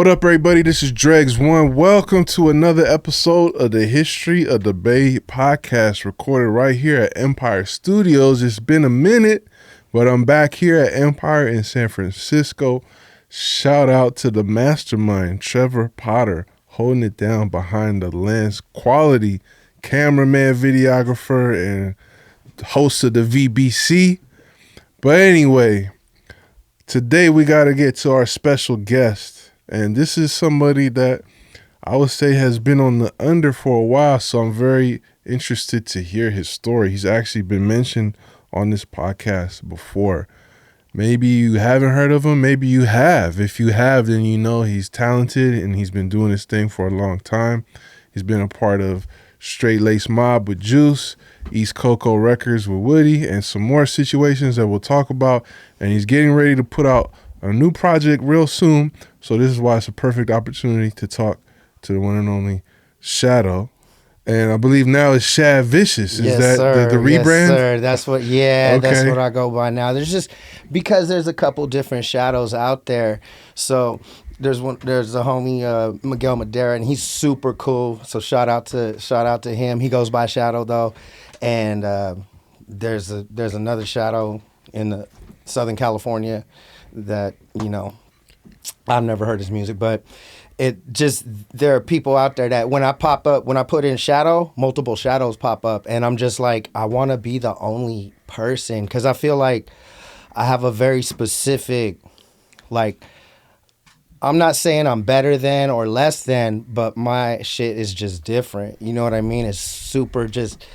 What up, everybody? This is Dregs1. Welcome to another episode of the History of the Bay podcast, recorded right here at Empire Studios. It's been a minute, but I'm back here at Empire in San Francisco. Shout out to the mastermind, Trevor Potter, holding it down behind the lens. Quality cameraman, videographer, and host of the VBC. But anyway, today we got to get to our special guest. And this is somebody that I would say has been on the under for a while, so I'm very interested to hear his story. He's actually been mentioned on this podcast before. Maybe you haven't heard of him, maybe you have. If you have, then you know he's talented and he's been doing this thing for a long time. He's been a part of Straight Lace Mob with Juice, East Cocoa Records with Woodie, and some more situations that we'll talk about. And he's getting ready to put out a new project real soon, so this is why it's a perfect opportunity to talk to the one and only Shadow. And I believe now it's Shad Viciouz. Is that the rebrand? Yes, sir. That's what. Yeah, okay. That's what I go by now. There's just because there's a couple different Shadows out there. So there's a homie Miguel Madera, and he's super cool. So shout out to him. He goes by Shadow though, and there's another Shadow in the Southern California that, you know, I've never heard his music, but there are people out there that when I put in Shadow, multiple Shadows pop up, and I'm just like, I want to be the only person, because I feel like I have a very specific, like, I'm not saying I'm better than or less than, but my shit is just different. You know what I mean? It's super just...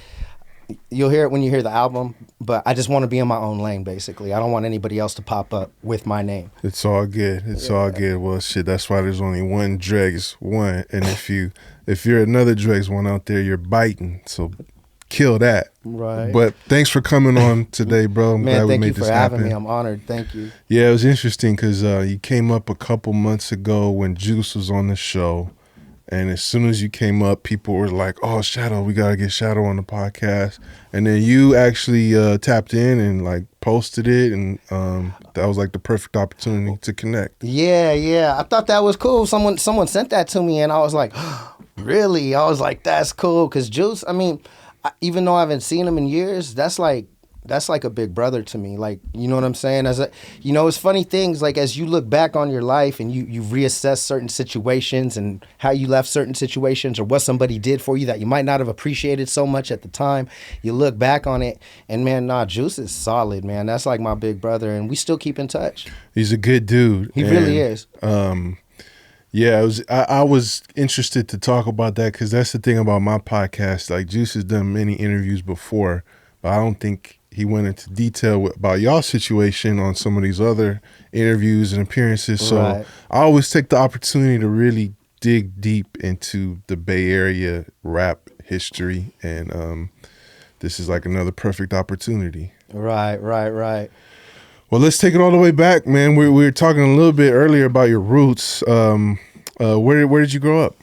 You'll hear it when you hear the album, but I just want to be in my own lane, basically. I don't want anybody else to pop up with my name. It's all good. It's all good. Well, shit, that's why there's only one Dregs1. And if you're another Dregs1 out there, you're biting. So kill that. Right. But thanks for coming on today, bro. I'm glad we made this happen. Thank you for having me. I'm honored. Thank you. Yeah, it was interesting because you came up a couple months ago when Juice was on the show. And as soon as you came up, people were like, oh, Shadow, we got to get Shadow on the podcast. And then you actually tapped in and like posted it. And that was like the perfect opportunity to connect. Yeah. I thought that was cool. Someone sent that to me and I was like, really? I was like, that's cool. Because Juice, I mean, even though I haven't seen him in years, that's like a big brother to me. Like, you know what I'm saying? It's funny things, like as you look back on your life and you reassess certain situations and how you left certain situations or what somebody did for you that you might not have appreciated so much at the time. You look back on it and man, Juice is solid, man. That's like my big brother and we still keep in touch. He's a good dude. He really is. Yeah, I was interested to talk about that because that's the thing about my podcast. Like Juice has done many interviews before, but I don't think he went into detail about y'all's situation on some of these other interviews and appearances. So right. I always take the opportunity to really dig deep into the Bay Area rap history. And this is like another perfect opportunity. Right. Well, let's take it all the way back, man. We were talking a little bit earlier about your roots. Where did you grow up?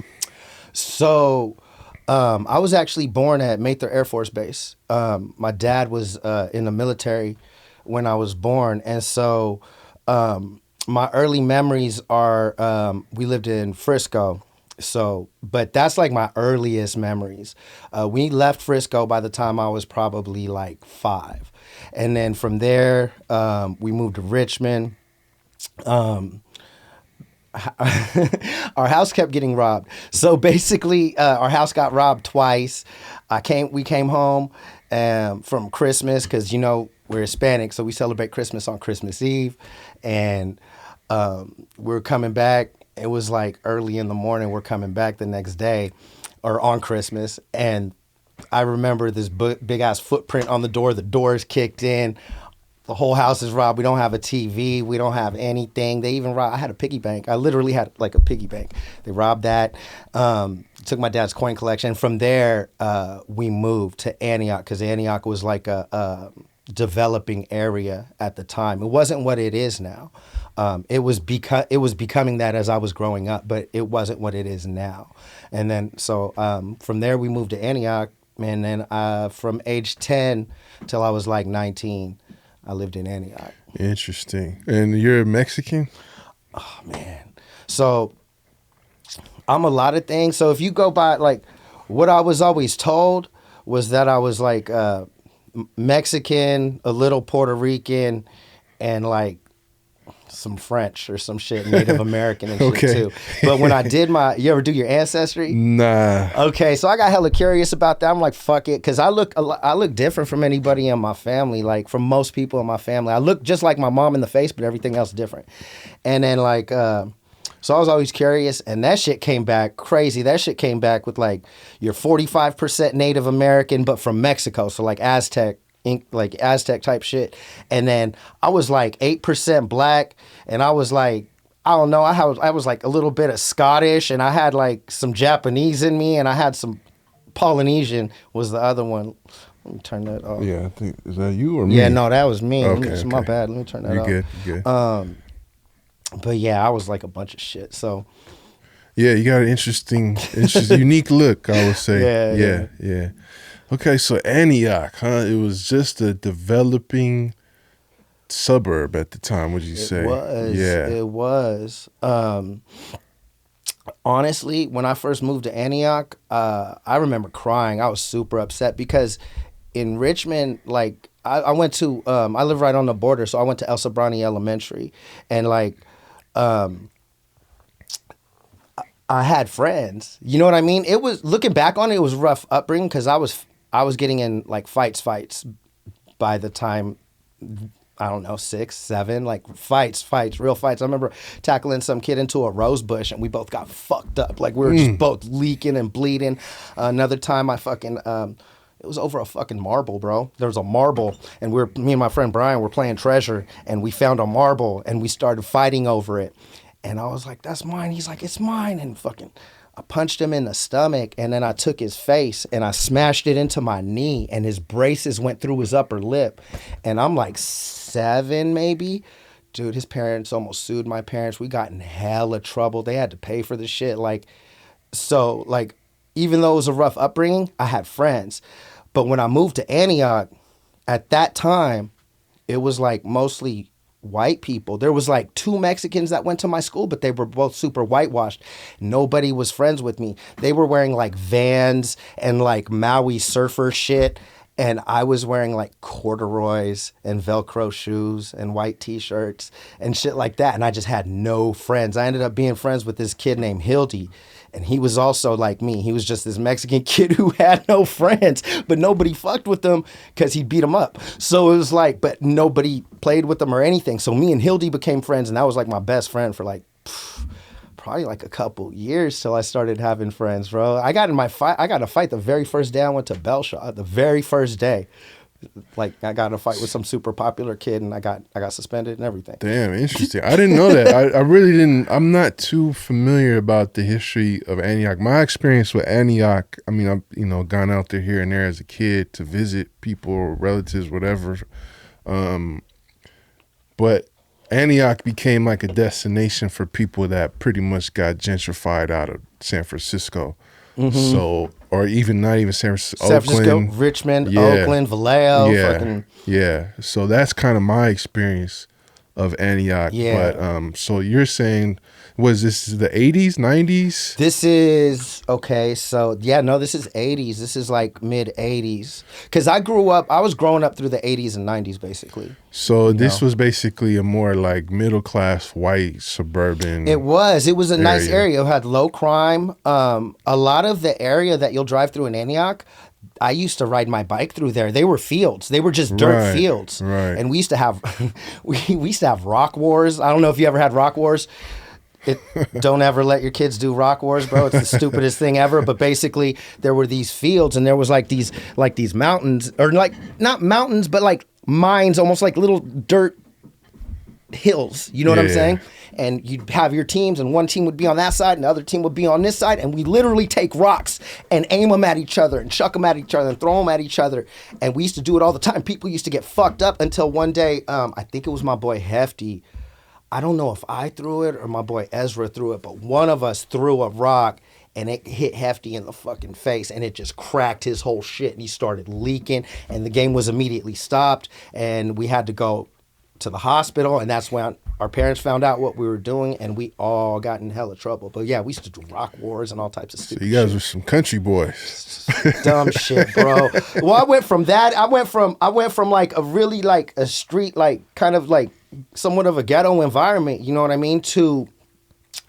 So... I was actually born at Mather Air Force Base. My dad was in the military when I was born. And so my early memories are we lived in Frisco. But that's like my earliest memories. We left Frisco by the time I was probably like 5. And then from there, we moved to Richmond. Our house kept getting robbed. So basically, our house got robbed twice. We came home from Christmas because, you know, we're Hispanic, so we celebrate Christmas on Christmas Eve. And we're coming back. It was like early in the morning. We're coming back the next day or on Christmas. And I remember this big-ass footprint on the door. The doors kicked in. The whole house is robbed. We don't have a TV. We don't have anything. They even robbed. I had a piggy bank. I literally had like a piggy bank. They robbed that. Took my dad's coin collection. From there, we moved to Antioch because Antioch was like a developing area at the time. It wasn't what it is now. It was becoming that as I was growing up, but it wasn't what it is now. And then so from there we moved to Antioch, and then from age 10 till I was like 19. I lived in Antioch. Interesting. And you're Mexican? Oh, man. So I'm a lot of things. So if you go by like what I was always told was that I was like Mexican, a little Puerto Rican, and like some French or some shit, Native American and shit too. But when I did you ever do your ancestry? Nah. Okay, so I got hella curious about that. I'm like, fuck it, because I look different from anybody in my family, like from most people in my family. I look just like my mom in the face, but everything else different. And then like, so I was always curious, and that shit came back crazy. That shit came back with like, you're 45% Native American, but from Mexico, so like Aztec type shit. And then I was like 8% black, and I was like, I don't know, I was like a little bit of Scottish, and I had like some Japanese in me, and I had some Polynesian was the other one. Let me turn that off. Yeah, I think, is that you or me? Yeah, no, that was me. Okay, My bad. Let me turn that off. You good. But yeah, I was like a bunch of shit. So yeah, you got an interesting unique look, I would say. Yeah. Okay, so Antioch, huh? It was just a developing suburb at the time, would you say? It was. Honestly, when I first moved to Antioch, I remember crying. I was super upset because in Richmond, like, I went to, I live right on the border, so I went to El Sobrani Elementary. And, like, I had friends. You know what I mean? It was, looking back on it, it was rough upbringing because I was getting in like fights by the time, I don't know, 6, 7, like fights, real fights. I remember tackling some kid into a rose bush and we both got fucked up. Like we were just both leaking and bleeding. Another time I fucking, it was over a fucking marble, bro. There was a marble and me and my friend Brian were playing treasure and we found a marble and we started fighting over it. And I was like, that's mine. He's like, it's mine. And fucking, I punched him in the stomach and then I took his face and I smashed it into my knee and his braces went through his upper lip. And I'm like 7 maybe. Dude, his parents almost sued my parents. We got in hella trouble. They had to pay for the shit. Like, so like, even though it was a rough upbringing, I had friends. But when I moved to Antioch, at that time, it was like mostly white people. There was like 2 Mexicans that went to my school, but they were both super whitewashed. Nobody was friends with me. They were wearing like Vans and like Maui surfer shit. And I was wearing like corduroys and Velcro shoes and white t-shirts and shit like that. And I just had no friends. I ended up being friends with this kid named Hildy. And he was also like me. He was just this Mexican kid who had no friends, but nobody fucked with him because he beat him up. So it was like, but nobody played with him or anything. So me and Hildy became friends, and that was like my best friend for like probably like a couple years till I started having friends, bro. I got in a fight the very first day I went to Belshaw. The very first day. Like I got in a fight with some super popular kid and I got suspended and everything. Damn, interesting. I didn't know that. I really didn't. I'm not too familiar about the history of Antioch. My experience with Antioch, I mean, I've gone out there here and there as a kid to visit people or relatives, whatever. But Antioch became like a destination for people that pretty much got gentrified out of San Francisco. Mm-hmm. So, or even not even San Francisco, Oakland, Richmond, Oakland, Vallejo. Yeah. So that's kind of my experience of Antioch. Yeah. But so you're saying, was this the 80s, 90s? This is, okay, so yeah, no, this is 80s. This is like mid 80s. Because I was growing up through the 80s and 90s basically. So this was basically a more like middle class white suburban. It was a nice area. It had low crime. A lot of the area that you'll drive through in Antioch, I used to ride my bike through there. They were fields. They were just dirt fields. Right. And we used to have we used to have rock wars. I don't know if you ever had rock wars. Don't ever let your kids do rock wars, bro. It's the stupidest thing ever. But basically, there were these fields, and there was like these mountains, or like not mountains, but like mines, almost like little dirt hills. You know what I'm saying? And you'd have your teams, and one team would be on that side, and the other team would be on this side, and we literally take rocks and aim them at each other, and chuck them at each other, and throw them at each other. And we used to do it all the time. People used to get fucked up until one day, I think it was my boy Hefty. I don't know if I threw it or my boy Ezra threw it, but one of us threw a rock and it hit Hefty in the fucking face and it just cracked his whole shit and he started leaking and the game was immediately stopped and we had to go to the hospital, and that's when our parents found out what we were doing, and we all got in hella trouble. But yeah, we used to do rock wars and all types of stupid So you guys shit. were some country boys. Dumb shit, bro. Well, I went from like a really like a street, like kind of like somewhat of a ghetto environment, you know what I mean, to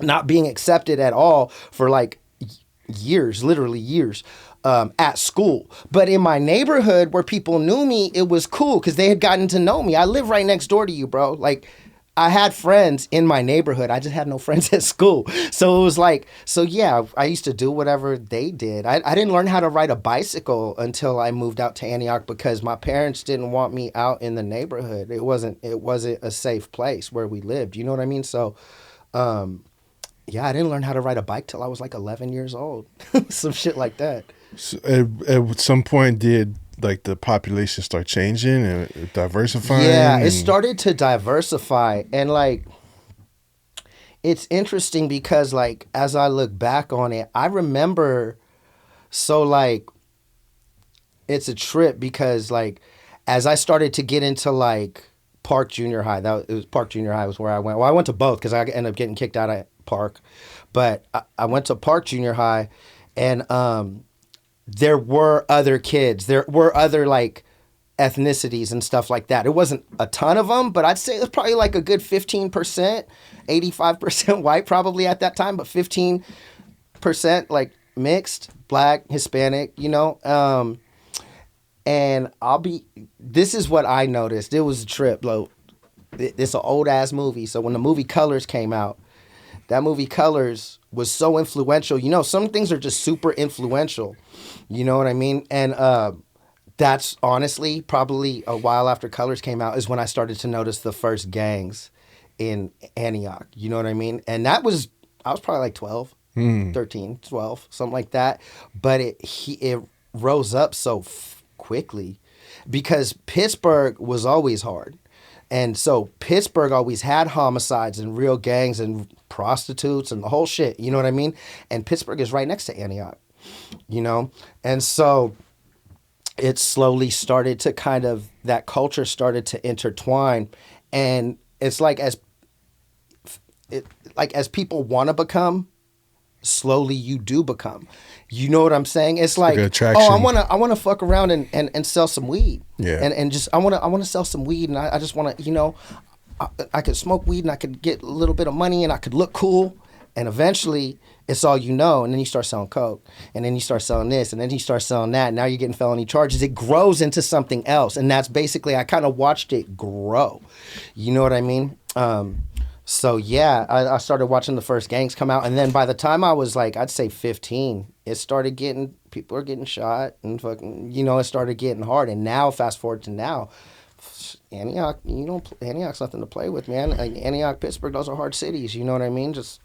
not being accepted at all for like years, literally years. At school. But in my neighborhood where people knew me, it was cool because they had gotten to know me. I live right next door to you, bro. Like, I had friends in my neighborhood. I just had no friends at school. So it was like, so yeah, I used to do whatever they did. I didn't learn how to ride a bicycle until I moved out to Antioch because my parents didn't want me out in the neighborhood. It wasn't a safe place where we lived. You know what I mean? So, yeah, I didn't learn how to ride a bike till I was like 11 years old. Some shit like that. So at some point, did like the population start changing and diversifying? Yeah, it started to diversify, and like it's interesting because like as I look back on it, I remember so like it's a trip because like as I started to get into like Park Junior High, it was Park Junior High was where I went. Well, I went to both because I ended up getting kicked out of Park, but I went to Park Junior High, and there were other kids. There were other like ethnicities and stuff like that. It wasn't a ton of them, but I'd say it was probably like a good 15%, 85% white probably at that time, but 15% like mixed, black, Hispanic, you know? And this is what I noticed. It was a trip, like, it's an old ass movie. So when the movie Colors came out, that movie Colors was so influential. You know, some things are just super influential. You know what I mean? And that's honestly probably a while after Colors came out is when I started to notice the first gangs in Antioch. You know what I mean? And I was probably like 12, 13, 12, something like that. But it rose up so quickly because Pittsburgh was always hard. And so Pittsburgh always had homicides and real gangs and prostitutes and the whole shit. You know what I mean? And Pittsburgh is right next to Antioch, you know? And so it slowly started to that culture started to intertwine. And it's like as people want to become, slowly you do become. You know what I'm saying? It's like I wanna fuck around and sell some weed. Yeah. And just I wanna sell some weed, and I just wanna, you know, I could smoke weed and I could get a little bit of money and I could look cool, and eventually it's all you know, and then you start selling coke, and then you start selling this, and then you start selling that, and now you're getting felony charges. It grows into something else, and that's basically, I kind of watched it grow. You know what I mean? So yeah, I started watching the first gangs come out, and then by the time I was like, I'd say 15, it started people are getting shot, and fucking, you know, it started getting hard. And now, fast forward to now, Antioch, Antioch's nothing to play with, man. Like, Antioch, Pittsburgh, those are hard cities. You know what I mean? Just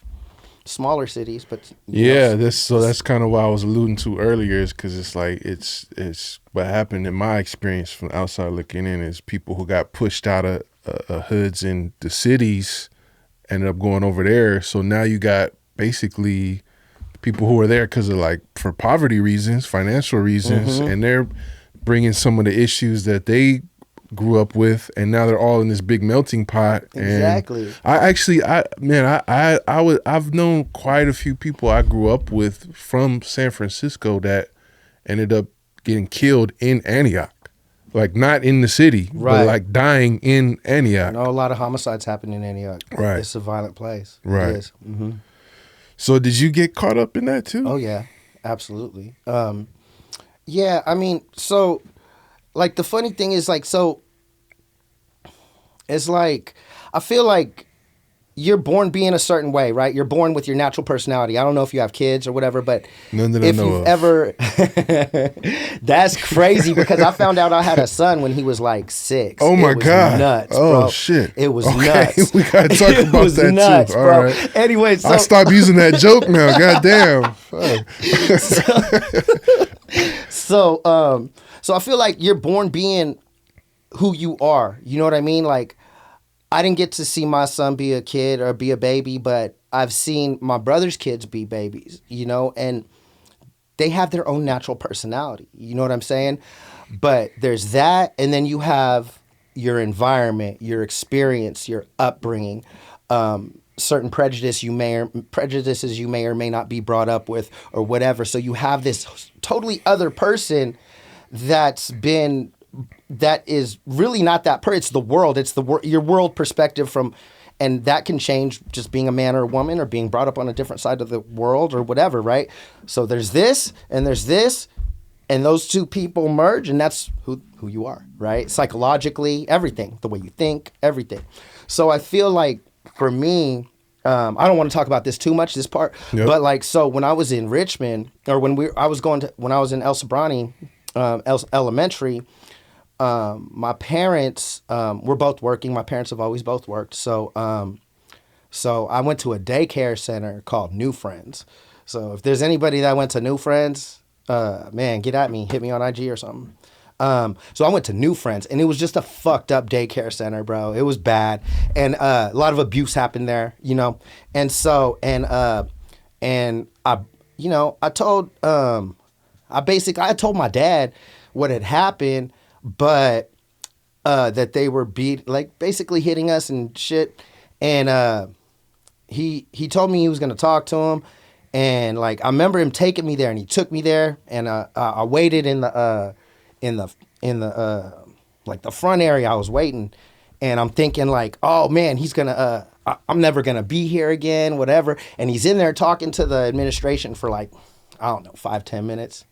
smaller cities, but yeah, that's kind of what I was alluding to earlier, is because it's like it's what happened in my experience from the outside looking in is people who got pushed out of hoods in the cities ended up going over there. So now you got basically people who are there because of like for poverty reasons, financial reasons, and they're bringing some of the issues that they grew up with, and now they're all in this big melting pot. Exactly. And I've known quite a few people I grew up with from San Francisco that ended up getting killed in Antioch. Like, not in the city, right, but like dying in Antioch. I know a lot of homicides happen in Antioch. Right. It's a violent place. Right. It is. Mm-hmm. So did you get caught up in that too? Oh, yeah. Absolutely. Yeah, I mean, so, like, the funny thing is, like, so, it's like, I feel like you're born being a certain way, right? You're born with your natural personality. I don't know if you have kids or whatever, but None that if I know you've of. ever, that's crazy because I found out I had a son when he was like 6. Oh my It was God! nuts, Oh bro. shit! It was okay. nuts. We gotta talk It about was that nuts, too. All bro. right. Anyway, so I stopped using that joke now. God damn. So I feel like you're born being who you are. You know what I mean? Like, I didn't get to see my son be a kid or be a baby, but I've seen my brother's kids be babies, you know, and they have their own natural personality. You know what I'm saying? But there's that, and then you have your environment, your experience, your upbringing, certain prejudices you may or may not be brought up with, or whatever. So you have this totally other person that is really not that person. It's the world. It's your world perspective from, and that can change just being a man or a woman or being brought up on a different side of the world or whatever, right? So there's this and there's this, and those two people merge, and that's who you are, right? Psychologically, everything, the way you think, everything. So I feel like for me, I don't want to talk about this too much, this part, but like, so when I was in Richmond, or when I was in El Sobrani, elementary, my parents were both working. My parents have always both worked. So I went to a daycare center called New Friends. So if there's anybody that went to New Friends, man, get at me, hit me on IG or something. So I went to New Friends, and it was just a fucked up daycare center, bro. It was bad, and a lot of abuse happened there, you know. And so and I, you know, I told I told my dad what had happened, but that they were basically hitting us and shit. And he told me he was gonna talk to him, and like I remember him taking me there, and he took me there, and I waited in the like the front area. I was waiting, and I'm thinking like, oh man, he's gonna I'm never gonna be here again, whatever. And he's in there talking to the administration for like, I don't know, 5-10 minutes.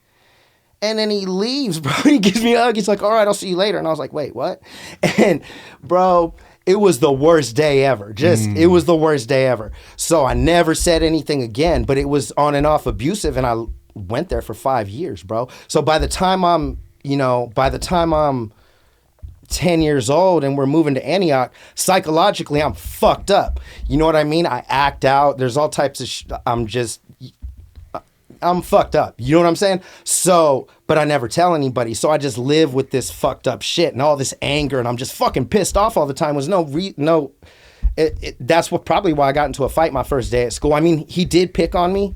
And then he leaves, bro. He gives me a hug. He's like, all right, I'll see you later. And I was like, wait, what? And bro, it was the worst day ever. It was the worst day ever. So I never said anything again, but it was on and off abusive. And I went there for 5 years, bro. So by the time I'm 10 years old and we're moving to Antioch, psychologically, I'm fucked up. You know what I mean? I act out. There's all types of I'm fucked up. You know what I'm saying? So, but I never tell anybody. So I just live with this fucked up shit and all this anger, and I'm just fucking pissed off all the time. That's probably why I got into a fight my first day at school. I mean, he did pick on me,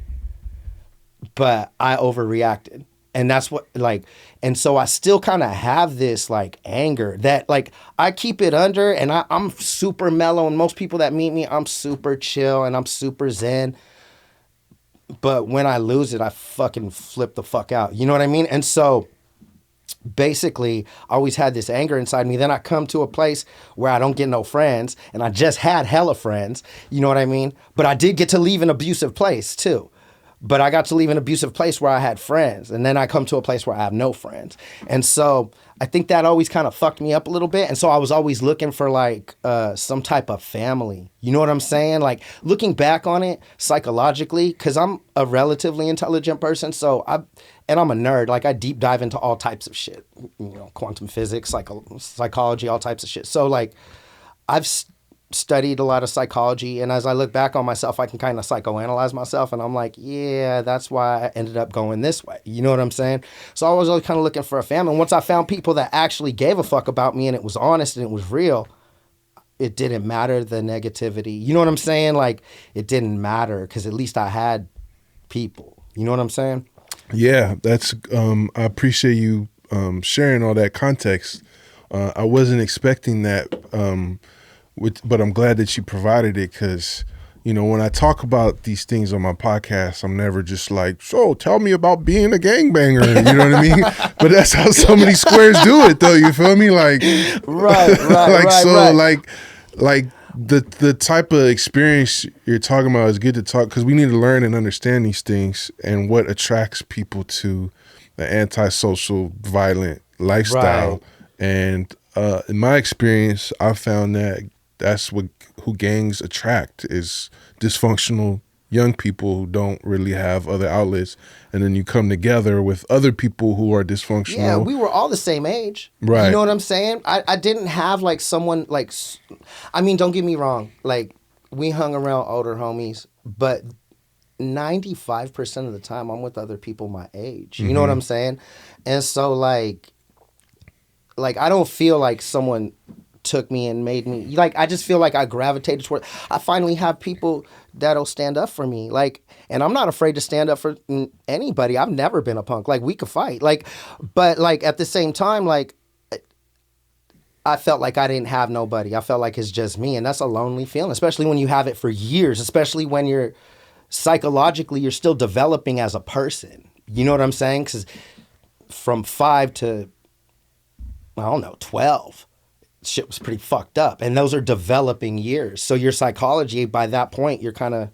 but I overreacted. And that's what, like, and so I still kind of have this like anger that like I keep it under, and I'm super mellow, and most people that meet me, I'm super chill and I'm super zen. But when I lose it, I fucking flip the fuck out. You know what I mean? And so basically, I always had this anger inside me. Then I come to a place where I don't get no friends, and I just had hella friends. You know what I mean? But I did get to leave an abusive place too. But I got to leave an abusive place where I had friends. And then I come to a place where I have no friends. And so I think that always kind of fucked me up a little bit. And so I was always looking for like some type of family. You know what I'm saying? Like looking back on it psychologically, because I'm a relatively intelligent person. So I'm a nerd. Like I deep dive into all types of shit. You know, quantum physics, psychology, all types of shit. So like I've studied a lot of psychology, and as I look back on myself, I can kind of psychoanalyze myself, and I'm like, yeah, that's why I ended up going this way. You know what I'm saying? So I was always kind of looking for a family. And once I found people that actually gave a fuck about me, and it was honest and it was real, it didn't matter the negativity. You know what I'm saying? Like it didn't matter because at least I had people. You know what I'm saying? Yeah, that's I appreciate you sharing all that context. I wasn't expecting that. But I'm glad that you provided it, because, you know, when I talk about these things on my podcast, I'm never just like, so tell me about being a gangbanger. You know what I mean? But that's how so many squares do it, though. You feel me? Like, right. Like the type of experience you're talking about is good to talk, because we need to learn and understand these things and what attracts people to the antisocial, violent lifestyle. Right. And in my experience, I found that that's who gangs attract, is dysfunctional young people who don't really have other outlets, and then you come together with other people who are dysfunctional. Yeah, we were all the same age. Right. You know what I'm saying? I didn't have like someone like, I mean, don't get me wrong. Like we hung around older homies, but 95% of the time I'm with other people my age. You know what I'm saying? And so like I don't feel like someone took me and made me, like, I just feel like I gravitated toward, I finally have people that'll stand up for me. Like, and I'm not afraid to stand up for anybody. I've never been a punk. Like, we could fight. Like, but like at the same time, like, I felt like I didn't have nobody. I felt like it's just me, and that's a lonely feeling, especially when you have it for years, especially when you're psychologically you're still developing as a person. You know what I'm saying? Because from 5 to, I don't know, 12, shit was pretty fucked up, and those are developing years. So your psychology by that point, you're kind of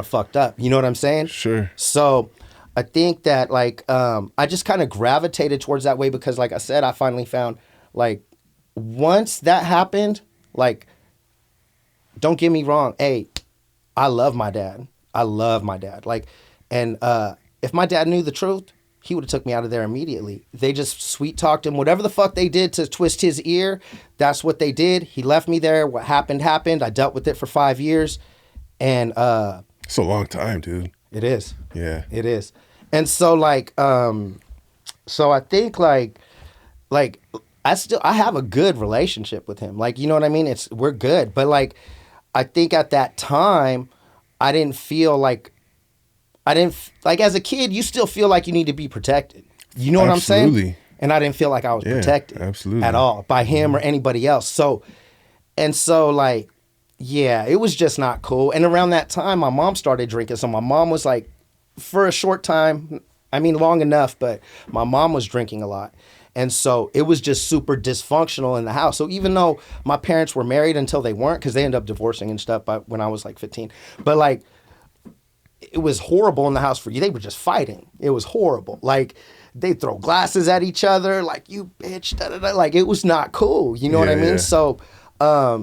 fucked up. You know what I'm saying? Sure. So I think that like I just kind of gravitated towards that way because, like I said, I finally found like once that happened, like, don't get me wrong, hey, I love my dad. I love my dad. Like, and if my dad knew the truth, he would have took me out of there immediately. They just sweet talked him. Whatever the fuck they did to twist his ear, that's what they did. He left me there. What happened, happened. I dealt with it for 5 years. And it's a long time, dude. It is. Yeah. It is. And so like so I think like I have a good relationship with him. Like, you know what I mean? We're good. But like I think at that time I didn't feel like as a kid, you still feel like you need to be protected. You know what I'm saying? Absolutely. And I didn't feel like I was protected absolutely. At all by him or anybody else. So like, yeah, it was just not cool. And around that time, my mom started drinking. So my mom was like, for a short time, I mean, long enough, but my mom was drinking a lot. And so it was just super dysfunctional in the house. So even though my parents were married until they weren't, because they ended up divorcing and stuff when I was like 15. But like, it was horrible in the house for you. They were just fighting. It was horrible. Like, they'd throw glasses at each other, like, you bitch, da da da. Like, it was not cool. You know what I mean? Yeah.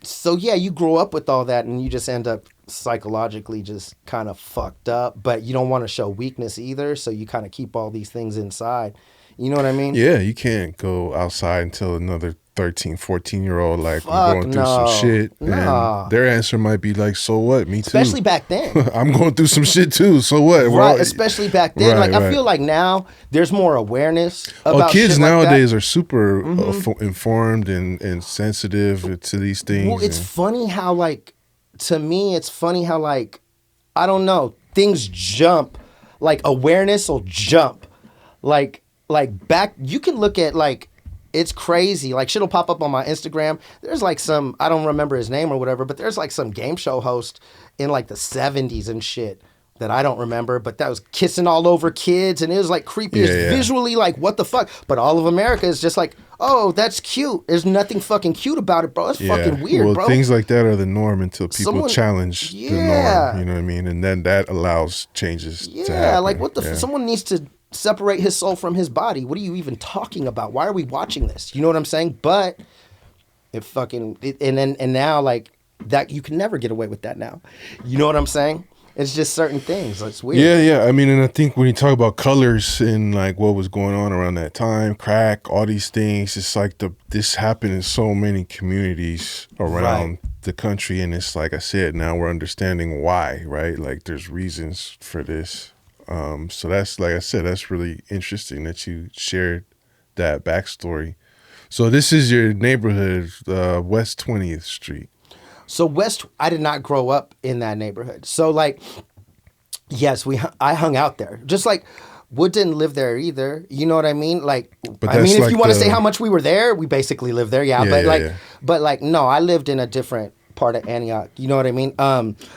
So yeah, you grow up with all that and you just end up psychologically just kind of fucked up, but you don't want to show weakness either. So you kind of keep all these things inside. You know what I mean? Yeah, you can't go outside until another 13, 14-year-old, like, going through some shit. And their answer might be like, so what? Me too. Especially back then. I'm going through some shit too. So what? Right, especially back then. Right, like, I feel like now there's more awareness about kids shit nowadays like are super informed and sensitive to these things. Well, it's funny how, like, to me, it's funny how, like, I don't know, things jump. Like, awareness will jump. Like back, you can look at, like, it's crazy. Like, shit'll pop up on my Instagram. There's like some, I don't remember his name or whatever, but there's like some game show host in like the 70s and shit that I don't remember, but that was kissing all over kids and it was like creepy as visually, like, what the fuck? But all of America is just like, oh, that's cute. There's nothing fucking cute about it, bro. It's fucking weird, bro. Things like that are the norm until people challenge the norm. You know what I mean? And then that allows changes to happen. Yeah, like, what the someone needs to separate his soul from his body. What are you even talking about? Why are we watching this? You know what I'm saying? But and now, like, that, you can never get away with that now. You know what I'm saying? It's just certain things. It's weird. Yeah. I mean, and I think when you talk about colors and like what was going on around that time, crack, all these things, it's like this happened in so many communities around the country. And it's like I said, now we're understanding why, right? Like, there's reasons for this. So that's, like I said, that's really interesting that you shared that backstory. So this is your neighborhood, West 20th Street. So I did not grow up in that neighborhood. So, like, yes, I hung out there. Just like Wood didn't live there either. You know what I mean? Like, I mean, if you want to say how much we were there, we basically lived there. But no, I lived in a different part of Antioch. You know what I mean?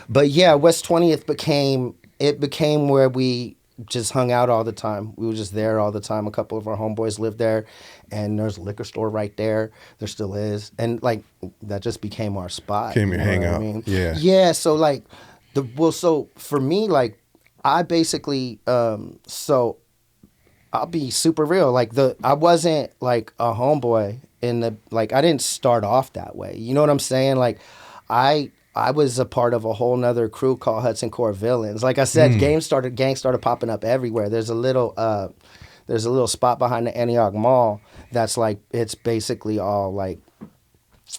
But yeah, West 20th became where we just hung out all the time. We were just there all the time. A couple of our homeboys lived there, and there's a liquor store right there. There still is. And, like, that just became our spot. Became your hangout. I mean? Yeah. Yeah, so, like, so for me, like, I basically, so I'll be super real. Like, I wasn't, like, a homeboy I didn't start off that way. You know what I'm saying? Like, I was a part of a whole nother crew called Hudson Core Villains. Like I said, gangs started popping up everywhere. There's a little spot behind the Antioch Mall that's like, it's basically all like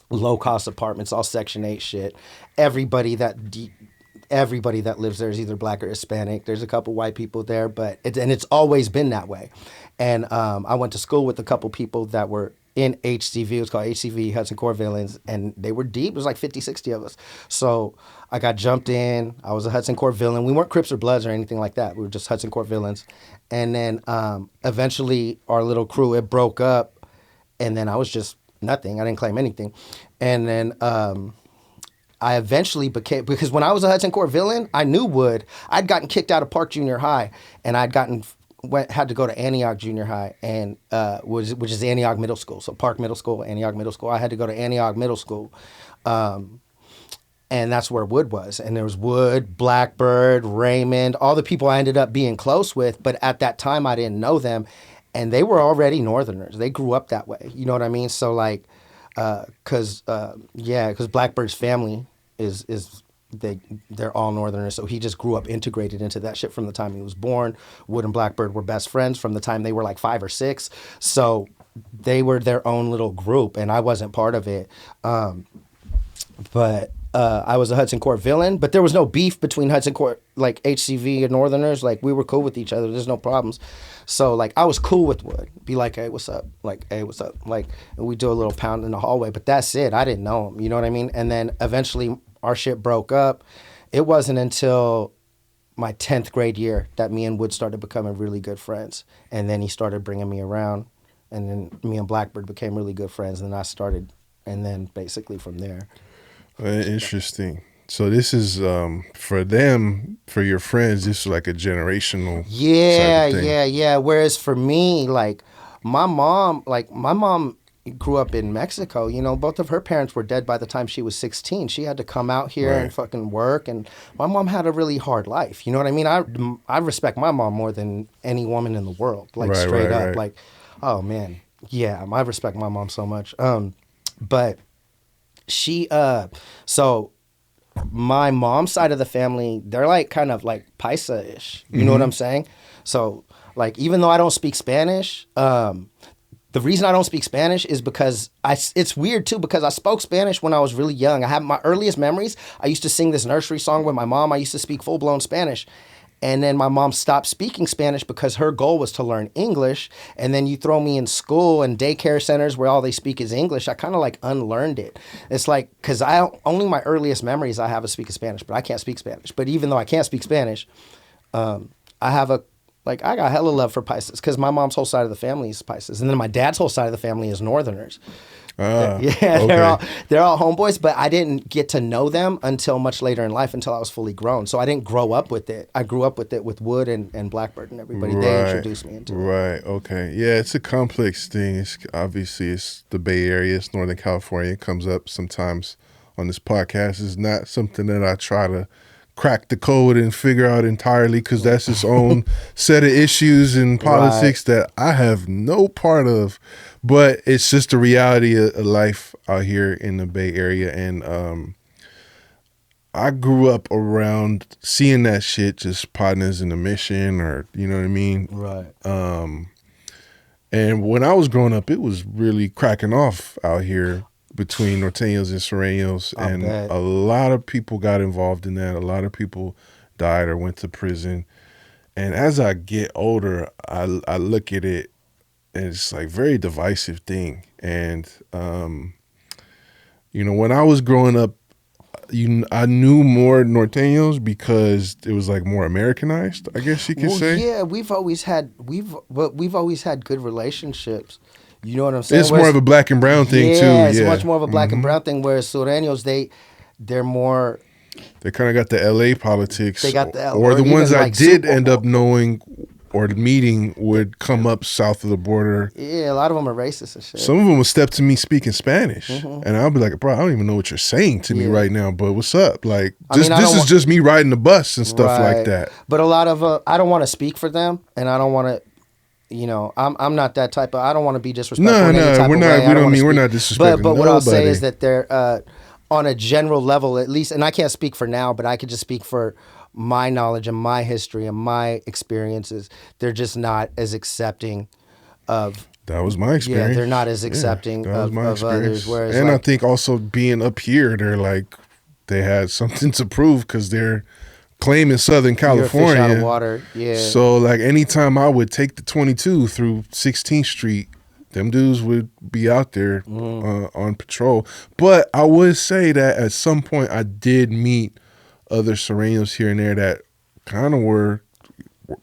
low cost apartments, all Section 8 shit. Everybody that lives there is either black or Hispanic. There's a couple white people there, but it's always been that way. And I went to school with a couple people that were in HCV. It was called HCV, Hudson Core Villains, and they were deep. It was like 50, 60 of us. So I got jumped in. I was a Hudson Core Villain. We weren't Crips or Bloods or anything like that. We were just Hudson Core Villains. And then eventually our little crew, it broke up, and then I was just nothing. I didn't claim anything. And then I eventually became, because when I was a Hudson Court villain, I knew Wood. I'd gotten kicked out of Park Junior High, and had to go to Antioch Junior High, and which is Antioch Middle School. So Park Middle School, Antioch Middle School. I had to go to Antioch Middle School. And that's where Wood was. And there was Wood, Blackbird, Raymond, all the people I ended up being close with. But at that time, I didn't know them. And they were already Northerners. They grew up that way. You know what I mean? So, like, because Blackbird's family they're all Northerners. So he just grew up integrated into that shit from the time he was born. Wood and Blackbird were best friends from the time they were like 5 or 6. So they were their own little group, and I wasn't part of it. But I was a Hudson Court villain, but there was no beef between Hudson Court, like HCV and Northerners. Like, we were cool with each other. There's no problems. So, like, I was cool with Wood. Be like, hey, what's up? Like, hey, what's up? Like, and we do a little pound in the hallway, but that's it. I didn't know him. You know what I mean? And then eventually our shit broke up. It wasn't until my 10th grade year that me and Wood started becoming really good friends. And then he started bringing me around. And then me and Blackbird became really good friends. And then I started, and then basically from there. Interesting. So this is for them, for your friends, this is like a generational type of thing. Yeah. Whereas for me, like my mom grew up in Mexico. You know, both of her parents were dead by the time she was 16. She had to come out here and fucking work, and my mom had a really hard life. You know what I mean? I respect my mom more than any woman in the world. Like straight up. Like, oh man, yeah, I respect my mom so much. But she so my mom's side of the family, they're like kind of like Paisa-ish. You know what I'm saying? So like, even though I don't speak Spanish, the reason I don't speak Spanish is because it's weird too, because I spoke Spanish when I was really young. I have my earliest memories. I used to sing this nursery song with my mom. I used to speak full-blown Spanish. And then my mom stopped speaking Spanish because her goal was to learn English. And then you throw me in school and daycare centers where all they speak is English. I kind of like unlearned it. It's like, because only my earliest memories I have of speaking Spanish, but I can't speak Spanish. But even though I can't speak Spanish, I got hella love for Paisas, because my mom's whole side of the family is Paisas. And then my dad's whole side of the family is Northerners. Okay. They're all homeboys, but I didn't get to know them until much later in life, until I was fully grown. So I didn't grow up with it. I grew up with it with Wood and Blackbird and everybody. They introduced me into it. Right. Okay. Yeah, it's a complex thing. It's the Bay Area. It's Northern California. It comes up sometimes on this podcast. It's not something that I try to crack the code and figure out entirely, because that's its own set of issues and politics that I have no part of. But it's just the reality of life out here in the Bay Area. And I grew up around seeing that shit, just partners in the mission, or, you know what I mean? Right. And when I was growing up, it was really cracking off out here between Norteños and Sureños. And a lot of people got involved in that. A lot of people died or went to prison. And as I get older, I look at it, and it's like very divisive thing. And, you know, when I was growing up, I knew more Norteños because it was like more Americanized, I guess you could say. Yeah, we've always had good relationships. You know what I'm saying? It's more of a black and brown thing too. Yeah, it's much more of a black and brown thing. Whereas Sureños, they're more. They kind of got the LA politics. They got the or the ones I did end up knowing or meeting would come up south of the border. Yeah, a lot of them are racist and shit. Some of them would step to me speaking Spanish, and I'll be like, "Bro, I don't even know what you're saying to me right now, but what's up?" Like, this is just me riding the bus and stuff like that. But a lot of I don't want to speak for them, and I don't want to. You know, I'm not that type of. I don't want to be disrespectful. No, we're not. We're not disrespecting. But what I'll say is that they're on a general level, at least, and I can't speak for now, but I could just speak for my knowledge and my history and my experiences. They're just not as accepting of. That was my experience. Yeah, they're not as accepting of others. Whereas, and I think also being up here, they're like they had something to prove because they're claiming Southern California. You're a fish out of water. Yeah. So like anytime I would take the 22 through 16th Street, them dudes would be out there on patrol. But I would say that at some point I did meet other Sureños here and there that kind of were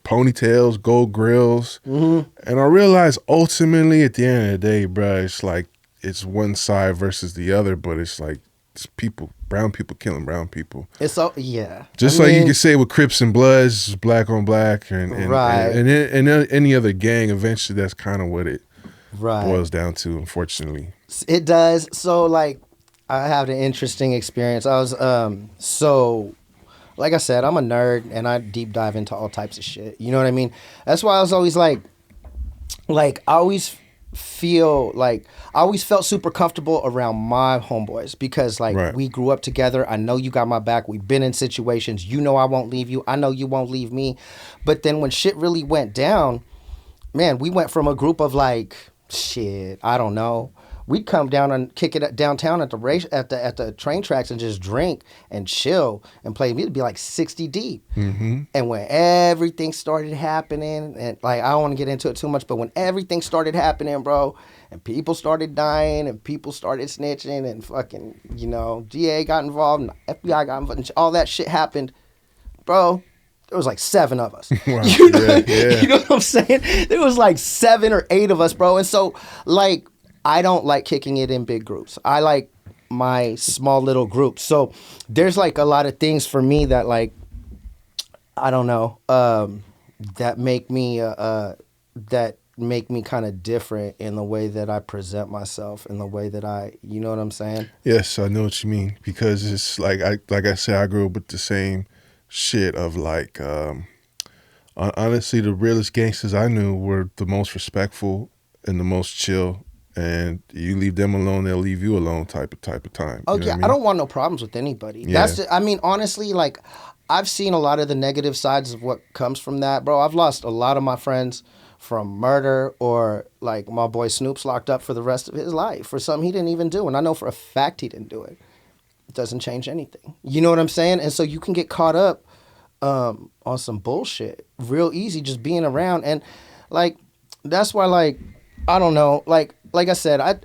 ponytails, gold grills. Mm-hmm. And I realized ultimately at the end of the day, bro, it's like it's one side versus the other, but it's like it's people, brown people killing brown people. It's so yeah. Just like you can say with Crips and Bloods, black on black, and right. and any other gang, eventually that's kind of what it right. boils down to, unfortunately. It does. So like I had an interesting experience. I was so like I said, I'm a nerd and I deep dive into all types of shit. You know what I mean? That's why I was always like I always felt super comfortable around my homeboys because like we grew up together. I know you got my back. We've been in situations. You know I won't leave you. I know you won't leave me. But then when shit really went down, man, we went from a group of like shit, I don't know. We'd come down and kick it downtown at the train tracks and just drink and chill and play. It'd be like 60 deep. Mm-hmm. And when everything started happening, and like I don't want to get into it too much, but when everything started happening, bro, and people started dying and people started snitching and fucking, you know, DA got involved and FBI got involved and all that shit happened, bro. There was like 7 of us. Wow. You know what I'm saying? There was like 7 or 8 of us, bro. And so like, I don't like kicking it in big groups. I like my small little groups. So there's like a lot of things for me that like, I don't know, that make me kind of different in the way that I present myself, in the way that you know what I'm saying? Yes, I know what you mean, because it's like I said, I grew up with the same shit of like, honestly, the realest gangsters I knew were the most respectful and the most chill. And you leave them alone, they'll leave you alone type of time. Oh, you know yeah, what I mean? I don't want no problems with anybody. Yeah. I mean, honestly, like, I've seen a lot of the negative sides of what comes from that, bro. I've lost a lot of my friends from murder, or like my boy Snoop's locked up for the rest of his life for something he didn't even do. And I know for a fact he didn't do it. It doesn't change anything. You know what I'm saying? And so you can get caught up on some bullshit real easy just being around. And like, that's why, like, I don't know, like I said, I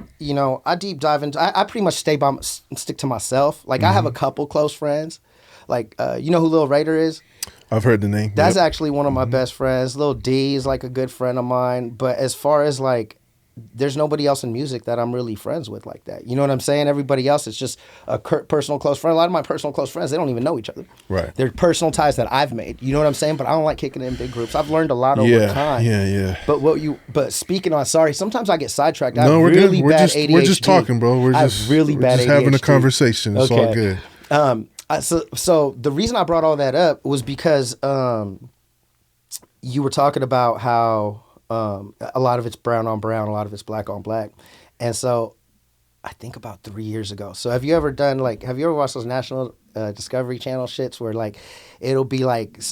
deep dive into, I pretty much stick to myself. Like, I have a couple close friends. Like, you know who Lil Raider is? I've heard the name. That's actually one of my best friends. Lil D is like a good friend of mine. But as far as like, there's nobody else in music that I'm really friends with like that. You know what I'm saying? Everybody else is just a personal close friend. A lot of my personal close friends, they don't even know each other. Right. They're personal ties that I've made. You know what I'm saying? But I don't like kicking it in big groups. I've learned a lot over time. Yeah. But speaking on, sorry, sometimes I get sidetracked. No, we're really good. ADHD. We're just talking, bro. We're just having a conversation. It's all good. So the reason I brought all that up was because you were talking about how a lot of it's brown on brown, a lot of it's black on black. And so I think about 3 years ago. So have you ever watched those National Discovery Channel shits where like it'll be like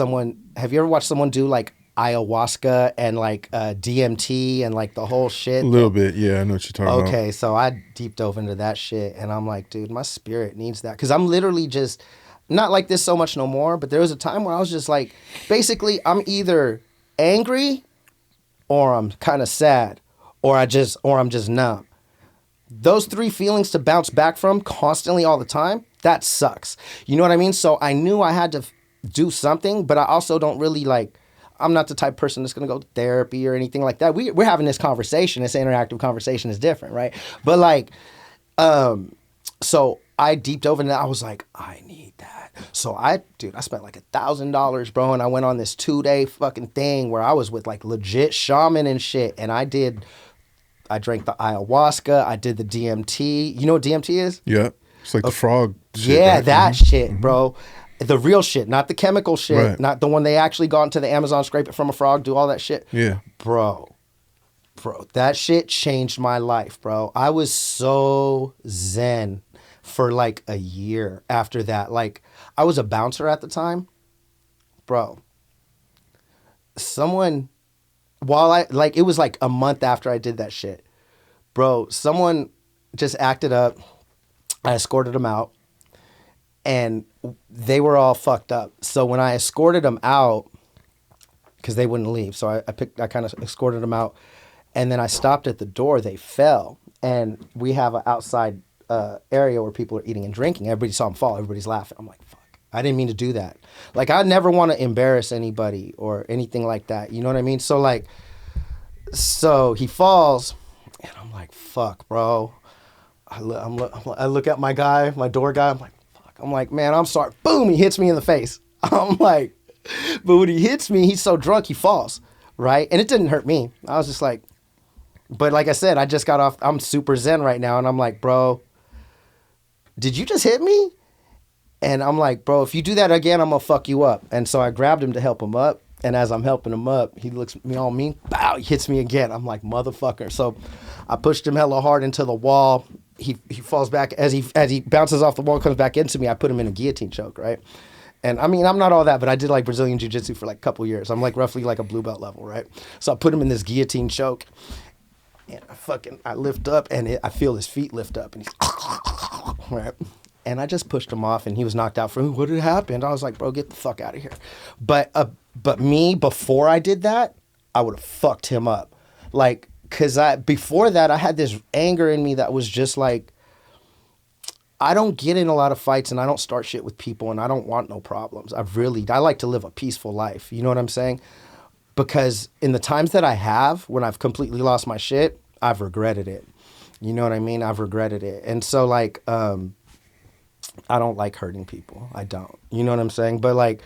have you ever watched someone do like ayahuasca and like DMT and like the whole shit? A little bit, yeah, I know what you're talking about. Okay, so I deep dove into that shit and I'm like, dude, my spirit needs that. Because I'm literally just not like this so much no more, but there was a time where I was just like, basically I'm either angry or I'm kind of sad, or I'm just numb. Those 3 feelings to bounce back from constantly all the time, that sucks. You know what I mean? So I knew I had to do something, but I also don't really like, I'm not the type of person that's going to go to therapy or anything like that. We're having this conversation. This interactive conversation is different, right? But like, so I deep dove into that. I was like, I need that. So I spent like $1,000, bro. And I went on this 2-day fucking thing where I was with like legit shaman and shit. And I drank the ayahuasca. I did the DMT. You know what DMT is? Yeah. It's like the frog shit. Yeah, right? that shit, bro. The real shit, not the chemical shit, right. Not the one they actually got into the Amazon, scrape it from a frog, do all that shit. Yeah. Bro, that shit changed my life, bro. I was so zen for like a year after that. Like, I was a bouncer at the time. Bro, it was like a month after I did that shit. Bro, someone just acted up. I escorted them out. And they were all fucked up. So when I escorted them out, because they wouldn't leave, so I kind of escorted them out, and then I stopped at the door. They fell, and we have an outside area where people are eating and drinking. Everybody saw them fall. Everybody's laughing. I'm like, fuck. I didn't mean to do that. Like, I never want to embarrass anybody or anything like that. You know what I mean? So, like, so he falls, and I'm like, fuck, bro. I look at my guy, my door guy. I'm like, fuck. I'm like, man, I'm sorry. Boom, he hits me in the face. I'm like, but when he hits me, he's so drunk, he falls, right? And it didn't hurt me. I was just like, but like I said, I just got off. I'm super zen right now, and I'm like, bro, did you just hit me? And I'm like, bro, if you do that again, I'm going to fuck you up. And so I grabbed him to help him up. And as I'm helping him up, he looks at me all mean. Bow, he hits me again. I'm like, motherfucker. So I pushed him hella hard into the wall. He falls back. As he bounces off the wall, comes back into me, I put him in a guillotine choke, right? And I mean, I'm not all that, but I did like Brazilian Jiu-Jitsu for like a couple years. I'm like roughly like a blue belt level, right? So I put him in this guillotine choke. And I lift up, and I feel his feet lift up. And he's, right? And I just pushed him off, and he was knocked out for what had happened. I was like, bro, get the fuck out of here. But me, before I did that, I would have fucked him up. Like, because before that, I had this anger in me that was just like, I don't get in a lot of fights, and I don't start shit with people, and I don't want no problems. I like to live a peaceful life. You know what I'm saying? Because in the times that I have, when I've completely lost my shit, I've regretted it. You know what I mean? I've regretted it. And so, like, I don't like hurting people. I don't. You know what I'm saying? But like,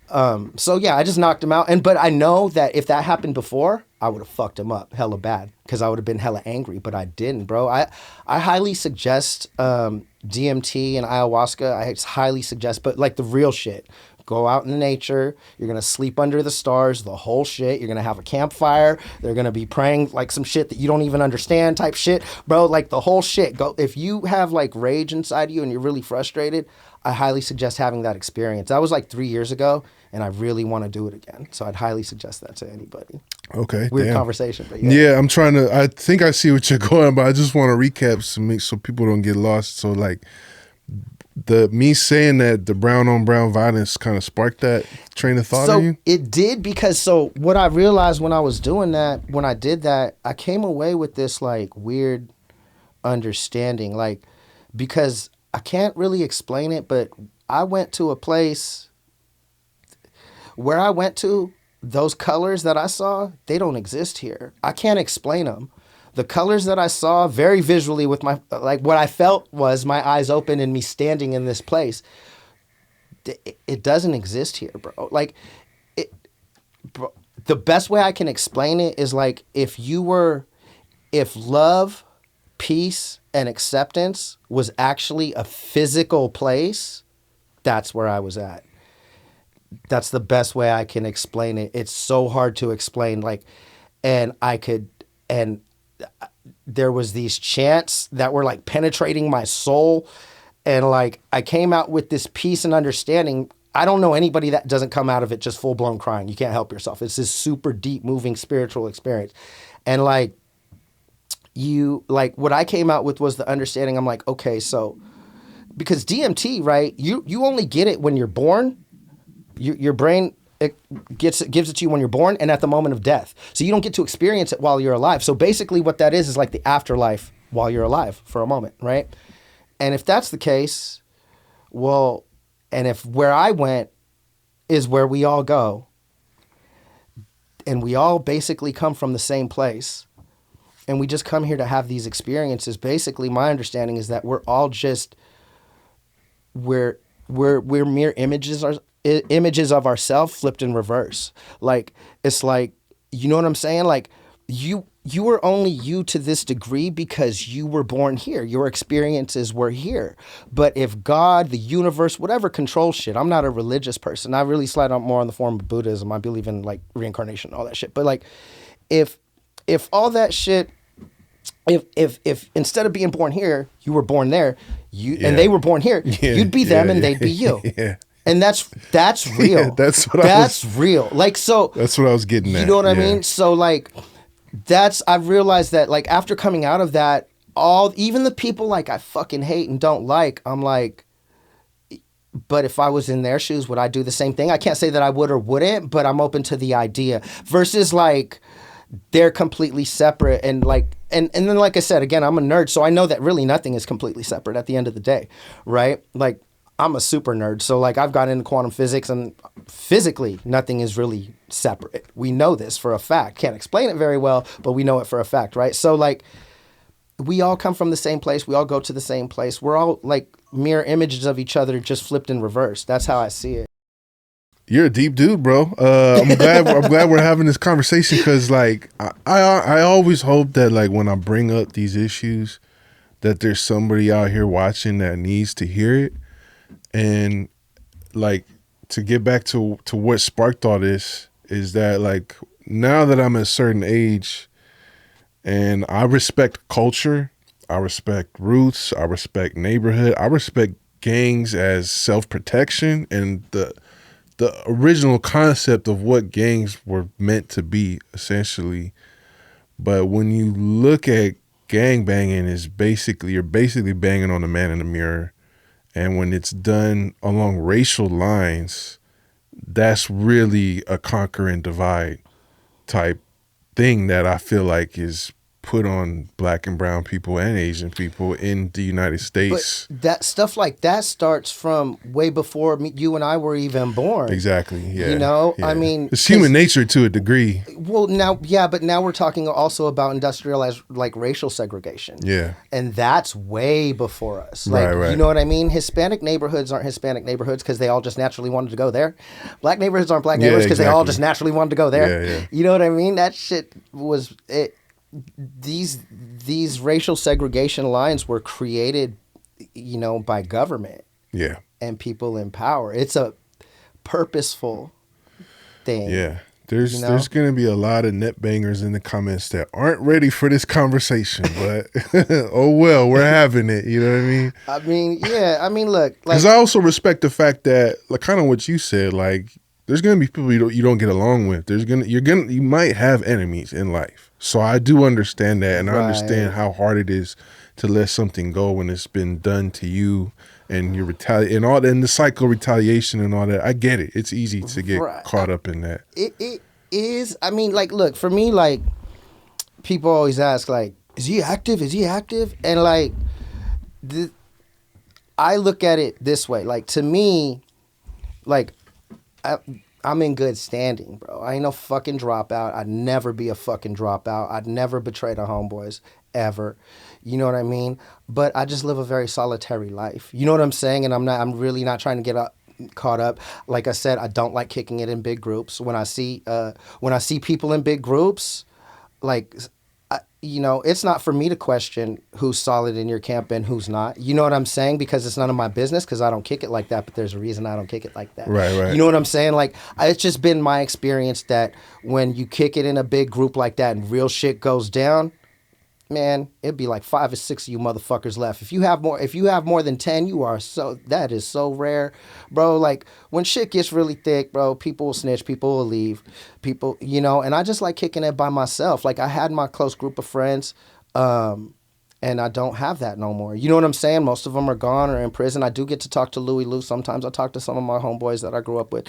so yeah, I just knocked him out. But I know that if that happened before, I would have fucked him up hella bad because I would have been hella angry. But I didn't, bro. I highly suggest DMT and ayahuasca. I highly suggest, but like the real shit. Go out in nature. You're going to sleep under the stars, the whole shit. You're going to have a campfire. They're going to be praying like some shit that you don't even understand type shit. Bro, like the whole shit. Go. If you have like rage inside you and you're really frustrated, I highly suggest having that experience. That was like 3 years ago, and I really want to do it again. So I'd highly suggest that to anybody. Okay. Weird conversation, but yeah. Yeah, I think I see what you're going, but I just want to recap so people don't get lost. So like, me saying that the brown on brown violence kind of sparked that train of thought in you? It did, because what I realized when I was doing that, when I did that, I came away with this like weird understanding, like, because I can't really explain it, but I went to a place where I went to, those colors that I saw, they don't exist here. I can't explain them. The colors that I saw very visually with my, like what I felt was my eyes open and me standing in this place. It doesn't exist here, bro. Like, bro, the best way I can explain it is like if love, peace, and acceptance was actually a physical place, that's where I was at. That's the best way I can explain it. It's so hard to explain. Like, and there was these chants that were like penetrating my soul, and like I came out with this peace and understanding. I don't know anybody that doesn't come out of it just full blown crying. You can't help yourself. It's this super deep moving spiritual experience. And like what I came out with was the understanding. I'm like, okay, so because DMT, right? You only get it when you're born. Your brain gives it to you when you're born and at the moment of death. So you don't get to experience it while you're alive. So basically what that is like the afterlife while you're alive for a moment, right? And if that's the case, well, and if where I went is where we all go, and we all basically come from the same place, and we just come here to have these experiences, basically my understanding is that we're all just, we're mere images of ourselves flipped in reverse. Like, it's like, you know what I'm saying? Like, you are only you to this degree because you were born here. Your experiences were here. But if God, the universe, whatever controls shit, I'm not a religious person. I really slide on more on the form of Buddhism. I believe in like reincarnation, all that shit. But like, if all that shit, if instead of being born here, you were born there, and they were born here, you'd be them and they'd be you. Yeah. And that's real. Yeah, that's real. Like, so that's what I was getting at. You know what I mean? So like, I've realized that like after coming out of that, even the people like I fucking hate and don't like, I'm like, but if I was in their shoes, would I do the same thing? I can't say that I would or wouldn't, but I'm open to the idea versus like they're completely separate. And like, and then like I said, again, I'm a nerd, so I know that really nothing is completely separate at the end of the day, right? Like, I'm a super nerd, so like I've gotten into quantum physics, and physically nothing is really separate. We know this for a fact. Can't explain it very well, but we know it for a fact, right? So like we all come from the same place. We all go to the same place. We're all like mirror images of each other, just flipped in reverse. That's how I see it. You're a deep dude, bro. I'm glad we're having this conversation because like I always hope that like when I bring up these issues, that there's somebody out here watching that needs to hear it. And like to get back to what sparked all this is that like now that I'm at a certain age and I respect culture, I respect roots, I respect neighborhood, I respect gangs as self-protection and the original concept of what gangs were meant to be essentially. But when you look at gang banging you're basically banging on the man in the mirror. And when it's done along racial lines, that's really a conquer and divide type thing that I feel like is put on Black and brown people and Asian people in the United States. But that stuff like that starts from way before you and I were even born. Exactly. Yeah. You know, yeah. I mean, it's human nature to a degree. Well, now, yeah, but now we're talking also about industrialized, like racial segregation. Yeah. And that's way before us. Like, right. You know what I mean? Hispanic neighborhoods aren't Hispanic neighborhoods because they all just naturally wanted to go there. Black neighborhoods aren't Black neighborhoods because they all just naturally wanted to go there. Yeah. You know what I mean? That shit was it. These racial segregation lines were created, you know, by government. Yeah. And people in power. It's a purposeful thing. Yeah. There's going to be a lot of net bangers in the comments that aren't ready for this conversation, but oh well, we're having it. You know what I mean? I mean, yeah. I mean, look. Because I also respect the fact that, like, kind of what you said, like, there's going to be people you don't get along with. You might have enemies in life. So I do understand that, and I understand how hard it is to let something go when it's been done to you, and you and the cycle of retaliation and all that. I get it. It's easy to get caught up in that. It is. I mean, like, look, for me, like, people always ask, like, is he active? Is he active? And like, I look at it this way. Like, to me, like, I'm in good standing, bro. I ain't no fucking dropout. I'd never be a fucking dropout. I'd never betray the homeboys, ever. You know what I mean? But I just live a very solitary life. You know what I'm saying? And I'm really not trying to get caught up. Like I said, I don't like kicking it in big groups. When I see people in big groups, like, you know, it's not for me to question who's solid in your camp and who's not. You know what I'm saying? Because it's none of my business because I don't kick it like that, but there's a reason I don't kick it like that. Right. You know what I'm saying? Like, it's just been my experience that when you kick it in a big group like that and real shit goes down, man, it'd be like 5 or 6 of you motherfuckers left. If you have more than 10, that is so rare, bro. Like, when shit gets really thick, bro, people will snitch, people will leave, people, you know, and I just like kicking it by myself. Like, I had my close group of friends, and I don't have that no more. You know what I'm saying? Most of them are gone or in prison. I do get to talk to Louie Lou. Sometimes I talk to some of my homeboys that I grew up with.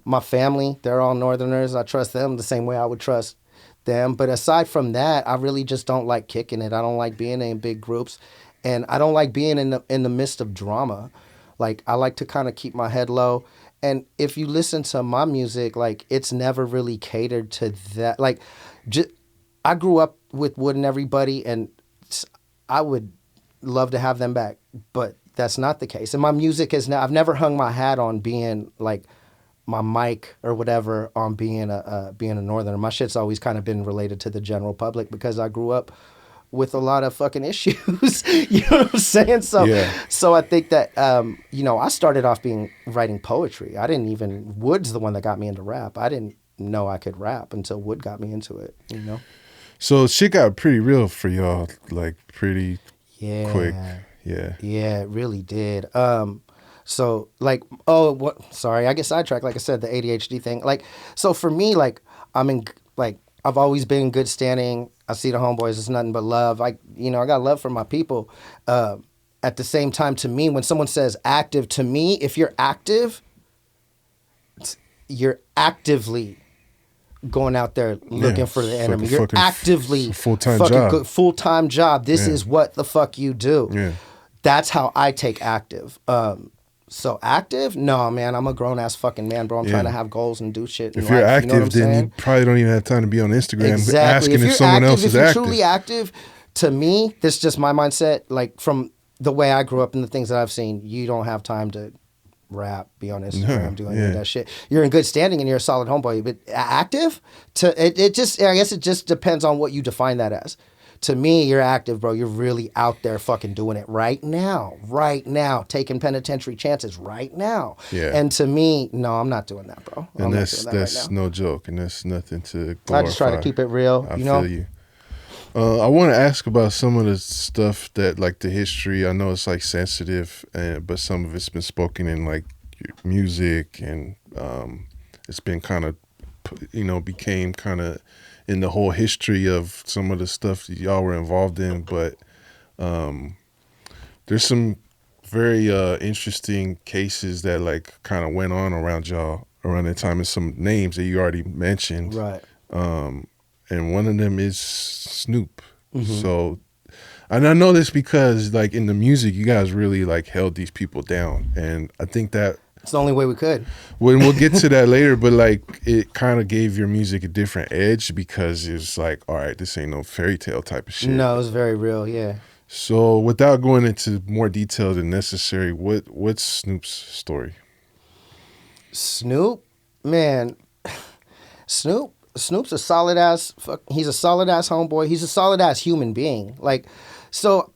My family, they're all Northerners. I trust them the same way I would trust them. But aside from that, I really just don't like kicking it. I don't like being in big groups, and I don't like being in the midst of drama. Like, I like to kind of keep my head low. And if you listen to my music, like, it's never really catered to that. Like, I grew up with Wood and everybody, and I would love to have them back, but that's not the case. And my music I've never hung my hat on being like my mic or whatever on being a Northerner. My shit's always kind of been related to the general public because I grew up with a lot of fucking issues. You know what I'm saying? So I think that you know, I started off writing poetry. Wood's the one that got me into rap. I didn't know I could rap until Wood got me into it, you know? So shit got pretty real for y'all, like pretty quick. Yeah, it really did. So like, sorry, I get sidetracked. Like I said, the ADHD thing. Like, so for me, like, I've always been in good standing. I see the homeboys. It's nothing but love. I got love for my people. At the same time, to me, when someone says active, to me, if you're active, you're actively going out there looking for the enemy. You're actively full-time job. This is what the fuck you do. Yeah. That's how I take active. So active? No, man. I'm a grown ass fucking man, bro. I'm trying to have goals and do shit. If you're life, active, then you probably don't even have time to be on Instagram asking if someone else is active. If you're truly active, to me, this is just my mindset. Like from the way I grew up and the things that I've seen, you don't have time to rap, be on Instagram, do any of that shit. You're in good standing and you're a solid homeboy. But active, I guess it just depends on what you define that as. To me, you're active, bro. You're really out there fucking doing it right now, taking penitentiary chances right now. Yeah. And to me, no, I'm not doing that, bro. And that's right no joke, and that's nothing to glorify. I just try to keep it real. I feel you. I want to ask about some of the stuff that, like the history. I know it's like sensitive, but some of it's been spoken in like music, and it's been kind of, became kind of in the whole history of some of the stuff that y'all were involved in. But there's some very interesting cases that like kind of went on around y'all around that time, and some names that you already mentioned. Right. And one of them is Snoop. Mm-hmm. So, and I know this because like in the music, you guys really like held these people down. And I think that it's the only way we could. We'll get to that later, but like it kind of gave your music a different edge because it's like, all right, this ain't no fairy tale type of shit. No, it's very real, yeah. So without going into more detail than necessary, what's Snoop's story? Snoop, man, Snoop's a solid ass. He's a solid ass homeboy. He's a solid ass human being. Like, so,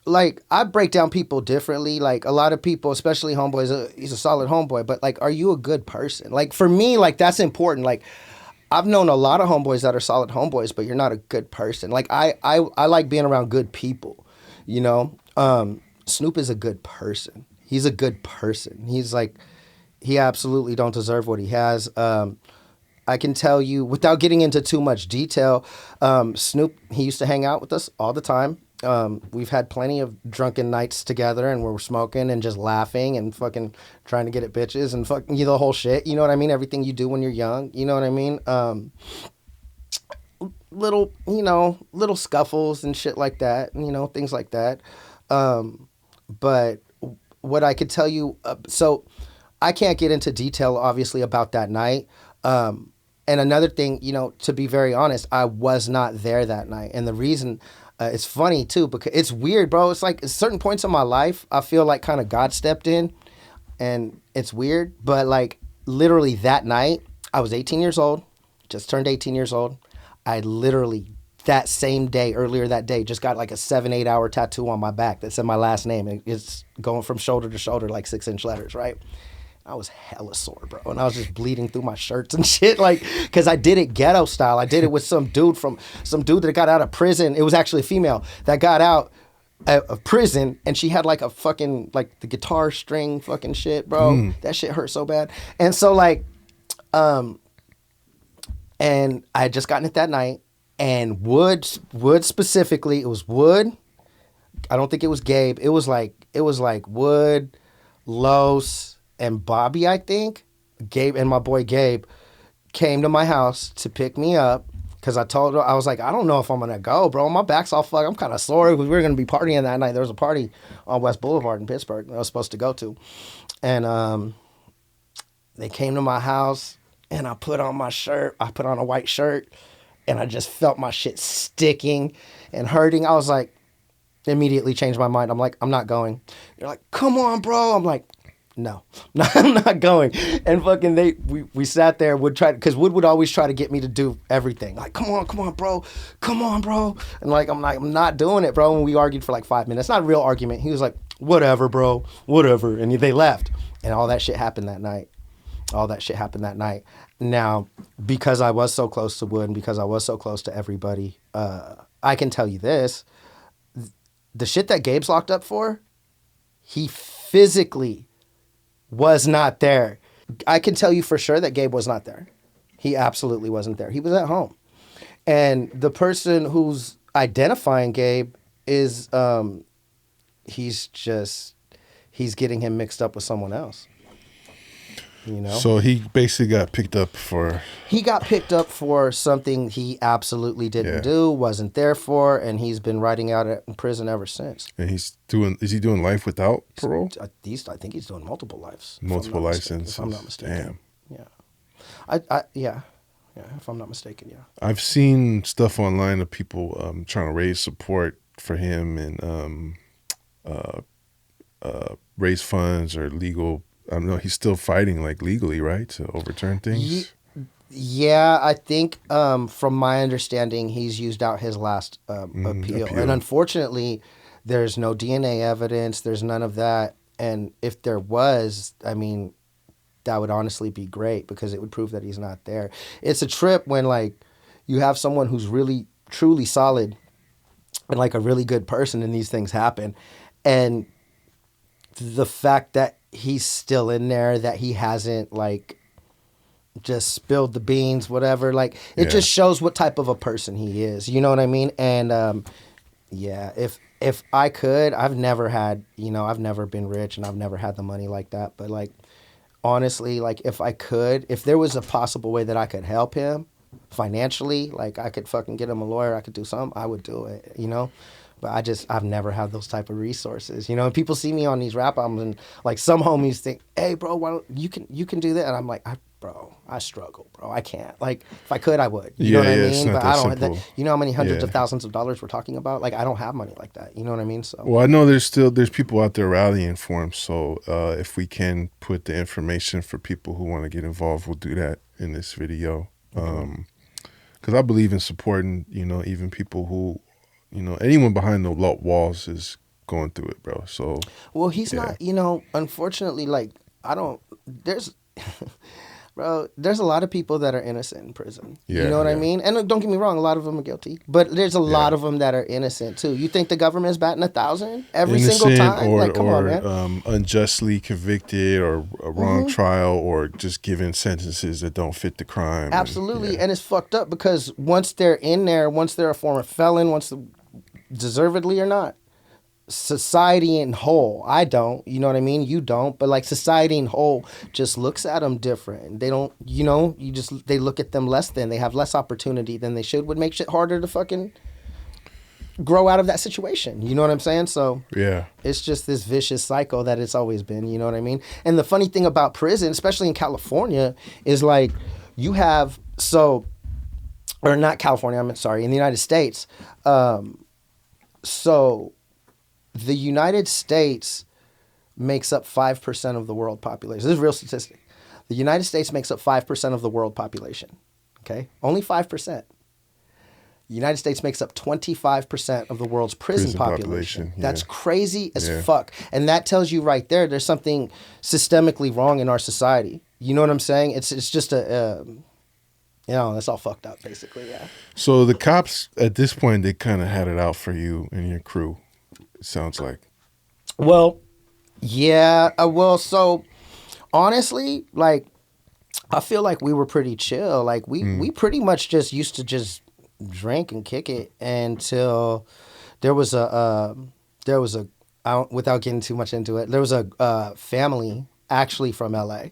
like I break down people differently. Like a lot of people, especially homeboys, he's a solid homeboy. But like, are you a good person? Like for me, like that's important. Like I've known a lot of homeboys that are solid homeboys, but you're not a good person. Like I like being around good people. You know, Snoop is a good person. He's a good person. He's like, he absolutely don't deserve what he has. I can tell you, without getting into too much detail, Snoop, he used to hang out with us all the time. We've had plenty of drunken nights together, and we're smoking and just laughing and fucking trying to get at bitches and fucking the whole shit. You know what I mean? Everything you do when you're young. You know what I mean? Little scuffles and shit like that. Things like that. But what I could tell you, so I can't get into detail, obviously, about that night. And another thing, to be very honest, I was not there that night. And the reason, it's funny too, because it's weird, bro. It's like at certain points in my life, I feel like kind of God stepped in, and it's weird. But like literally that night, I was 18 years old, just turned 18 years old. I literally, that same day, earlier that day, just got like a 7-8 hour tattoo on my back that said my last name. It's going from shoulder to shoulder, like 6-inch letters, right? I was hella sore, bro. And I was just bleeding through my shirts and shit, like, because I did it ghetto style. I did it with some dude that got out of prison. It was actually a female that got out of prison, and she had like a fucking, like the guitar string fucking shit, bro. That shit hurt so bad. And so like, and I had just gotten it that night, and Wood specifically, it was Wood. I don't think it was Gabe. It was like Wood, Los, and Bobby, I think. Gabe and my boy Gabe came to my house to pick me up because I told her, I was like, I don't know if I'm going to go, bro. My back's all fucked. I'm kind of sore because we were going to be partying that night. There was a party on West Boulevard in Pittsburgh that I was supposed to go to. And they came to my house, and I put on my shirt. I put on a white shirt, and I just felt my shit sticking and hurting. I was like, immediately changed my mind. I'm like, I'm not going. They're like, come on, bro. I'm like, no, I'm not going. And fucking we sat there, because Wood would always try to get me to do everything. Like, come on, bro. Come on, bro. And like, I'm not doing it, bro. And we argued for like 5 minutes. Not a real argument. He was like, whatever, bro, whatever. And they left. And all that shit happened that night. Now, because I was so close to Wood and because I was so close to everybody, I can tell you this. The shit that Gabe's locked up for, he physically was not there. I can tell you for sure that Gabe was not there. He absolutely wasn't there. He was at home. And the person who's identifying Gabe is, he's getting him mixed up with someone else. you know. So he basically got picked up for... He got picked up for something he absolutely didn't do, wasn't there for, and he's been riding out in prison ever since. And is he doing life without parole? I think he's doing multiple lives. Multiple licenses. If I'm not mistaken. Damn. Yeah. If I'm not mistaken, yeah. I've seen stuff online of people trying to raise support for him and raise funds or legal. I don't know. He's still fighting like legally, right, to overturn things. Yeah, I think from my understanding, he's used out his last appeal, and unfortunately, there's no DNA evidence. There's none of that, and if there was, I mean, that would honestly be great because it would prove that he's not there. It's a trip when like you have someone who's really truly solid and like a really good person, and these things happen, and the fact that he's still in there, that he hasn't like just spilled the beans, whatever, like it just shows what type of a person he is. You know what I mean? And if I could, I've never been rich and I've never had the money like that, but like honestly, like if I could, if there was a possible way that I could help him financially, like I could fucking get him a lawyer, I could do something, I would do it, you know? But I've never had those type of resources, you know? And people see me on these rap albums and like some homies think, hey bro, why don't, you can do that. And I'm like, I struggle, bro. I can't. Like if I could, I would. You know what I mean? But I don't, you know how many hundreds of thousands of dollars we're talking about? Like I don't have money like that. You know what I mean? So well, I know there's people out there rallying for him. So if we can put the information for people who want to get involved, we'll do that in this video. Because I believe in supporting, you know, even people who, you know, anyone behind the walls is going through it, bro. So well, he's not, you know, unfortunately, like bro, there's a lot of people that are innocent in prison. You know what I mean? And don't get me wrong, a lot of them are guilty. But there's a lot of them that are innocent, too. You think the government's batting 1,000 every single time? Or, like, come on, man. Unjustly convicted or a wrong trial or just given sentences that don't fit the crime. Absolutely. And it's fucked up because once they're in there, once they're a former felon, deservedly or not, society in whole, I don't, you know what I mean? You don't, but like society in whole just looks at them different. They don't, you know, they look at them less than, they have less opportunity than they should, would make shit harder to fucking grow out of that situation. You know what I'm saying? So yeah, it's just this vicious cycle that it's always been, you know what I mean? And the funny thing about prison, especially in California, is like you have, or not California, I'm sorry, in the United States, the United States makes up 5% of the world population. This is a real statistic. The United States makes up 5% of the world population. Okay? Only 5%. The United States makes up 25% of the world's prison population. That's crazy as fuck. And that tells you right there's something systemically wrong in our society. You know what I'm saying? It's just you know, that's all fucked up, basically, yeah. So the cops, at this point, they kind of had it out for you and your crew. Sounds like. Well, yeah. So honestly, like, I feel like we were pretty chill. Like we pretty much just used to just drink and kick it until there was without getting too much into it, there was a family actually from LA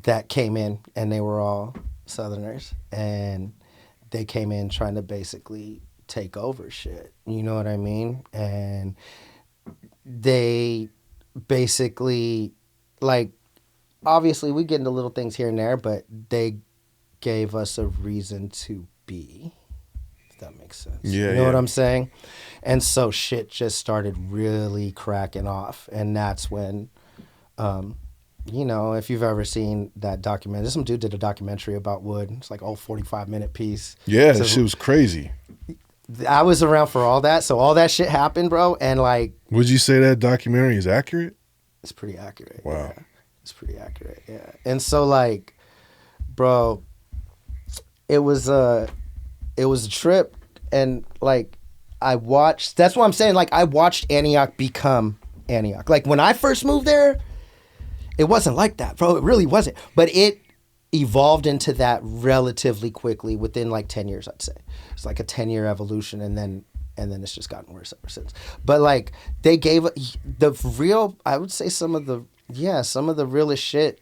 that came in, and they were all Southerners, and they came in trying to basically take over shit, you know what I mean? And they basically, like, obviously we get into little things here and there, but they gave us a reason to be, if that makes sense. You know what I'm saying? And so shit just started really cracking off, and that's when you know, if you've ever seen that documentary, some dude did a documentary about Wood. It's like a 45-minute piece. Yeah, that shit was crazy. I was around for all that, so all that shit happened, bro, and like... Would you say that documentary is accurate? It's pretty accurate. Wow. Yeah. It's pretty accurate, yeah. And so, like, bro, it was a trip, and, like, I watched... That's what I'm saying, like, I watched Antioch become Antioch. Like, when I first moved there, it wasn't like that, bro. It really wasn't. But it evolved into that relatively quickly within like 10 years, I'd say. It's like a 10-year evolution, and then it's just gotten worse ever since. But like they gave the real, I would say some of the realest shit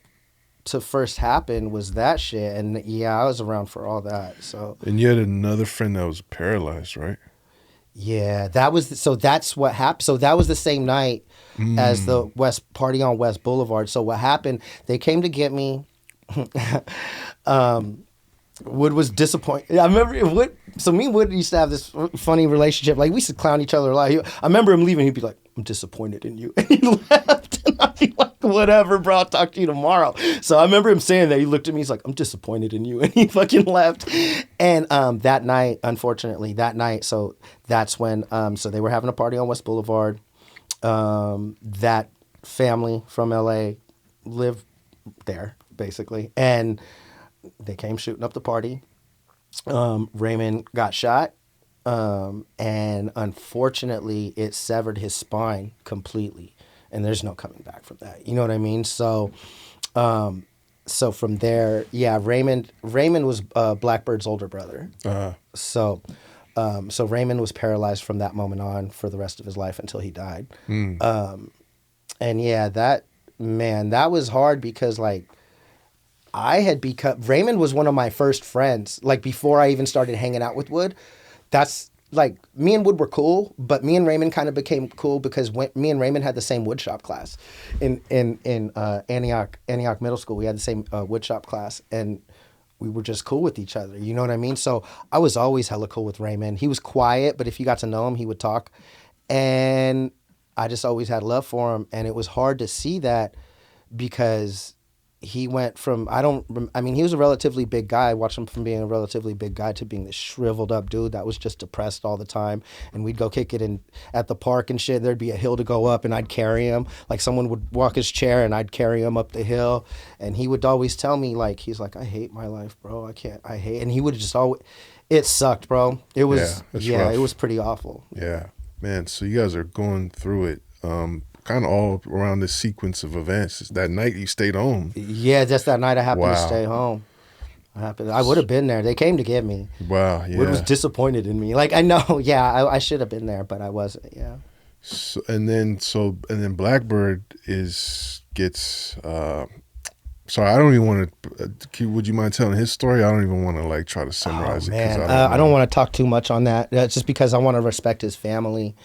to first happen was that shit, and yeah, I was around for all that. So And you had another friend that was paralyzed, right? yeah, so that's what happened. So that was the same night as the West party on West Boulevard. So what happened? They came to get me. Wood was disappointed. I remember Wood. So me and Wood used to have this funny relationship. Like we used to clown each other a lot. I remember him leaving. He'd be like, "I'm disappointed in you," and he left. And I'd be like, "Whatever, bro. I'll talk to you tomorrow." So I remember him saying that. He looked at me. He's like, "I'm disappointed in you," and he fucking left. And that night, unfortunately, so that's when so they were having a party on West Boulevard. That family from LA lived there basically, and they came shooting up the party. Raymond got shot, and unfortunately, it severed his spine completely, and there's no coming back from that. You know what I mean? So, so from there, yeah, Raymond was Blackbird's older brother. So Raymond was paralyzed from that moment on for the rest of his life until he died. And yeah, that was hard because like. Raymond was one of my first friends. Like before I even started hanging out with Wood, that's like me and Wood were cool, but me and Raymond kind of became cool because me and Raymond had the same woodshop class in Antioch Middle School. We had the same woodshop class, and we were just cool with each other. You know what I mean? So I was always hella cool with Raymond. He was quiet, but if you got to know him, he would talk, and I just always had love for him. And it was hard to see that because he went from, he was a relatively big guy. I watched him from being a relatively big guy to being this shriveled up dude that was just depressed all the time. And we'd go kick it at the park and shit. There'd be a hill to go up and I'd carry him. Like someone would walk his chair and I'd carry him up the hill. And he would always tell me like, he's like, "I hate my life, bro. And he would just always, it sucked, bro. It was, it was pretty awful. Yeah, man. So you guys are going through it. Kind of all around this sequence of events. That night you stayed home. Yeah, just that night I happened to stay home. I would have been there. They came to get me. Wow, yeah. Wood was disappointed in me. Like I know, yeah, I should have been there, but I wasn't. Yeah. So, and then Blackbird gets. Sorry, I don't even want to. Would you mind telling his story? I don't even want to like try to summarize it. Man, I don't want to talk too much on that. That's just because I want to respect his family,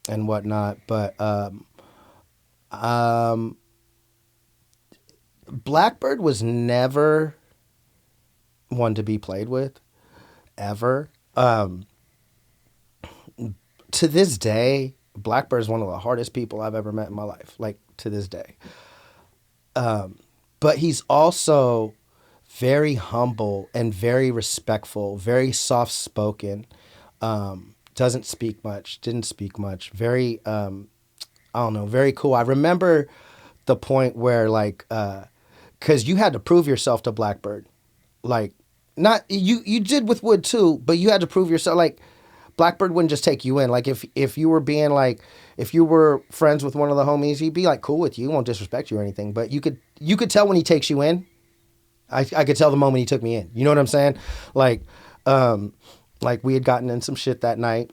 and whatnot. But Blackbird was never one to be played with, ever. To this day, Blackbird is one of the hardest people I've ever met in my life, like to this day. But he's also very humble and very respectful, very soft-spoken. Didn't speak much. Very, very cool. I remember the point where like, cause you had to prove yourself to Blackbird. Like, not, you did with Wood too, but you had to prove yourself. Like, Blackbird wouldn't just take you in. Like, if you were being like, if you were friends with one of the homies, he'd be like cool with you. He won't disrespect you or anything, but you could tell when he takes you in. I could tell the moment he took me in. You know what I'm saying? Like we had gotten in some shit that night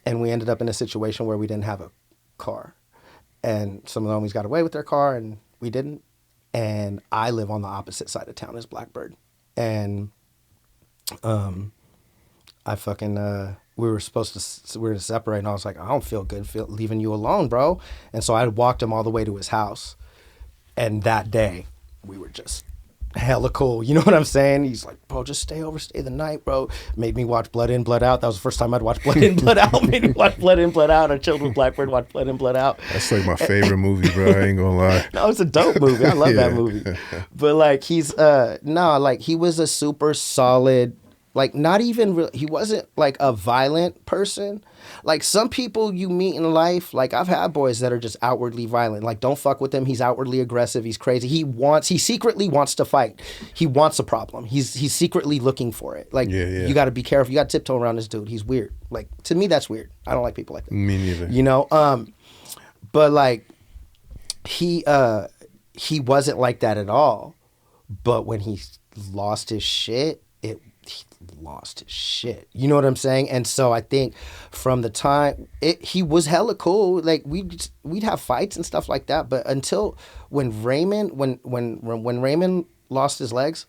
and we ended up in a situation where we didn't have a car. And some of the homies got away with their car and we didn't. And I live on the opposite side of town as Blackbird. And I fucking, we were to separate and I was like, I don't feel good leaving you alone, bro. And so I walked him all the way to his house. And that day we were just hella cool. You know what I'm saying? He's like, bro, just stay the night, bro. Made me watch Blood In, Blood Out. That was the first time I'd watched Blood In, Blood Out. Made me watch Blood In, Blood Out. I chilled with Blackbird, watched Blood In, Blood Out. That's like my favorite movie, bro. I ain't gonna lie. No, it's a dope movie. I love that movie. But like he's he was a super solid, like not even he wasn't like a violent person. Like some people you meet in life, like I've had boys that are just outwardly violent. Like don't fuck with him. He's outwardly aggressive. He's crazy. He secretly wants to fight. He wants a problem. He's secretly looking for it. Like you got to be careful. You got to tiptoe around this dude. He's weird. Like to me, that's weird. I don't like people like that. Me neither. You know. But like he wasn't like that at all. But when he lost his shit, he lost his shit. You know what I'm saying? And so I think from the time he was hella cool. Like we'd have fights and stuff like that. But until when Raymond lost his legs,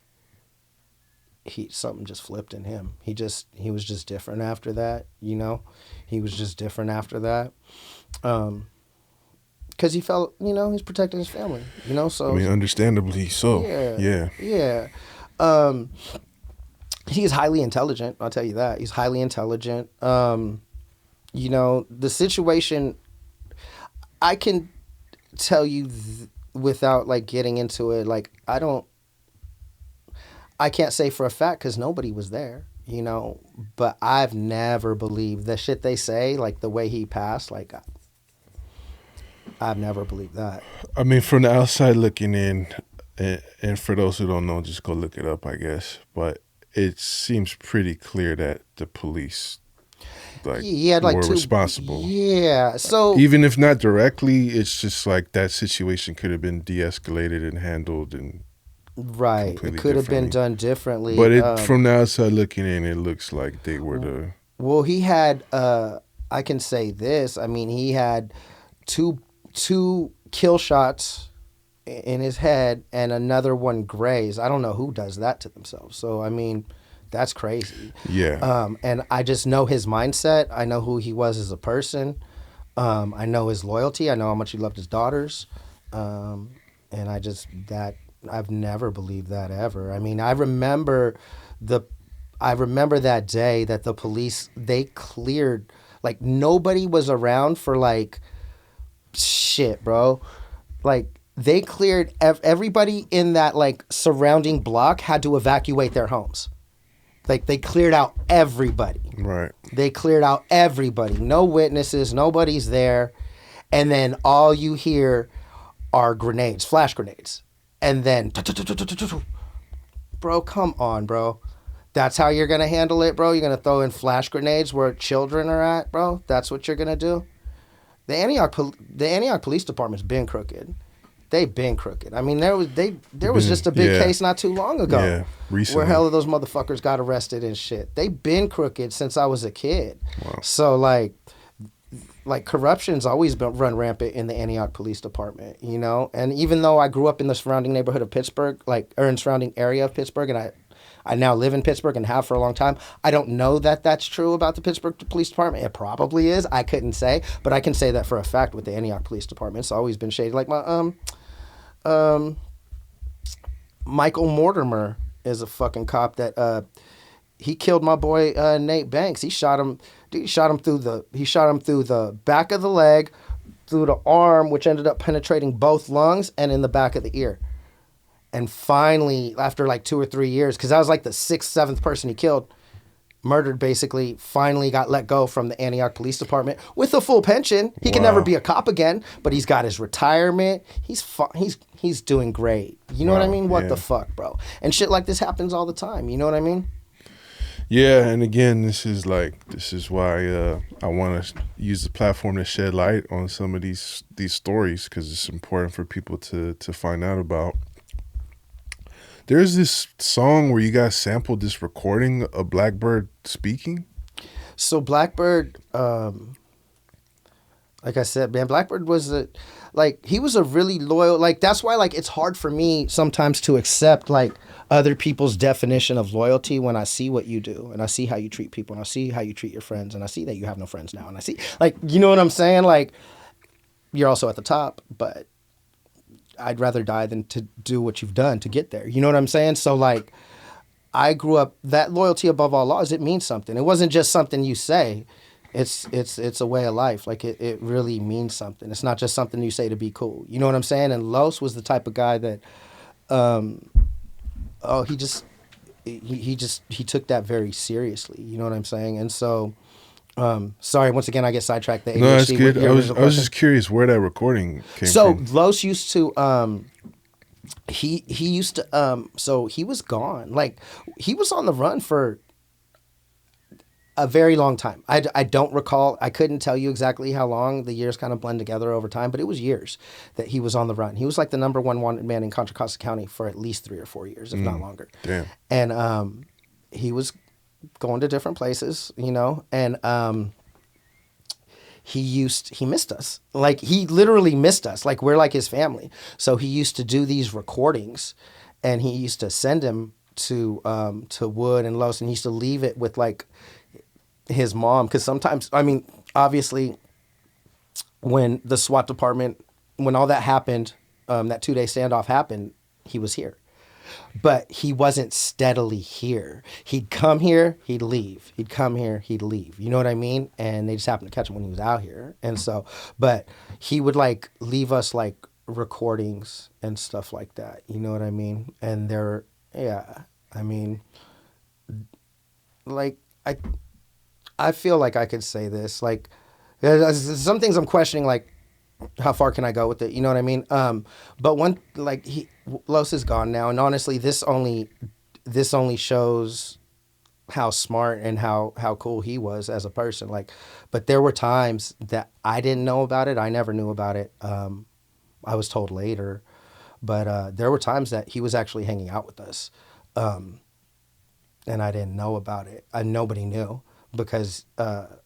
something just flipped in him. He was just different after that. You know, he was just different after that. Because he felt, you know, he's protecting his family. You know, so I mean, understandably so. Yeah. He's highly intelligent. I'll tell you that. He's highly intelligent. You know, the situation, I can tell you without like getting into it. Like, I can't say for a fact because nobody was there, you know, but I've never believed the shit they say, like the way he passed. Like, I've never believed that. I mean, from the outside looking in, and for those who don't know, just go look it up, I guess. But it seems pretty clear that the police were responsible. Yeah. So even if not directly, it's just like that situation could have been de-escalated and handled and right. It could have been done differently. But from the outside looking in, it looks like they were the. Well, he had. I can say this. I mean, he had two kill shots in his head and another one grazed. I don't know who does that to themselves. So, I mean, that's crazy. Yeah. And I just know his mindset. I know who he was as a person. I know his loyalty. I know how much he loved his daughters. And I've never believed that ever. I mean, I remember that day that the police, they cleared, like nobody was around for like, shit, bro. Like, they cleared everybody in that like surrounding block had to evacuate their homes. Like they cleared out everybody. Right. They cleared out everybody. No witnesses. Nobody's there. And then all you hear are grenades, flash grenades. And then, bro, come on, bro. That's how you're going to handle it, bro? You're going to throw in flash grenades where children are at, bro? That's what you're going to do? The Antioch Police Department's been crooked. They've been crooked. I mean, there was just a big case not too long ago. Yeah, recently. Where hell of those motherfuckers got arrested and shit. They've been crooked since I was a kid. Wow. So like corruption's always been run rampant in the Antioch Police Department, you know? And even though I grew up in the surrounding neighborhood of Pittsburgh, or in surrounding area of Pittsburgh, and I now live in Pittsburgh and have for a long time, I don't know that that's true about the Pittsburgh Police Department. It probably is. I couldn't say. But I can say that for a fact with the Antioch Police Department. It's always been shady. Like my Michael Mortimer is a fucking cop that he killed my boy Nate Banks. He shot him through the back of the leg, through the arm, which ended up penetrating both lungs and in the back of the ear. And finally, after like 2 or 3 years, because I was like the 6th, 7th person he killed, murdered basically, finally got let go from the Antioch Police Department with a full pension. He can never be a cop again, but he's got his retirement. He's doing great. You know what I mean? What the fuck, bro? And shit like this happens all the time. You know what I mean? Yeah, and again, this is why I want to use the platform to shed light on some of these stories, because it's important for people to find out about. There's this song where you guys sampled this recording of Blackbird speaking. So Blackbird, like I said, man, Blackbird was he was a really loyal, like that's why like it's hard for me sometimes to accept like other people's definition of loyalty when I see what you do and I see how you treat people and I see how you treat your friends and I see that you have no friends now and I see, like, you know what I'm saying? Like, you're also at the top, but I'd rather die than to do what you've done to get there. You know what I'm saying? So like, I grew up, that loyalty above all laws, it means something. It wasn't just something you say. It's a way of life. Like it really means something. It's not just something you say to be cool. You know what I'm saying? And Los was the type of guy that, he took that very seriously. You know what I'm saying? And so, sorry, once again, I get sidetracked. No, that's good. I was just curious where that recording came from. So Los used to, he used to, so he was gone. Like he was on the run for a very long time. I don't recall. I couldn't tell you exactly how long. The years kind of blend together over time, but it was years that he was on the run. He was like the #1 wanted man in Contra Costa County for at least 3 or 4 years, if not longer. Damn. he was going to different places, and he missed us. Like, he literally missed us. Like, we're like his family. So he used to do these recordings, and he used to send them to Wood and Los, and he used to leave it with like his mom, because sometimes, I mean, obviously, when the SWAT department, when all that happened, that 2-day standoff happened, he was here. But he wasn't steadily here. He'd come here, he'd leave. He'd come here, he'd leave. You know what I mean? And they just happened to catch him when he was out here. And so, but he would like leave us like recordings and stuff like that. You know what I mean? And I mean, like, I feel like I could say this. Like, some things I'm questioning, like, how far can I go with it? You know what I mean? But Los is gone now, and honestly, this only shows how smart and how cool he was as a person. Like, but there were times that I didn't know about it. I never knew about it. I was told later, but there were times that he was actually hanging out with us, and I didn't know about it. Nobody knew, because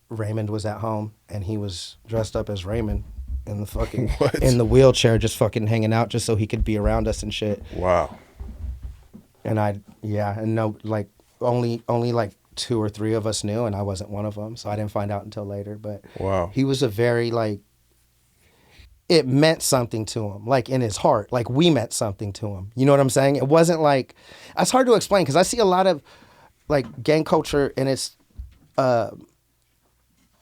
Raymond was at home and he was dressed up as Raymond in the fucking in the wheelchair, just fucking hanging out, just so he could be around us and shit. Wow. And like only like 2 or 3 of us knew, and I wasn't one of them, so I didn't find out until later. But wow, he was a very, like, it meant something to him, like in his heart. Like, we meant something to him. You know what I'm saying? It wasn't like, it's hard to explain, because I see a lot of like gang culture, and it's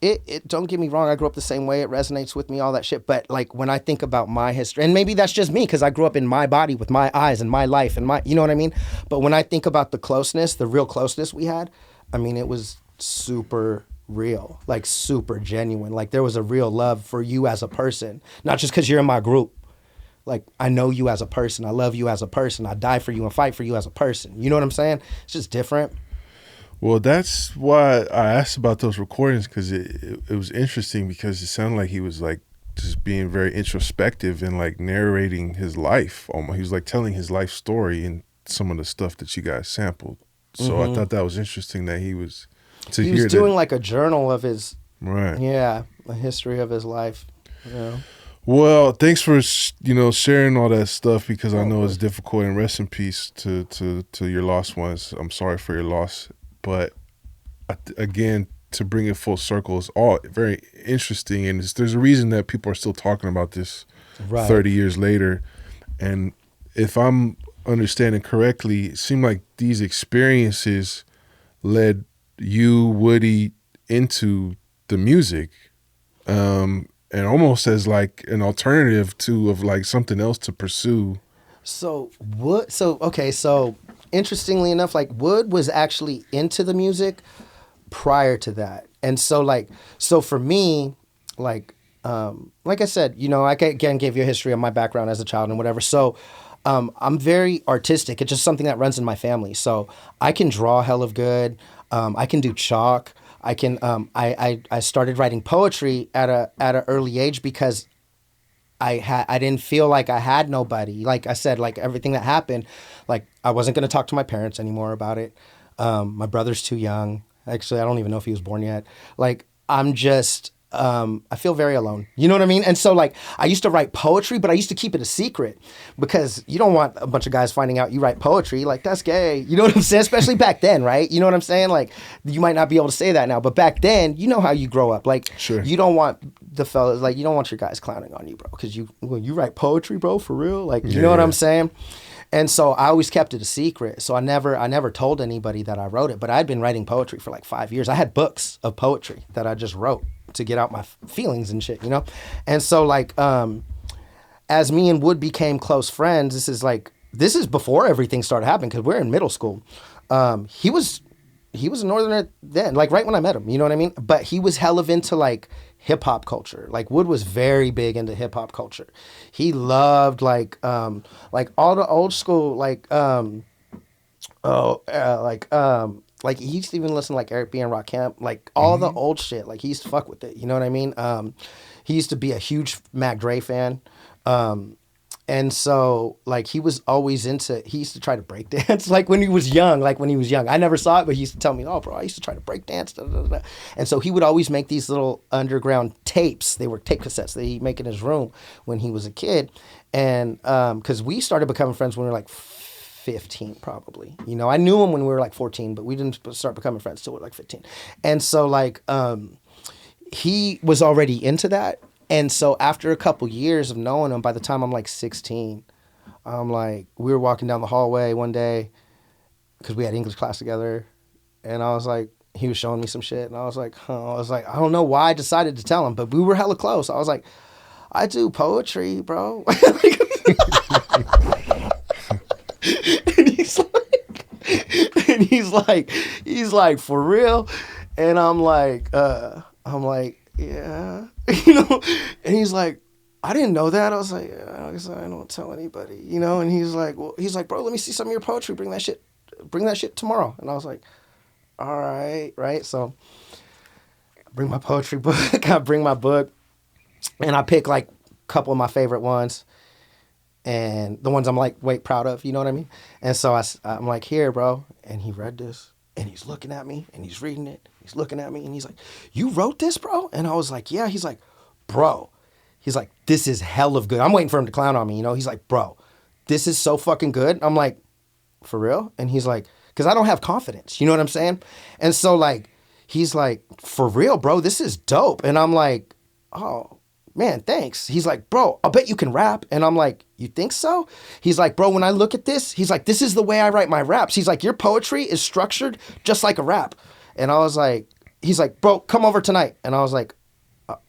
it don't get me wrong, I grew up the same way, it resonates with me, all that shit, but like, when I think about my history, and maybe that's just me, because I grew up in my body with my eyes and my life and my, you know what I mean? But when I think about the closeness, the real closeness we had, I mean, it was super real, like super genuine. Like, there was a real love for you as a person, not just because you're in my group. Like, I know you as a person, I love you as a person, I die for you and fight for you as a person. You know what I'm saying? It's just different. Well, that's why I asked about those recordings, because it was interesting, because it sounded like he was like just being very introspective and like narrating his life. Almost, he was like telling his life story in some of the stuff that you guys sampled. So I thought that was interesting that he was doing like a journal of his, right? Yeah, a history of his life. Yeah. Well, thanks for sharing all that stuff, because I know it's difficult. And rest in peace to your lost ones. I'm sorry for your loss. But again, to bring it full circle, is all very interesting, and there's a reason that people are still talking about this 30 years later. And if I'm understanding correctly, it seemed like these experiences led you, Woody, into the music, and almost as like an alternative of like something else to pursue. So interestingly enough, like, Wood was actually into the music prior to that. And so for me, like I said, I again gave you a history of my background as a child and whatever. So I'm very artistic. It's just something that runs in my family. So I can draw hell of good. I can do chalk. I can I started writing poetry at an early age, because I didn't feel like I had nobody. Like I said, like, everything that happened, like, I wasn't going to talk to my parents anymore about it. My brother's too young. Actually, I don't even know if he was born yet. Like, I'm just, I feel very alone. You know what I mean? And so, like, I used to write poetry, but I used to keep it a secret, because you don't want a bunch of guys finding out you write poetry. Like, that's gay. You know what I'm saying? Especially back then, right? You know what I'm saying? Like, you might not be able to say that now, but back then, you know how you grow up. Like, sure. You don't want the fellas, like, you don't want your guys clowning on you, bro, because you write poetry, bro, for real. Like, you know what I'm saying? And so I always kept it a secret. So I never told anybody that I wrote it, but I'd been writing poetry for like 5 years. I had books of poetry that I just wrote to get out my feelings and shit, And so, like, as me and Wood became close friends, this is before everything started happening, because we're in middle school. He was a Northerner then, like, right when I met him, you know what I mean? But he was hella into like hip hop culture. Like, Wood was very big into hip hop culture. He loved like all the old school, like he used to even listen to like Eric B. and Rakim, like all the old shit. Like, he used to fuck with it. You know what I mean? He used to be a huge Mac Dre fan. And so, like, he was always he used to try to break dance, like, when he was young, I never saw it, but he used to tell me, oh, bro, I used to try to break dance, da, da, da. And so he would always make these little underground tapes. They were tape cassettes that he'd make in his room when he was a kid. And, because we started becoming friends when we were, like, 15, probably. You know, I knew him when we were, like, 14, but we didn't start becoming friends till we were, like, 15. And so, like, he was already into that. And so after a couple years of knowing him, by the time I'm like 16, I'm like, we were walking down the hallway one day because we had English class together. And I was like, he was showing me some shit. And I was like, I don't know why I decided to tell him, but we were hella close. I was like, I do poetry, bro. And he's like, for real? And I'm like, yeah, you know, and he's like, I didn't know that. I was like, yeah, I guess I don't tell anybody, you know. And he's like, bro, let me see some of your poetry. Bring that shit tomorrow. And I was like, all right, right. So I bring my poetry book. I bring my book, and I pick like a couple of my favorite ones, and the ones I'm like way proud of. You know what I mean? And so I'm like, here, bro. And he read this, and he's looking at me, and he's reading it. He's looking at me and he's like, you wrote this, bro? And I was like, yeah. He's like, bro. He's like, this is hell of good. I'm waiting for him to clown on me, you know? He's like, bro, this is so fucking good. I'm like, for real? And he's like, because I don't have confidence. You know what I'm saying? And so, like, he's like, for real, bro, this is dope. And I'm like, oh, man, thanks. He's like, bro, I'll bet you can rap. And I'm like, you think so? He's like, bro, when I look at this, he's like, this is the way I write my raps. He's like, your poetry is structured just like a rap. And I was like, he's like, bro, come over tonight. And I was like,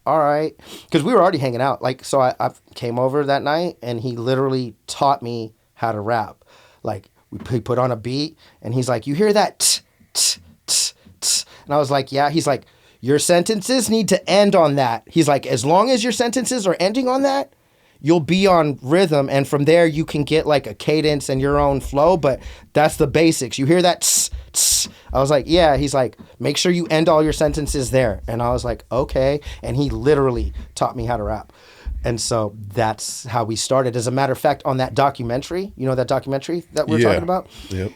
all right. Because we were already hanging out. Like, so I came over that night and he literally taught me how to rap. Like, he put on a beat and he's like, you hear that? Tss, tss, tss, tss. And I was like, yeah. He's like, your sentences need to end on that. He's like, as long as your sentences are ending on that, you'll be on rhythm. And from there, you can get like a cadence and your own flow. But that's the basics. You hear that? Tss, tss. I was like, yeah. He's like, make sure you end all your sentences there. And I was like, okay. And he literally taught me how to rap. And so that's how we started. As a matter of fact, on that documentary, you know that documentary that we're talking about? Yep.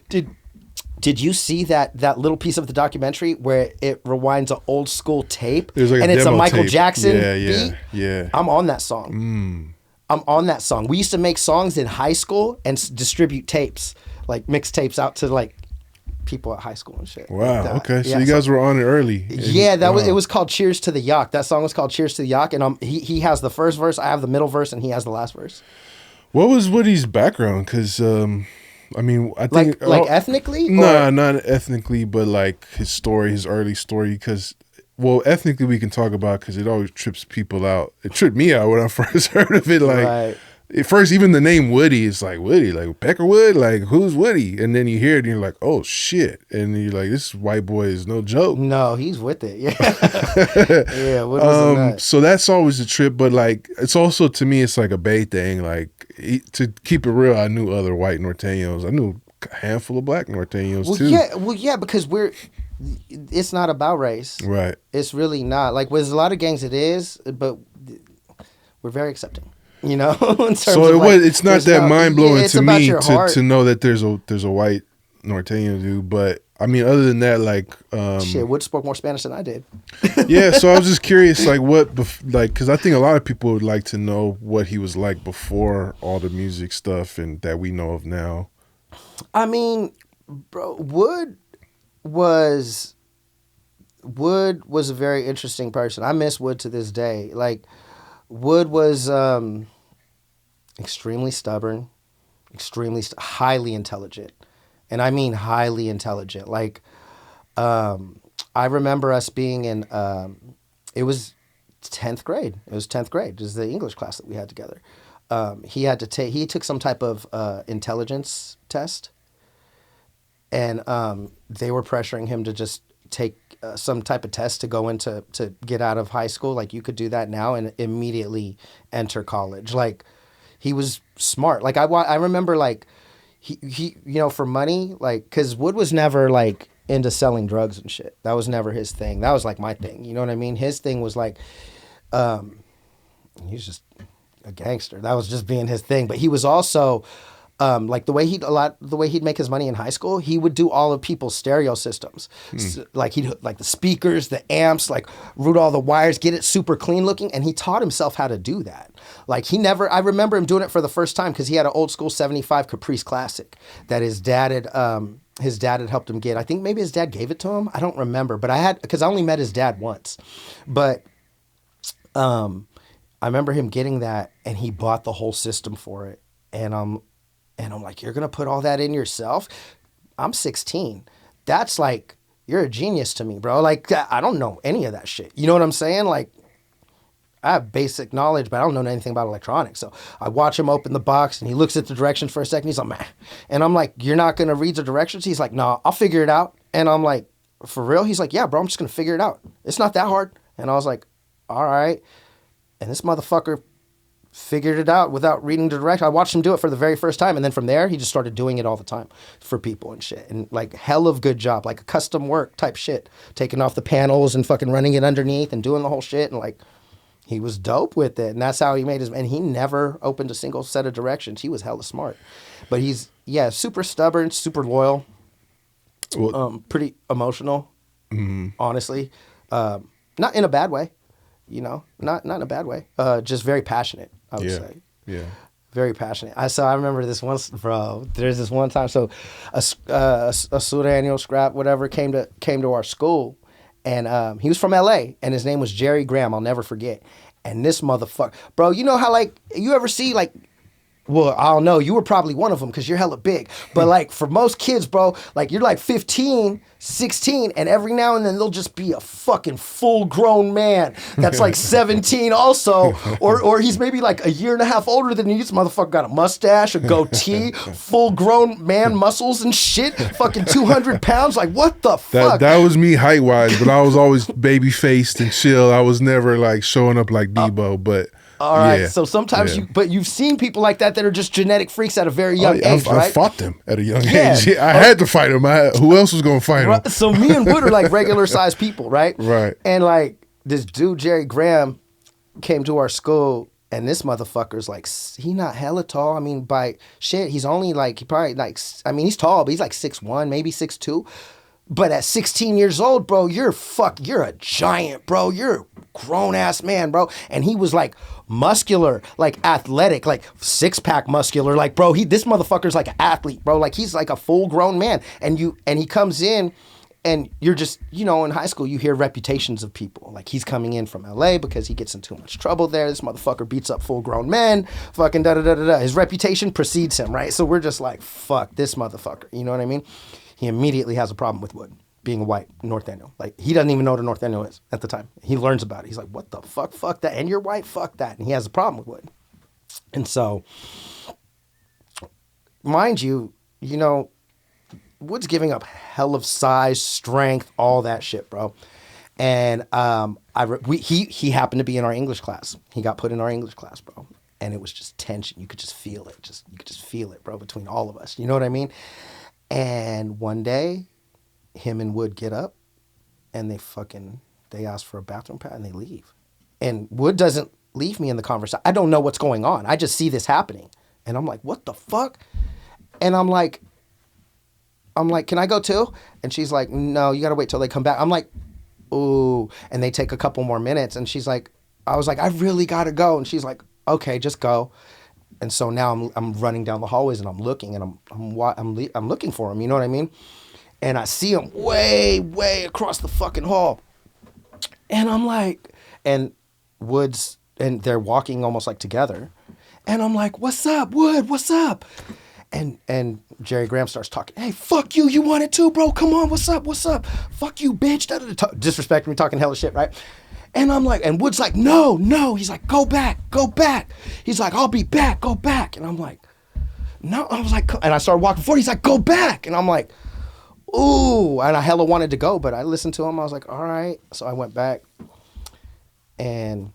Did you see that little piece of the documentary where it rewinds an old school tape? Like and it's a Michael tape. Jackson beat? Yeah. I'm on that song. I'm on that song. We used to make songs in high school and distribute tapes, like mixtapes out to like people at high school and shit. Wow. Like okay. So you guys were on it early. Yeah, it was called Cheers to the Yacht. That song was called Cheers to the Yacht, and he has the first verse, I have the middle verse, and he has the last verse. What was Woody's background? Because I mean, I think like ethnically. Nah, not ethnically, but like his story, his early story. Because ethnically we can talk about because it always trips people out. It tripped me out when I first heard of it. Like. Right. At first, even the name Woody is like Woody, like Peckerwood, like who's Woody? And then you hear it and you're like, oh shit. And you're like, this white boy is no joke. No, he's with it. Yeah. Yeah. What was that? So that's always a trip. But like, it's also, to me, it's like a Bay thing. Like, to keep it real, I knew other white Norteños. I knew a handful of black Norteños too. Yeah, because it's not about race. Right. It's really not. Like, with a lot of gangs it is, but we're very accepting. You know, in terms of it's not that mind blowing to me to know that there's a white Norteño dude, but I mean, other than that, like, shit, Wood spoke more Spanish than I did. Yeah, so I was just curious, like, because I think a lot of people would like to know what he was like before all the music stuff and that we know of now. I mean, bro, Wood was a very interesting person. I miss Wood to this day. Like, Wood was extremely stubborn, highly intelligent. And I mean highly intelligent. Like, I remember us being in, it was 10th grade. It was 10th grade. It was the English class that we had together. He took some type of intelligence test. And they were pressuring him to just take some type of test to go into to get out of high school. Like, you could do that now and immediately enter college. Like, he was smart. Like, I remember, like, he you know, for money, like, because Wood was never like into selling drugs and shit. That was never his thing. That was like my thing. You know what I mean? His thing was like, he's just a gangster. That was just being his thing. But he was also like the way he'd make his money in high school, he would do all of people's stereo systems. So, like the speakers, the amps, like route all the wires, get it super clean looking, and he taught himself how to do that. Like I remember him doing it for the first time because he had an old school 75 Caprice Classic that his dad had helped him get. I think maybe his dad gave it to him. I don't remember, but because I only met his dad once. But I remember him getting that, and he bought the whole system for it. And I'm like, you're gonna put all that in yourself? I'm 16. That's like, you're a genius to me, bro. Like, I don't know any of that shit. You know what I'm saying? Like, I have basic knowledge, but I don't know anything about electronics. So I watch him open the box, and he looks at the directions for a second. He's like, man. And I'm like, you're not going to read the directions? He's like, no, I'll figure it out. And I'm like, for real? He's like, yeah, bro, I'm just going to figure it out. It's not that hard. And I was like, all right. And this motherfucker figured it out without reading the directions. I watched him do it for the very first time. And then from there, he just started doing it all the time for people and shit. And like, hell of good job, like a custom work type shit. Taking off the panels and fucking running it underneath and doing the whole shit. And like, he was dope with it, and that's how he made his. And he never opened a single set of directions. He was hella smart, but he's super stubborn, super loyal, pretty emotional, honestly, not in a bad way, not in a bad way. Just very passionate, I would say. Yeah. Very passionate. I remember this once, bro. There's this one time. So a Sureños scrap, whatever, came to our school. And he was from LA, and his name was Jerry Graham. I'll never forget. And this motherfucker, bro, you know how, like, you ever see, like, well, I don't know, you were probably one of them because you're hella big. But, like, for most kids, bro, like, you're like 15, 16, and every now and then there'll just be a fucking full-grown man that's like 17 also, or he's maybe like a year and a half older than you. This motherfucker got a mustache, a goatee, full-grown man muscles and shit, fucking 200 pounds. Like, what the fuck? That was me height-wise, but I was always baby-faced and chill. I was never, like, showing up like Debo, but... All right, so sometimes you've seen people like that are just genetic freaks at a very young age, right? I fought them at a young age. Yeah, I had to fight them. Who else was going to fight them? Right, so me and Wood are like regular sized people, right? Right. And like this dude, Jerry Graham, came to our school, and this motherfucker's like, he not hella tall. I mean, by shit, he's only like, he's tall, but he's like 6'1", maybe 6'2". But at 16 years old, bro, you're a giant, bro. You're a grown-ass man, bro. And he was, like, muscular, like, athletic, like, six-pack muscular. Like, bro, this motherfucker's like an athlete, bro. Like, he's like a full-grown man. And he comes in, and you're just, in high school, you hear reputations of people. Like, he's coming in from L.A. because he gets in too much trouble there. This motherfucker beats up full-grown men. Fucking da-da-da-da-da. His reputation precedes him, right? So we're just like, fuck this motherfucker. You know what I mean? He immediately has a problem with Wood, being a white Norteño. Like, he doesn't even know what a Norteño is at the time. He learns about it. He's like, what the fuck? Fuck that. And you're white? Fuck that. And he has a problem with Wood. And so, mind you, Wood's giving up hell of size, strength, all that shit, bro. And he happened to be in our English class. He got put in our English class, bro. And it was just tension. You could just feel it. You could just feel it, bro, between all of us. You know what I mean? And one day, him and Wood get up, and they ask for a bathroom pad, and they leave. And Wood doesn't leave me in the conversation. I don't know what's going on. I just see this happening. And I'm like, what the fuck? And I'm like, can I go too? And she's like, no, you got to wait till they come back. I'm like, ooh. And they take a couple more minutes, and I was like, I really got to go. And she's like, okay, just go. And so now I'm running down the hallways, and I'm looking, and I'm looking for him. You know what I mean? And I see him way, way across the fucking hall. And I'm like, and Wood's, and they're walking almost like together. And I'm like, what's up, Wood? What's up? And Jerry Graham starts talking. Hey, fuck you. You want it too, bro? Come on. What's up? What's up? Fuck you, bitch. Disrespecting me, talking hella shit, right? And I'm like, and Wood's like, no. He's like, go back. He's like, I'll be back, go back. And I'm like, no. I was like, and I started walking forward. He's like, go back. And I'm like, ooh. And I hella wanted to go, but I listened to him. I was like, all right. So I went back, and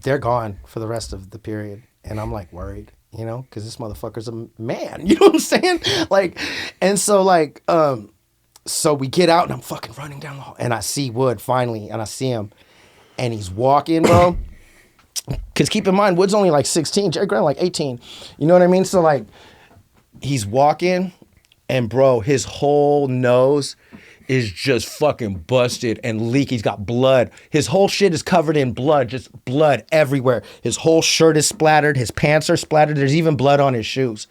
they're gone for the rest of the period. And I'm like worried, because this motherfucker's a man. You know what I'm saying? Like, and so like, so we get out, and I'm fucking running down the hall, and I see Wood finally, and I see him. And he's walking, bro. Because keep in mind, Wood's only like 16, Jerry Graham like 18. You know what I mean? So like, he's walking, and bro, his whole nose is just fucking busted and leaky. He's got blood. His whole shit is covered in blood, just blood everywhere. His whole shirt is splattered. His pants are splattered. There's even blood on his shoes.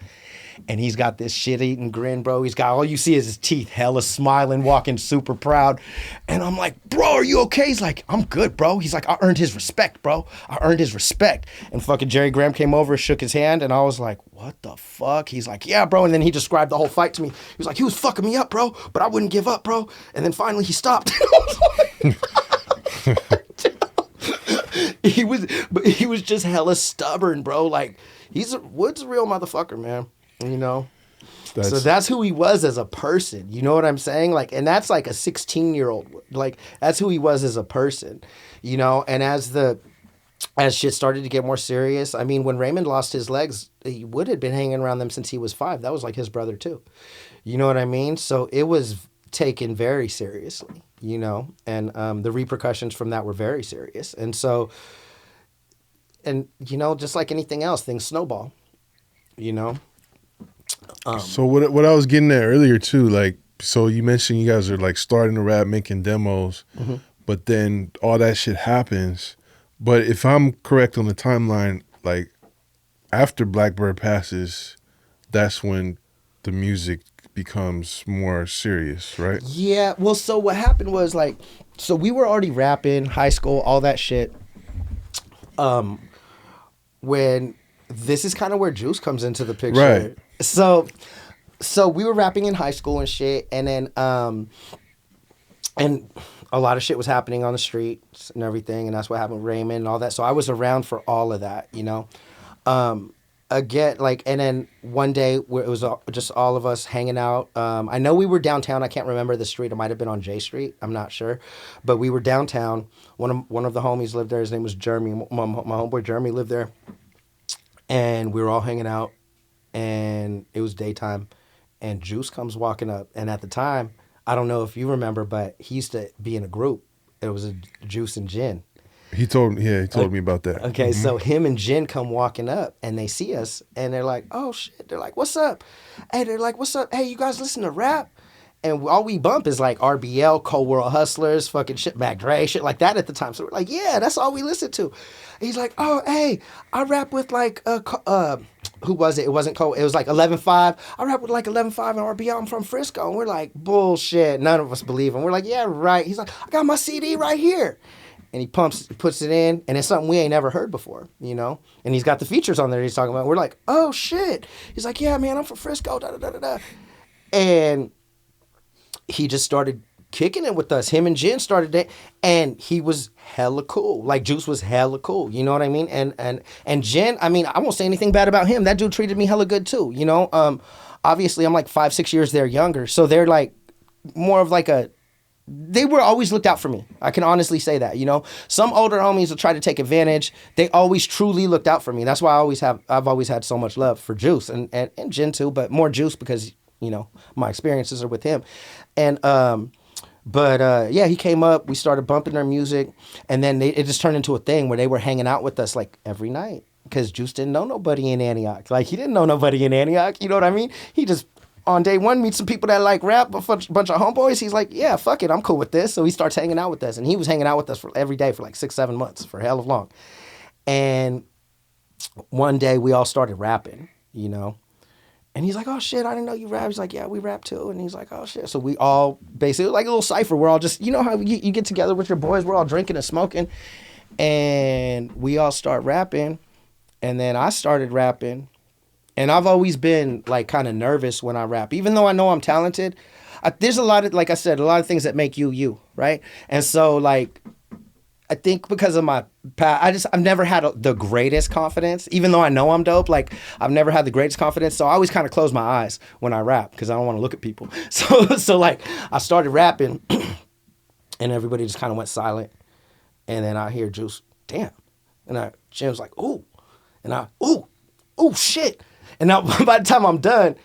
And he's got this shit-eating grin, bro. He's got, all you see is his teeth, hella smiling, walking super proud. And I'm like, bro, are you okay? He's like, I'm good, bro. He's like, I earned his respect, bro. I earned his respect. And fucking Jerry Graham came over, shook his hand, and I was like, what the fuck? He's like, yeah, bro. And then he described the whole fight to me. He was like, he was fucking me up, bro, but I wouldn't give up, bro. And then finally he stopped. He was just hella stubborn, bro. Like, Wood's a real motherfucker, man. You know? So that's who he was as a person. You know what I'm saying? Like, and that's like a 16-year-old. Like, that's who he was as a person. You know? And as shit started to get more serious, I mean, when Raymond lost his legs, Wood had been hanging around them since he was 5. That was like his brother too. You know what I mean? So it was taken very seriously, you know? And the repercussions from that were very serious. And so, and you know, just like anything else, things snowball, you know? So what I was getting at earlier too, like, so you mentioned you guys are like starting to rap, making demos, but then all that shit happens. But if I'm correct on the timeline, like after Blackbird passes, that's when the music becomes more serious, right? Yeah. Well, so what happened was like, so we were already rapping, high school, all that shit. When this is kind of where Juice comes into the picture. Right. So we were rapping in high school and shit, and then and a lot of shit was happening on the streets and everything, and that's what happened with Raymond and all that. So I was around for all of that, you know. Again, like, and then one day where it was just all of us hanging out. I know we were downtown. I can't remember the street. It might have been on J Street. I'm not sure, but we were downtown. One of the homies lived there. His name was Jeremy. My homeboy Jeremy lived there, and we were all hanging out. And it was daytime, and Juice comes walking up. And at the time, I don't know if you remember, but he used to be in a group. It was a Juice and Gin. He told me about that. Okay, so him and Gin come walking up, and they see us, and they're like, oh, shit. They're like, what's up? Hey, they're like, what's up? Hey, you guys listen to rap? And all we bump is like RBL, Cold World Hustlers, fucking shit, Mac Dre, shit like that at the time. So we're like, yeah, that's all we listen to. And he's like, oh, hey, I rap with like, who was it? It wasn't Cole. It was like 11-5. I rap with like 11-5 and RBL. I'm from Frisco. And we're like, bullshit. None of us believe him. We're like, yeah, right. He's like, I got my CD right here. And he puts it in, and it's something we ain't never heard before, you know? And he's got the features on there he's talking about. We're like, oh, shit. He's like, yeah, man, I'm from Frisco, da-da-da-da-da. And he just started kicking it with us. Him and Jen started it, and he was hella cool. Like, Juice was hella cool, you know what I mean? And Jen, I mean, I won't say anything bad about him. That dude treated me hella good too, you know? Obviously, I'm like 5-6 years they're younger, so they're like more of like they were always looked out for me. I can honestly say that, you know? Some older homies will try to take advantage. They always truly looked out for me. That's why I've always had so much love for Juice and Jen too, but more Juice because, you know, my experiences are with him. And, yeah, he came up, we started bumping their music, and then it just turned into a thing where they were hanging out with us like every night because Juice didn't know nobody in Antioch. Like, he didn't know nobody in Antioch, you know what I mean? He just, on day one, meets some people that like rap, a bunch of homeboys. He's like, yeah, fuck it, I'm cool with this. So he starts hanging out with us, and he was hanging out with us for every day for like 6-7 months, for hell of long. And one day we all started rapping, you know? And he's like, oh, shit, I didn't know you rap. He's like, yeah, we rap too. And he's like, oh, shit. So we all basically, like a little cipher. We're all just, you know how you get together with your boys. We're all drinking and smoking. And we all start rapping. And then I started rapping. And I've always been, like, kind of nervous when I rap. Even though I know I'm talented, there's a lot of, like I said, a lot of things that make you, right? And so, like, I think because of my past, I've never had the greatest confidence, even though I know I'm dope. Like, I've never had the greatest confidence, so I always kind of close my eyes when I rap because I don't want to look at people. So like, I started rapping, and everybody just kind of went silent, and then I hear Juice, damn, and Jim's like, ooh, and ooh, shit, and now by the time I'm done,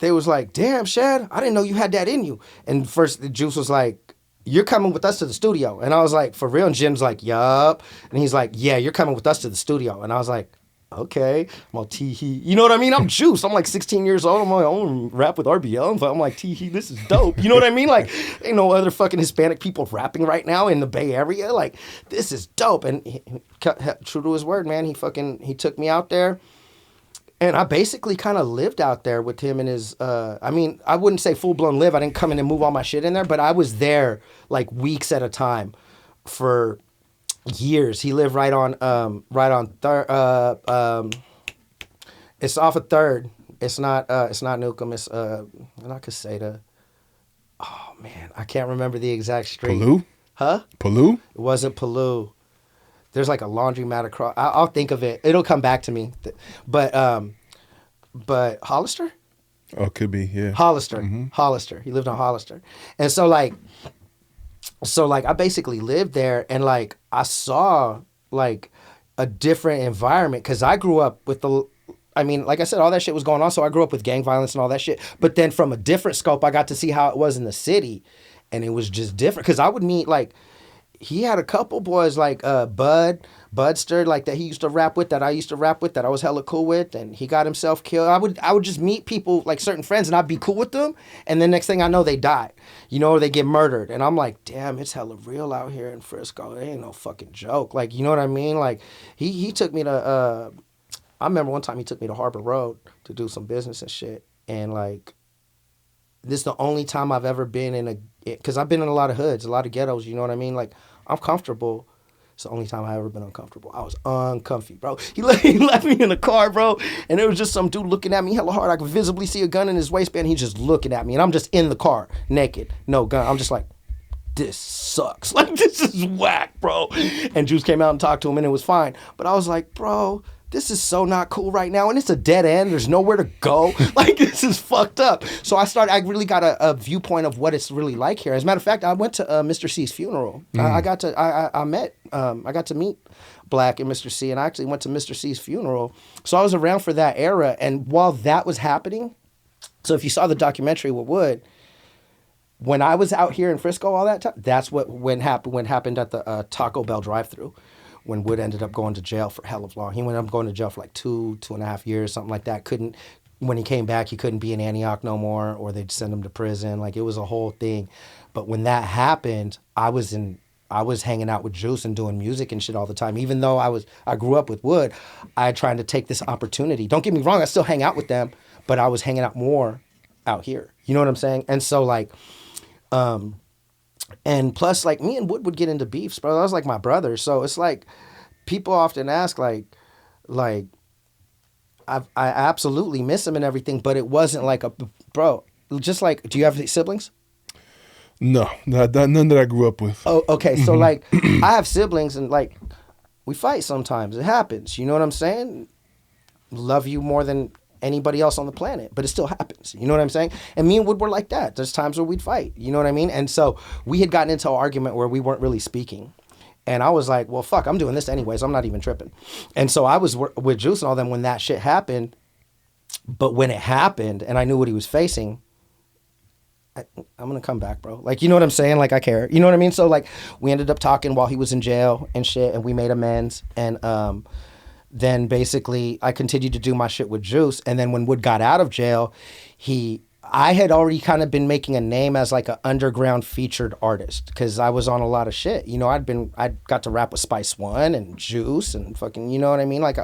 they was like, damn, Shad, I didn't know you had that in you. And first, the Juice was like, you're coming with us to the studio. And I was like, for real? And Jim's like, yup. And he's like, yeah, you're coming with us to the studio. And I was like, okay. I'm all tee-hee. You know what I mean? I'm Juice. I'm like 16 years old. I'm like, I want to rap with RBL. I'm like, tee-hee, this is dope. You know what I mean? Like, ain't no other fucking Hispanic people rapping right now in the Bay Area. Like, this is dope. And true to his word, man, he took me out there. And I basically kind of lived out there with him and his, I mean, I wouldn't say full-blown live. I didn't come in and move all my shit in there, but I was there like weeks at a time for years. He lived right on Third. It's off of Third. It's not Newcomb. It's not Caseta. Oh man, I can't remember the exact street. Paloux? Huh? Paloux? It wasn't Paloux. There's like a laundromat across. I'll think of it. It'll come back to me. But Hollister? Oh, could be, yeah. Hollister. Mm-hmm. Hollister. He lived on Hollister. And so like I basically lived there and like I saw like a different environment because I grew up with like I said, all that shit was going on. So I grew up with gang violence and all that shit. But then from a different scope, I got to see how it was in the city. And it was just different because I would meet like, he had a couple boys like Budster, like that he used to rap with, that I used to rap with, that I was hella cool with, and he got himself killed. I would just meet people, like certain friends, and I'd be cool with them, and then next thing I know, they die, you know, or they get murdered. And I'm like, damn, it's hella real out here in Frisco. It ain't no fucking joke. Like, you know what I mean? Like, he took me to, I remember one time he took me to Harbor Road to do some business and shit, and like, this is the only time I've ever been because I've been in a lot of hoods, a lot of ghettos, you know what I mean? Like, I'm comfortable. It's the only time I've ever been uncomfortable. I was uncomfy, bro. He left me in the car, bro, and there was just some dude looking at me hella hard. I could visibly see a gun in his waistband. He's just looking at me, and I'm just in the car, naked, no gun. I'm just like, this sucks. Like, this is whack, bro. And Juice came out and talked to him, and it was fine. But I was like, bro, this is so not cool right now, and it's a dead end. There's nowhere to go. Like, this is fucked up. So I really got a viewpoint of what it's really like here. As a matter of fact, I went to Mr. C's funeral. I got to meet Black and Mr. C, and I actually went to Mr. C's funeral. So I was around for that era, and while that was happening, so if you saw the documentary with Wood, when I was out here in Frisco all that time, that's what happened at the Taco Bell drive-thru. When Wood ended up going to jail for hell of long. He went up going to jail for like 2.5 years, something like that. When he came back, he couldn't be in Antioch no more, or they'd send him to prison. Like, it was a whole thing. But when that happened, I was hanging out with Juice and doing music and shit all the time. Even though I grew up with Wood, I tried to take this opportunity. Don't get me wrong, I still hang out with them, but I was hanging out more out here. You know what I'm saying? And so like, and plus, like, me and Wood would get into beefs, bro. That was like my brother. So it's like, people often ask, like, I absolutely miss him and everything, but it wasn't like bro, just like, do you have any siblings? No, none that I grew up with. Oh, okay. So like, I have siblings and like, we fight sometimes. It happens. You know what I'm saying? Love you more than anybody else on the planet, but it still happens. You know what I'm saying? And me and Wood were like that. There's times where we'd fight. You know what I mean? And so we had gotten into an argument where we weren't really speaking. And I was like, well, fuck, I'm doing this anyways. I'm not even tripping. And so I was with Juice and all them when that shit happened. But when it happened and I knew what he was facing, I'm going to come back, bro. Like, you know what I'm saying? Like, I care. You know what I mean? So like, we ended up talking while he was in jail and shit, and we made amends. And, then basically I continued to do my shit with Juice. And then when Wood got out of jail, I had already kind of been making a name as like an underground featured artist because I was on a lot of shit. You know, I got to rap with Spice One and Juice and fucking, you know what I mean? Like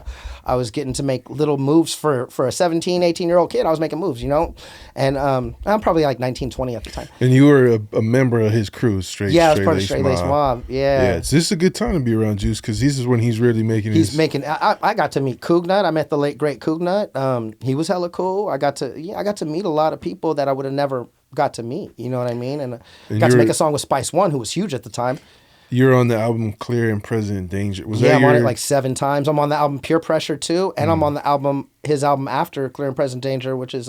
I was getting to make little moves for a 17, 18-year-old kid. I was making moves, you know? And I'm probably like 19, 20 at the time. And you were a member of his crew, Straight I was part of Straight Lace Mob. Yeah. Yeah, it's just a good time to be around Juice because this is when he's really making I got to meet Cougnut. I met the late great Cougnut. He was hella cool. I got to meet a lot of people that I would have never got to meet, you know what I mean? And got to make a song with Spice One, who was huge at the time. You're on the album Clear and Present Danger. I'm on it like 7 times. I'm on the album Pure Pressure too, and I'm on the his album after Clear and Present Danger, which is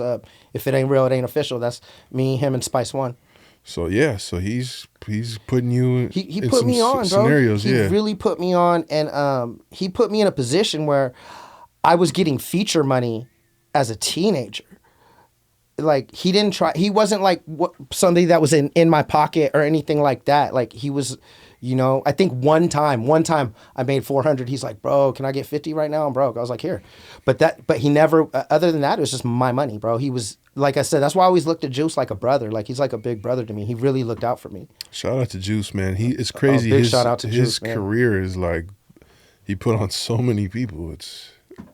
If It Ain't Real, It Ain't Official. That's me, him, and Spice One. So yeah, he's putting you he in put some me on, bro. scenarios. He really put me on, and he put me in a position where I was getting feature money as a teenager. like he didn't try. He wasn't like somebody that was in my pocket or anything like that. Like he was, you know. I think one time I made 400. He's like, bro, can I get 50 right now? I'm broke. I was like, here, but he never. Other than that, it was just my money, bro. He was, like I said, that's why I always looked at Juice like a brother. Like he's like a big brother to me. He really looked out for me. Shout out to Juice, man. It's crazy. Big shout out to his Juice, man. career is like he put on so many people.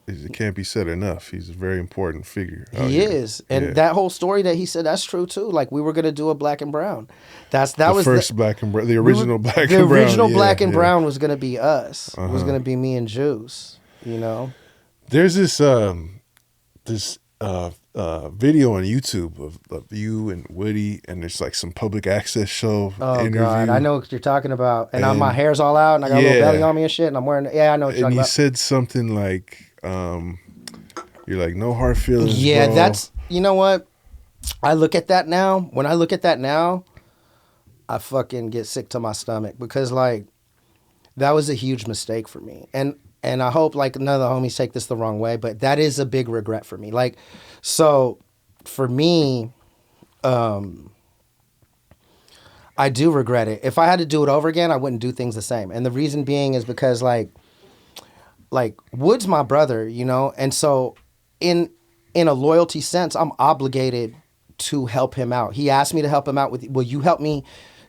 It can't be said enough. He's a very important figure. He is, and that whole story that he said, that's true too. Like we were gonna do a black and brown. That was the first black and brown, the original black and brown. The original black and brown was gonna be us. It was gonna be me and Juice. You know, there's this video on YouTube of you and Woody, and there's like some public access show interview. God, I know what you're talking about. And my hair's all out, and I got a little belly on me and shit, and I'm wearing. Yeah, I know what you're talking about. And you said something like, "You're like no hard feelings." Yeah, bro. that's, you know what? I look at that now. When I look at that now, I fucking get sick to my stomach because like that was a huge mistake for me, and I hope like none of the homies take this the wrong way, but that is a big regret for me. Like, so for me, I do regret it. If I had to do it over again, I wouldn't do things the same. And the reason being is because like Wood's my brother, you know? And so in a loyalty sense, I'm obligated to help him out. He asked me to help him out with, will you help me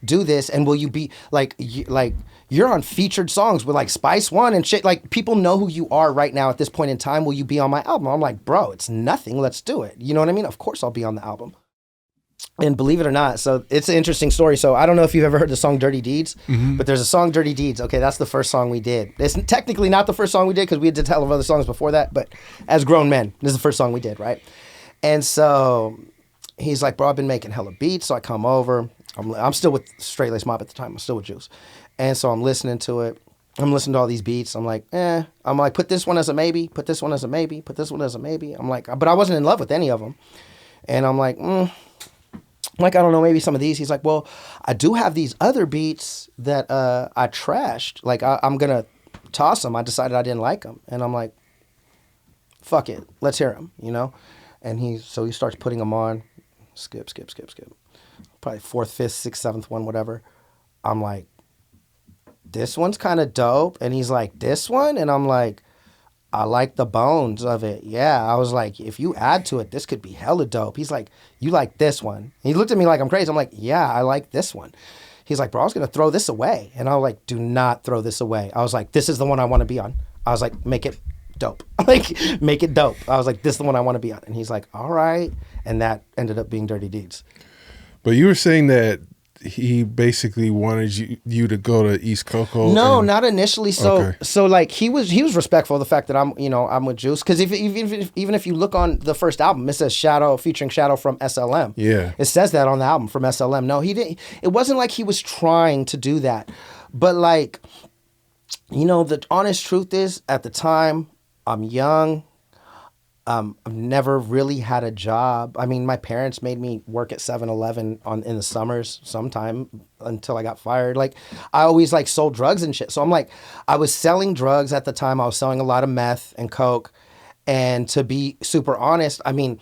do this? And will you be like you're on featured songs with like Spice One and shit. Like people know who you are right now at this point in time. Will you be on my album? I'm like, bro, it's nothing. Let's do it. You know what I mean? Of course I'll be on the album. And believe it or not, so it's an interesting story. So I don't know if you've ever heard the song Dirty Deeds, but there's a song Dirty Deeds. Okay, that's the first song we did. It's technically not the first song we did because we did a ton of other songs before that, but as grown men, this is the first song we did, right? And so he's like, bro, I've been making hella beats. So I come over. I'm still with Straight Lace Mob at the time. I'm still with Juice. And so I'm listening to it. I'm listening to all these beats. I'm like, I'm like, put this one as a maybe, put this one as a maybe, put this one as a maybe. I'm like, but I wasn't in love with any of them. And I'm like, I don't know, maybe some of these. He's like, well, I do have these other beats that I trashed. Like, I'm going to toss them. I decided I didn't like them. And I'm like, fuck it. Let's hear them, you know? And he starts putting them on. Skip. Probably 4th, 5th, 6th, 7th one, whatever. I'm like, this one's kind of dope. And he's like, this one? And I'm like, I like the bones of it. Yeah. I was like, if you add to it, this could be hella dope. He's like, you like this one? He looked at me like I'm crazy. I'm like, yeah, I like this one. He's like, bro, I was going to throw this away. And I was like, do not throw this away. I was like, this is the one I want to be on. I was like, make it dope. Like, make it dope. I was like, this is the one I want to be on. And he's like, all right. And that ended up being Dirty Deeds. But you were saying that he basically wanted you to go to East Coco. No, not initially. So like he was respectful of the fact that I'm with Juice, because even if you look on the first album, it says Shadow featuring Shadow from SLM. Yeah, it says that on the album from SLM. No, he didn't. It wasn't like he was trying to do that, but like, you know, the honest truth is, at the time, I'm young. I've never really had a job. I mean, my parents made me work at 7-Eleven in the summers sometime until I got fired. Like, I always like sold drugs and shit. So I'm like, I was selling drugs at the time. I was selling a lot of meth and coke. And to be super honest, I mean,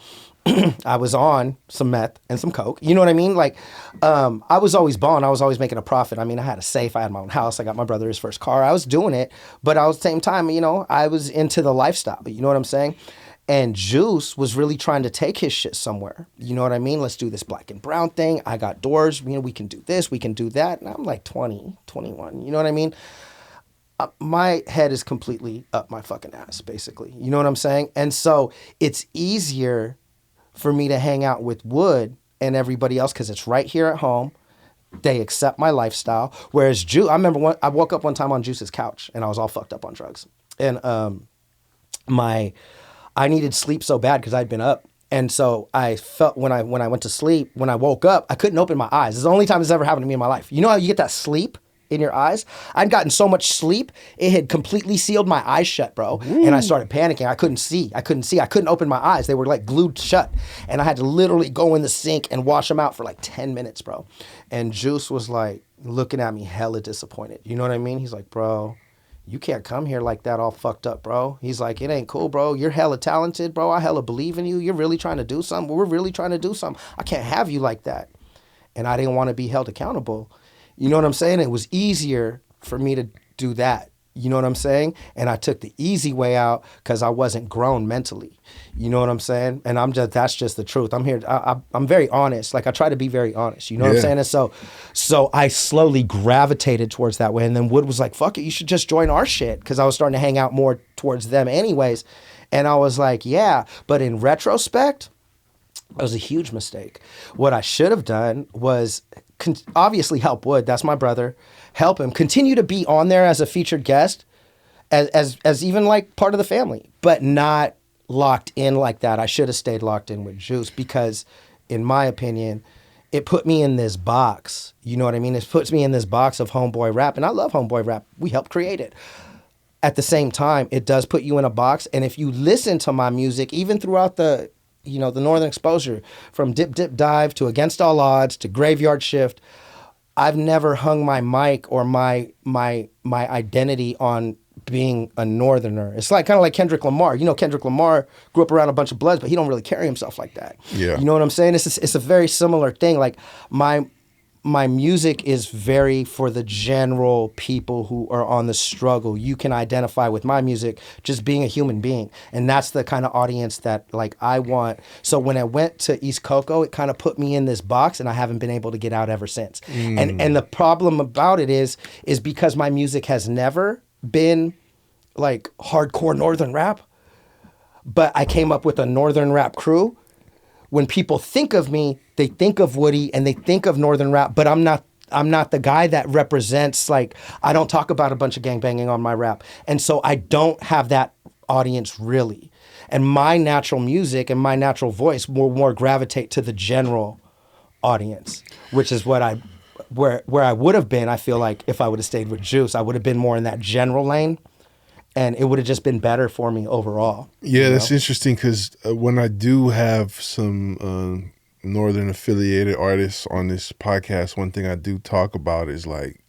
I was on some meth and some coke. You know what I mean? Like, I was always balling. I was always making a profit. I mean, I had a safe. I had my own house. I got my brother his first car. I was doing it. But at the same time, you know, I was into the lifestyle. You know what I'm saying? And Juice was really trying to take his shit somewhere. You know what I mean? Let's do this black and brown thing. I got doors. You know, we can do this. We can do that. And I'm like 20, 21. You know what I mean? My head is completely up my fucking ass, basically. You know what I'm saying? And so it's easier for me to hang out with Wood and everybody else because it's right here at home. They accept my lifestyle. Whereas Juice, I remember I woke up one time on Juice's couch and I was all fucked up on drugs. And I needed sleep so bad because I'd been up. And so I felt when I went to sleep, when I woke up, I couldn't open my eyes. It's the only time this ever happened to me in my life. You know how you get that sleep in your eyes? I'd gotten so much sleep, it had completely sealed my eyes shut, bro. Ooh. And I started panicking. I couldn't see. I couldn't open my eyes. They were like glued shut. And I had to literally go in the sink and wash them out for like 10 minutes, bro. And Juice was like looking at me hella disappointed. You know what I mean? He's like, bro, you can't come here like that all fucked up, bro. He's like, it ain't cool, bro. You're hella talented, bro. I hella believe in you. You're really trying to do something. We're really trying to do something. I can't have you like that. And I didn't want to be held accountable. You know what I'm saying? It was easier for me to do that. You know what I'm saying? And I took the easy way out because I wasn't grown mentally. You know what I'm saying? And that's just the truth. I'm here. I'm very honest. Like I try to be very honest. You know what I'm saying? And so I slowly gravitated towards that way. And then Wood was like, fuck it, you should just join our shit. Because I was starting to hang out more towards them anyways. And I was like, yeah. But in retrospect, it was a huge mistake. What I should have done was obviously help Wood. That's my brother. Help him. Continue to be on there as a featured guest, as even like part of the family, but not locked in like that. I should have stayed locked in with Juice because, in my opinion, it put me in this box. You know what I mean? It puts me in this box of Homeboy Rap, and I love Homeboy Rap. We helped create it. At the same time, it does put you in a box, and if you listen to my music, even throughout the Northern Expozure, from Dip Dip Dive to Against All Odds to Graveyard Shift, I've never hung my mic or my identity on being a Northerner. It's like kind of like Kendrick Lamar. You know, Kendrick Lamar grew up around a bunch of Bloods, but he don't really carry himself like that. Yeah. You know what I'm saying? It's a very similar thing. Like my music is very for the general people who are on the struggle. You can identify with my music just being a human being. And that's the kind of audience that like I want. So when I went to East Coco, it kind of put me in this box and I haven't been able to get out ever since. And the problem about it is because my music has never been like hardcore Northern rap, but I came up with a Northern rap crew. When people think of me, they think of Woody and they think of Northern rap, but I'm not the guy that represents, like, I don't talk about a bunch of gangbanging on my rap. And so I don't have that audience really. And my natural music and my natural voice will more gravitate to the general audience, which is what where I would have been. I feel like if I would have stayed with Juice, I would have been more in that general lane. And it would have just been better for me overall. Yeah, that's interesting because when I do have some Northern affiliated artists on this podcast, one thing I do talk about is like,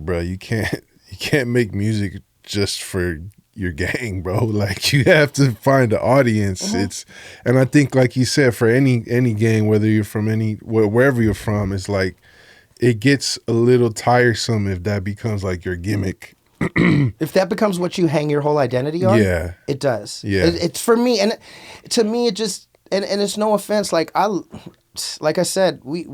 bro, you can't make music just for your gang, bro. Like you have to find an audience. And I think, like you said, for any gang, whether you're from wherever you're from, it's like it gets a little tiresome if that becomes like your gimmick. If that becomes what you hang your whole identity on, yeah, it does. Yeah, it's for me, and to me, it just and it's no offense. Like I said, me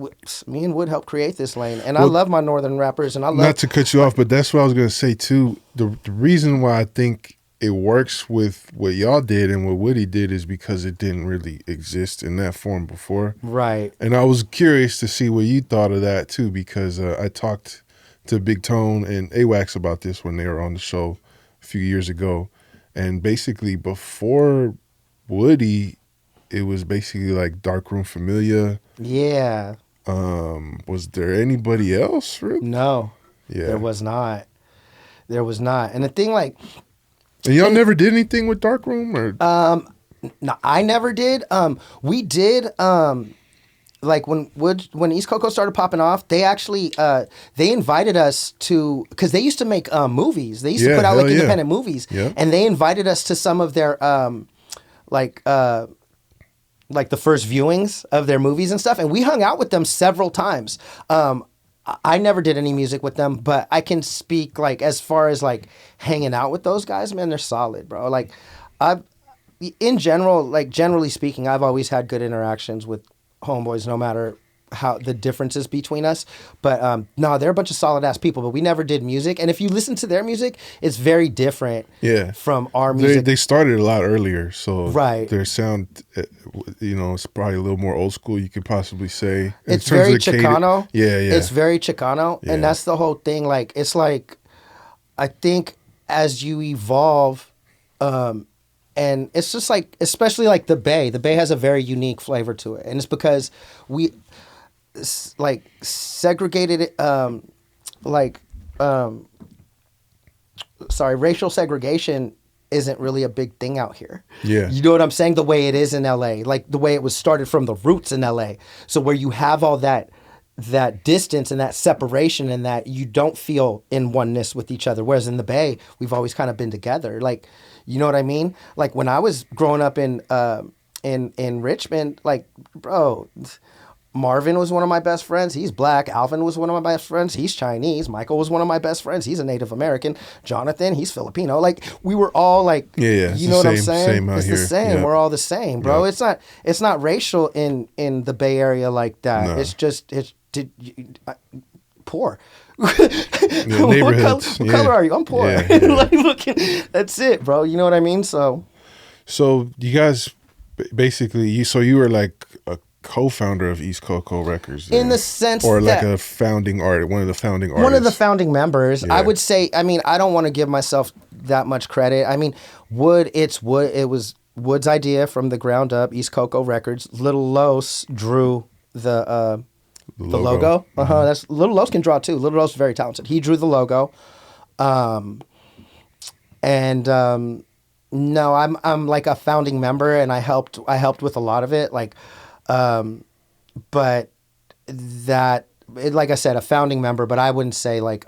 and Wood helped create this lane, and I love my Northern rappers, and I love. Not to cut you off, but that's what I was gonna say too. The reason why I think it works with what y'all did and what Woody did is because it didn't really exist in that form before, right? And I was curious to see what you thought of that too, because I talked to Big Tone and AWAX about this when they were on the show a few years ago. And basically before Woody, it was basically like Darkroom Familia. Yeah. Was there anybody else, Rip? No. Yeah. There was not. And the thing, like, and y'all never did anything with Darkroom, or no, I never did. We did like when East Coco started popping off, they actually they invited us to, because they used to make movies. They used to put out like independent movies, and they invited us to some of their like the first viewings of their movies and stuff, and we hung out with them several times. I never did any music with them, but I can speak like as far as like hanging out with those guys, man, they're solid, bro. Like in general, like generally speaking, I've always had good interactions with homeboys, no matter how the differences between us. But no, they're a bunch of solid ass people, but we never did music. And if you listen to their music, it's very different from our music. They started a lot earlier, so right. Their sound, it's probably a little more old school, you could possibly say. It's very Chicano. Yeah. It's very Chicano. And that's the whole thing. Like, it's like, I think as you evolve, and it's just like, especially like the Bay. The Bay has a very unique flavor to it, and it's because we like segregated it. Racial segregation isn't really a big thing out here. Yeah, you know what I'm saying? The way it is in LA, like the way it was started from the roots in LA. So where you have all that that distance and that separation, and that you don't feel in oneness with each other. Whereas in the Bay, we've always kind of been together. Like, you know what I mean? Like when I was growing up in Richmond, like, bro, Marvin was one of my best friends. He's black. Alvin was one of my best friends. He's Chinese. Michael was one of my best friends. He's a Native American. Jonathan, he's Filipino. Like, we were all like, yeah. You know what I'm saying? Same out it's here. the same. Yeah. We're all the same, bro. Yeah. It's not racial in the Bay Area like that. No. It's just poor. Neighborhoods. What color are you? I'm poor. Yeah, yeah. Like, that's it, bro. You know what I mean? So you guys basically you were like a co-founder of East Coco Records then, in the sense or like that a founding art, one of the founding artists. one of the founding members. Yeah. I would say. I mean, I don't want to give myself that much credit. I mean, it was Wood's idea from the ground up. East Coco Records. Little Los drew the logo. That's Little Los can draw too. Little Los is very talented. He drew the logo, no, I'm like a founding member, and I helped with a lot of it. Like, but like I said, a founding member. But I wouldn't say like,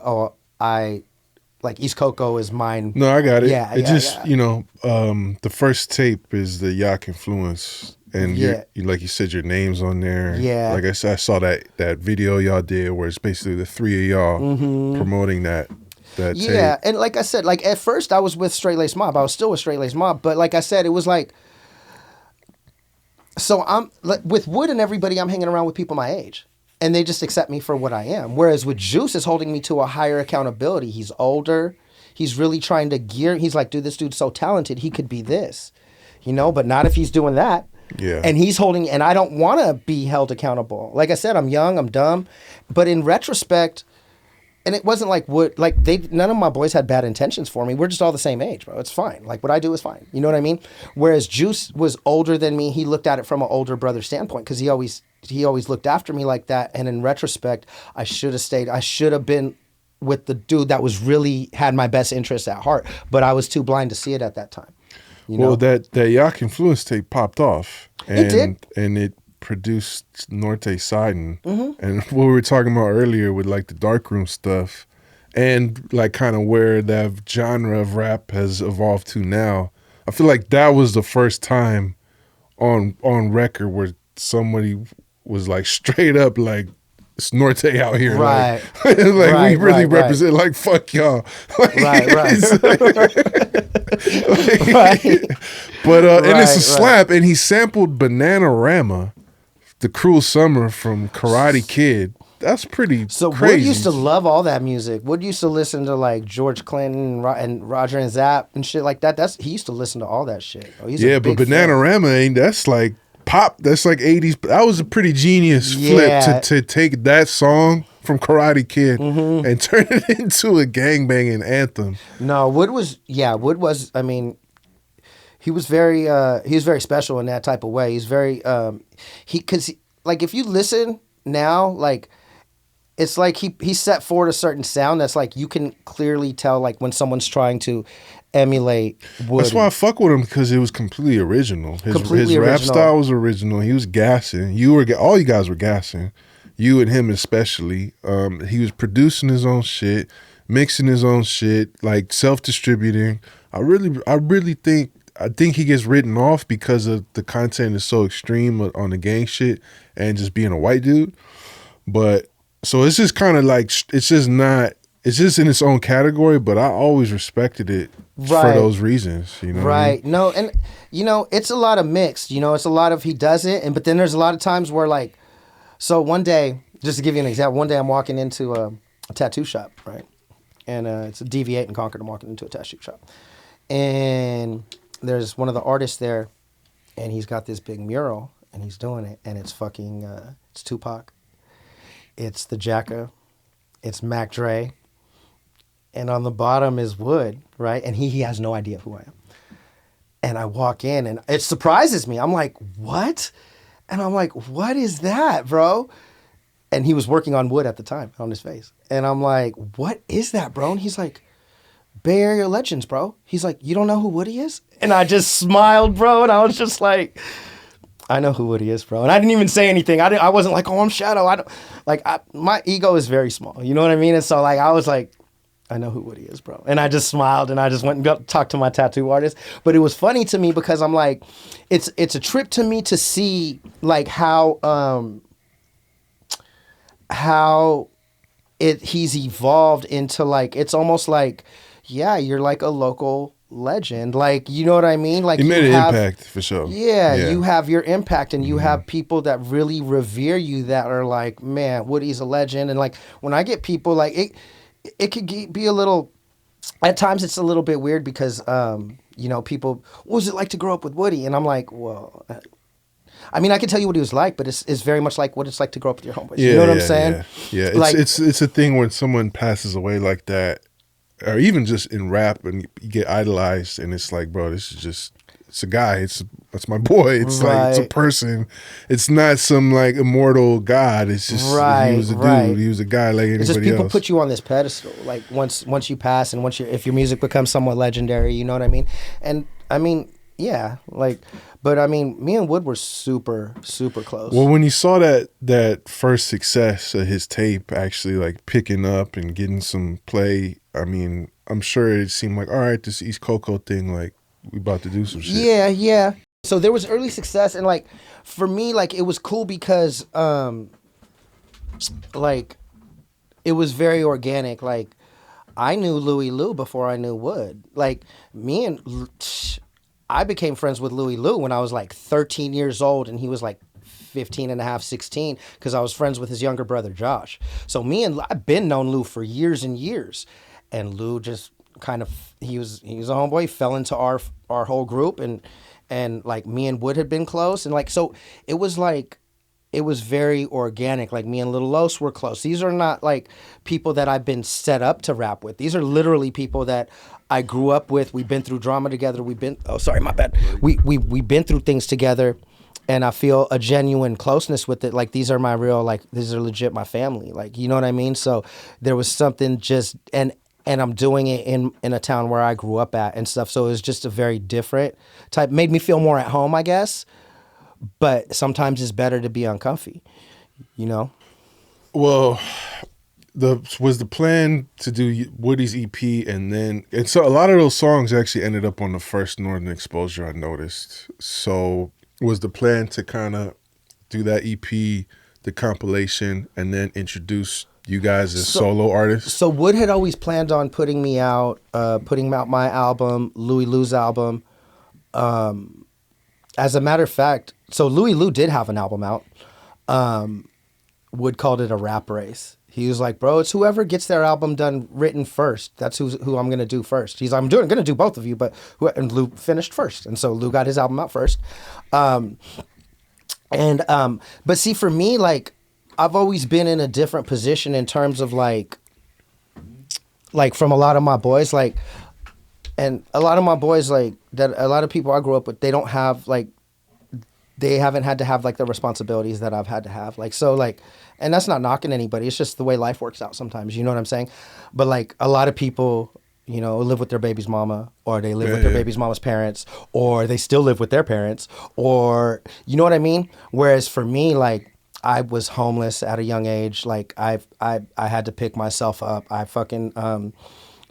like East Coco is mine. No, I got it. Yeah, it just you know, the first tape is the Yak influence. And like you said, your name's on there. Yeah. Like I said, I saw that video y'all did where it's basically the three of y'all promoting that tape. Yeah, and like I said, like at first I was with Straight Lace Mob. I was still with Straight Lace Mob, but like I said, it was like, so I'm like, with Wood and everybody, I'm hanging around with people my age, and they just accept me for what I am. Whereas with Juice, is holding me to a higher accountability. He's older. He's really trying to gear. He's like, dude, this dude's so talented. He could be this, you know, but not if he's doing that. Yeah. And he's holding, and I don't want to be held accountable. Like I said, I'm young, I'm dumb, but in retrospect, and it wasn't like none of my boys had bad intentions for me. We're just all the same age, bro. It's fine. Like what I do is fine. You know what I mean? Whereas Juice was older than me. He looked at it from an older brother standpoint because he always looked after me like that. And in retrospect, I should have stayed. I should have been with the dude that was really had my best interests at heart. But I was too blind to see it at that time. You know? That Yak influence tape popped off. And, it did. And it produced Norte Sidon. And what we were talking about earlier with like the darkroom stuff and like kind of where that genre of rap has evolved to now. I feel like that was the first time on record where somebody was like straight up like, it's Norte out here. Right. Like we really represent like fuck y'all. Like, right. But and it's a slap, and he sampled Bananarama, the Cruel Summer from Karate Kid. That's pretty so crazy. Wood used to love all that music. Wood used to listen to like George Clinton and Roger and Zapp and shit like that. He used to listen to all that shit. Oh, he's a but big Bananarama ain't, that's like pop, that's like 80s. That was a pretty genius flip to take that song from Karate Kid and turn it into a gangbanging anthem. No, Wood was, I mean, he was very special in that type of way. He's very, like if you listen now, like, it's like he set forward a certain sound that's like you can clearly tell like when someone's trying to emulate Woody. That's why I fuck with him, because it was completely original. His rap style was original. He was gassing. All you guys were gassing. You and him especially. He was producing his own shit, mixing his own shit, like self-distributing. I think he gets written off because of the content is so extreme on the gang shit and just being a white dude. But so it's just kind of like, it's just in its own category, but I always respected it for those reasons, you know? Right. No, and you know, it's a lot of mixed, you know, it's a lot of he does it, but then there's a lot of times where like, so one day, just to give you an example, one day I'm walking into a tattoo shop, right? And it's a DV8 in Concord. I'm walking into a tattoo shop. And there's one of the artists there, and he's got this big mural, and he's doing it, and it's fucking, it's Tupac. It's the Jacka. It's Mac Dre. And on the bottom is Wood, right? And he has no idea who I am. And I walk in, and it surprises me. I'm like, what? And I'm like, what is that, bro? And he was working on Wood at the time, on his face. And I'm like, what is that, bro? And he's like, Bay Area legends, bro. He's like, you don't know who Woody is? And I just smiled, bro. And I was just like, I know who Woody is, bro. And I didn't even say anything. I wasn't like, oh, I'm Shadow. I don't like. My ego is very small. You know what I mean? And so like, I was like, I know who Woody is, bro. And I just smiled and I just went and talked to my tattoo artist. But it was funny to me because I'm like, it's a trip to me to see like how he's evolved into like, it's almost like, yeah, you're like a local legend. Like, you know what I mean? Like, he made an impact for sure. Yeah, you have your impact and you have people that really revere you that are like, man, Woody's a legend. And like, when I get people like it could be a little, at times it's a little bit weird because, you know, people, what was it like to grow up with Woody? And I'm like, well, I mean, I can tell you what he was like, but it's very much like what it's like to grow up with your homeboys. You know what I'm saying? Yeah. Like, it's a thing when someone passes away like that, or even just in rap, and you get idolized, and it's like, bro, this is just, it's a guy. It's my boy. It's like, it's a person. It's not some like immortal god. It's just, he was a dude. He was a guy like anybody else. It's just people put you on this pedestal. Like once you pass and if your music becomes somewhat legendary, you know what I mean? And I mean, yeah, like, but I mean, me and Wood were super, super close. Well, when you saw that first success of his tape actually like picking up and getting some play, I mean, I'm sure it seemed like, all right, this East Coco thing, like, we about to do some shit. Yeah. So there was early success, and like, for me, like, it was cool because, like, it was very organic. Like, I knew Louie Lou before I knew Wood. Like, I became friends with Louie Lou when I was like 13 years old, and he was like 15 and a half, 16, because I was friends with his younger brother, Josh. So I've been known Lou for years and years, and Lou just kind of, he was a homeboy, fell into our whole group, and like me and Wood had been close, and like, so it was very organic. Like, me and Little Los were close. These are not like people that I've been set up to rap with. These are literally people that I grew up with. We've been through drama together. We've been been through things together, and I feel a genuine closeness with it. Like, these are my real, like, these are legit my family. Like, you know what I mean? So there was something just, and I'm doing it in a town where I grew up at and stuff. So it was just a very different type, made me feel more at home, I guess. But sometimes it's better to be uncomfy, you know? Well, was the plan to do Woody's EP, and so a lot of those songs actually ended up on the first Northern Expozure, I noticed. So was the plan to kind of do that EP, the compilation, and then introduce you guys as solo artists? So Wood had always planned on putting out my album, Louie Lou's album. As a matter of fact, so Louie Lou did have an album out. Wood called it a rap race. He was like, bro, it's whoever gets their album done written first. That's who I'm gonna do first. He's like, I'm gonna do both of you, and Lou finished first, and so Lou got his album out first. But see, for me, like, I've always been in a different position in terms of like from a lot of my boys, like, and a lot of my boys, like, that a lot of people I grew up with, they don't have, like, they haven't had to have, like, the responsibilities that I've had to have. Like, so, like, and that's not knocking anybody. It's just the way life works out sometimes. You know what I'm saying? But, like, a lot of people, you know, live with their baby's mama, or they live with their baby's mama's parents, or they still live with their parents, or, you know what I mean? Whereas for me, like, I was homeless at a young age. Like, I had to pick myself up.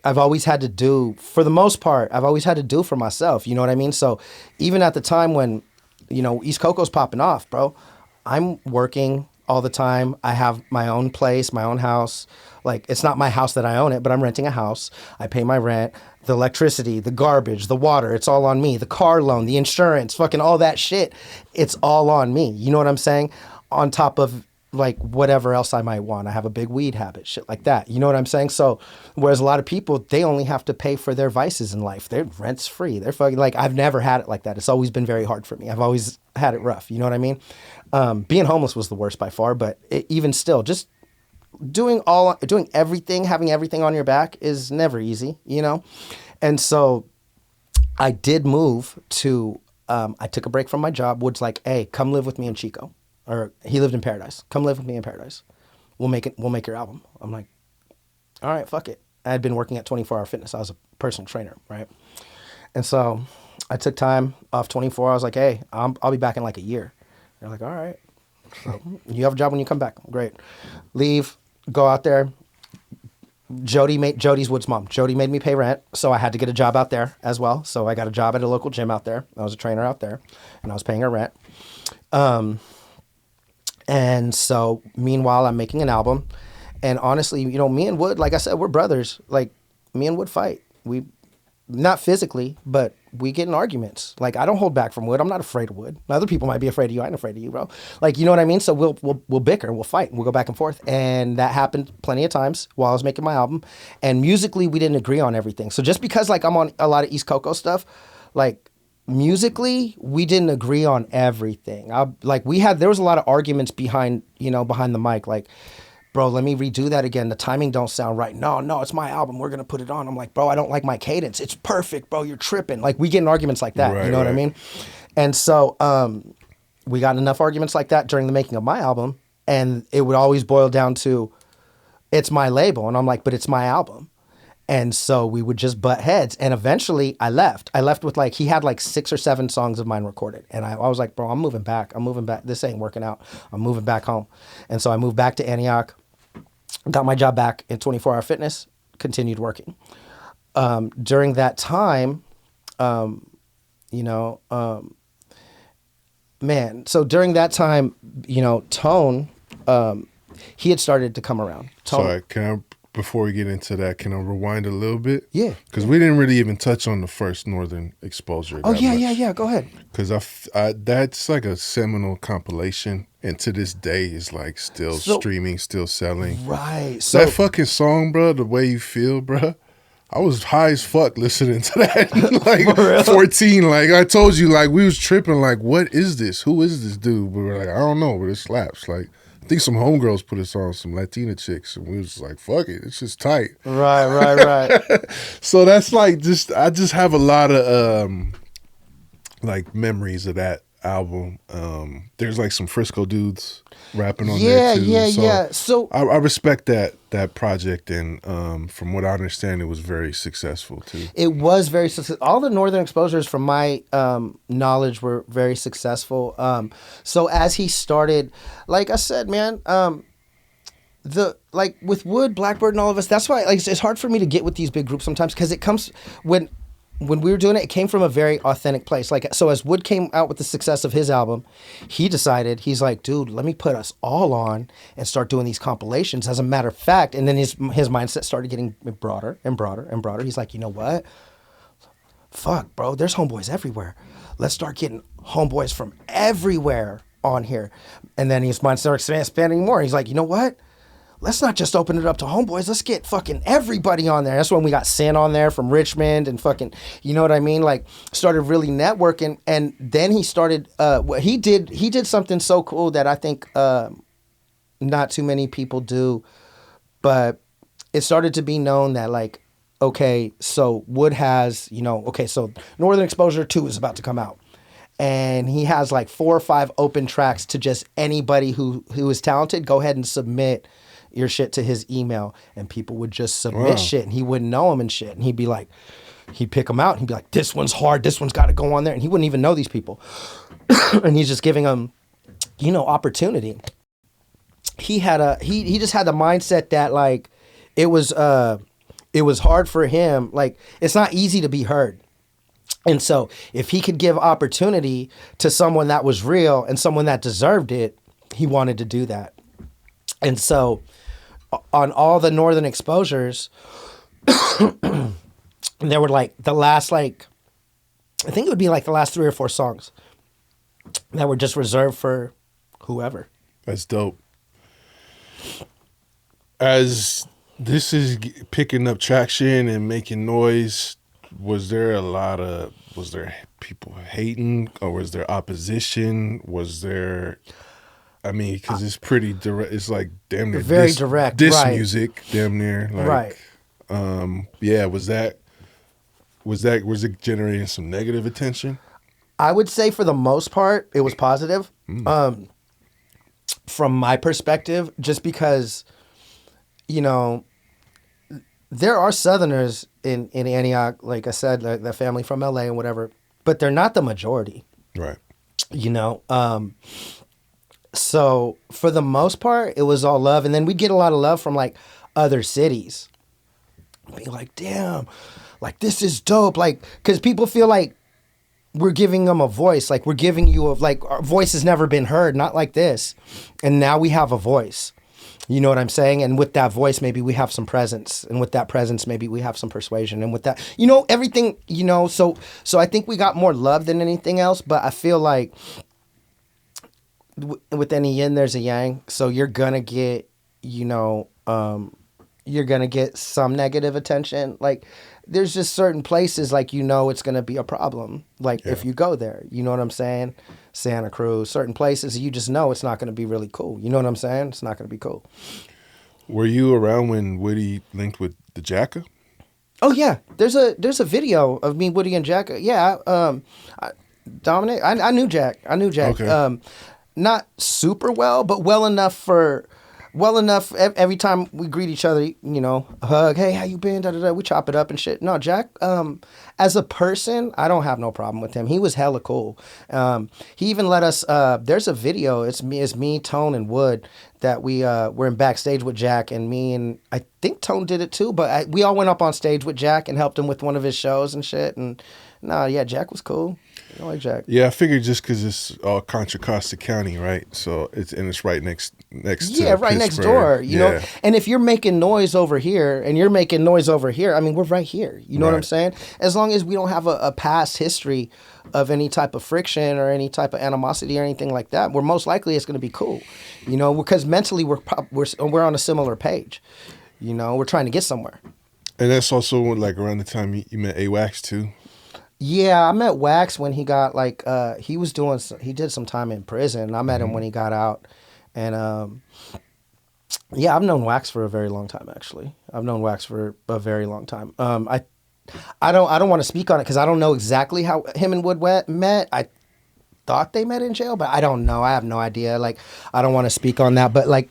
I've always had to do, for the most part, I've always had to do for myself. You know what I mean? So even at the time when, you know, East Coco's popping off, bro, I'm working all the time. I have my own place, my own house. Like, it's not my house that I own it, but I'm renting a house. I pay my rent, the electricity, the garbage, the water. It's all on me. The car loan, the insurance, fucking all that shit. It's all on me. You know what I'm saying? On top of, like, whatever else I might want. I have a big weed habit, shit like that. You know what I'm saying? So, whereas a lot of people, they only have to pay for their vices in life. Their rent's free. They're fucking, like, I've never had it like that. It's always been very hard for me. I've always had it rough. You know what I mean? Being homeless was the worst by far, but even still, just doing everything, having everything on your back is never easy, you know? And so I did move to, I took a break from my job. Wood's like, hey, come live with me in Chico. Or he lived in Paradise. Come live with me in Paradise. We'll make your album. I'm like, all right, fuck it. I had been working at 24 Hour Fitness. I was a personal trainer, right? And so I took time off 24. I was like, hey, I'll be back in like a year. They're like, all right. So you have a job when you come back. Great. Leave, go out there. Jody's Wood's mom. Jody made me pay rent, so I had to get a job out there as well. So I got a job at a local gym out there. I was a trainer out there, and I was paying her rent. And so meanwhile, I'm making an album. And honestly, you know, me and Wood, like I said, we're brothers. Like, me and Wood fight. We, not physically, but we get in arguments. Like, I don't hold back from Wood. I'm not afraid of Wood. Other people might be afraid of you. I ain't afraid of you, bro. Like, you know what I mean? So we'll bicker, we'll fight, we'll go back and forth. And that happened plenty of times while I was making my album. And musically, we didn't agree on everything. So just because, like, I'm on a lot of East Coco stuff, like, musically, we didn't agree on everything. There was a lot of arguments behind the mic, like, bro, let me redo that again. The timing don't sound right. No, it's my album. We're going to put it on. I'm like, bro, I don't like my cadence. It's perfect, bro. You're tripping. Like, we get in arguments like that. You know what I mean? And so we got enough arguments like that during the making of my album. And it would always boil down to, it's my label. And I'm like, but it's my album. And so we would just butt heads. And eventually I left. I left with he had 6 or 7 songs of mine recorded. And I was like, bro, I'm moving back. This ain't working out. I'm moving back home. And so I moved back to Antioch, got my job back in 24 Hour Fitness, continued working. During that time, so during that time, Tone, he had started to come around. Tone, Sorry, before we get into that, can I rewind a little bit? Yeah. Because we didn't really even touch on the first Northern Expozure. Oh, yeah. Go ahead. Because that's like a seminal compilation. And to this day, is still streaming, still selling. Right. So that fucking song, bro, The Way You Feel, bro. I was high as fuck listening to that. 14. Like, I told you, we was tripping. Like, what is this? Who is this dude? But we're like, I don't know, but it slaps. Like, I think some homegirls put us on, some Latina chicks, and we was just like, fuck it, it's just tight. Right. So that's I just have a lot of memories of that album. There's some Frisco dudes rapping on there too. Yeah. So I respect that project, and from what I understand, it was very successful too. It was very successful. All the Northern Expozures, from my knowledge, were very successful. So as he started, like I said, man, with Wood, Blackbird, and all of us, that's why it's hard for me to get with these big groups sometimes, because it comes when we were doing it, it came from a very authentic place. So as Wood came out with the success of his album, he's like, dude, let me put us all on and start doing these compilations. As a matter of fact, and then his mindset started getting broader and broader and broader. He's like, you know what? Fuck, bro, there's homeboys everywhere. Let's start getting homeboys from everywhere on here. And then his mind started expanding more. He's like, you know what? Let's not just open it up to homeboys. Let's get fucking everybody on there. That's when we got Sin on there from Richmond and fucking, you know what I mean? Started really networking. And then he started, he did something so cool that I think not too many people do, but it started to be known that okay, so Wood has, so Northern Expozure 2 is about to come out. And he has 4 or 5 open tracks to just anybody who is talented. Go ahead and submit your shit to his email, and people would just submit shit, and he wouldn't know them and shit, and he'd pick them out, and he'd be like, this one's hard, this one's got to go on there, and he wouldn't even know these people. And he's just giving them, opportunity. He just had the mindset that it was hard for him. It's not easy to be heard. And so if he could give opportunity to someone that was real and someone that deserved it, he wanted to do that. And so on all the Northern Expozures, there were the last I think it would be the last 3 or 4 songs that were just reserved for whoever. That's dope. As this is picking up traction and making noise, was there people hating, or was there opposition? Was there, because it's pretty direct. It's damn near very direct. Diss right. music, damn near. Right. Was it generating some negative attention? I would say for the most part, it was positive. From my perspective, just because, there are Southerners in Antioch, like I said, the family from LA and whatever, but they're not the majority. Right. So for the most part, it was all love. And then we'd get a lot of love from like other cities. Be like, damn, like this is dope. Like, because people feel like we're giving them a voice. Like we're giving you like our voice has never been heard, not like this. And now we have a voice. You know what I'm saying? And with that voice, maybe we have some presence. And with that presence, maybe we have some persuasion. And with that, everything, so I think we got more love than anything else. But I feel like with any yin, there's a yang. So you're going to get, you're going to get some negative attention. Like there's just certain places like, it's going to be a problem. Like if you go there, you know what I'm saying? Santa Cruz, certain places, you just know it's not going to be really cool. You know what I'm saying? It's not going to be cool. Were you around when Woody linked with the Jacka? Oh yeah, there's a video of me, Woody, and Jacka. Yeah, Dominic, I knew Jack. Okay. Not super well, but well enough every time we greet each other, a hug, hey, how you been? Da, da, da. We chop it up and shit. No, Jack, as a person, I don't have no problem with him. He was hella cool. He even let us, there's a video, it's me, Tone, and Wood, that we were in backstage with Jack, and me and I think Tone did it too, but we all went up on stage with Jack and helped him with one of his shows and shit. And Jack was cool. I like Jack. Yeah, I figured just because it's all Contra Costa County, right? So it's right next to right next door, you know. And if you're making noise over here and you're making noise over here, I mean, we're right here. You know what I'm saying? As long as we don't have a past history of any type of friction or any type of animosity or anything like that, we're most likely it's going to be cool, because mentally we're on a similar page. We're trying to get somewhere. And that's also like around the time you met A-Wax too. Yeah, I met Wax when he got he did some time in prison. And I met him when he got out, and I've known Wax for a very long time. Actually, I've known Wax for a very long time. I don't want to speak on it because I don't know exactly how him and Wood met. I thought they met in jail, but I don't know. I have no idea. Like, I don't want to speak on that. But I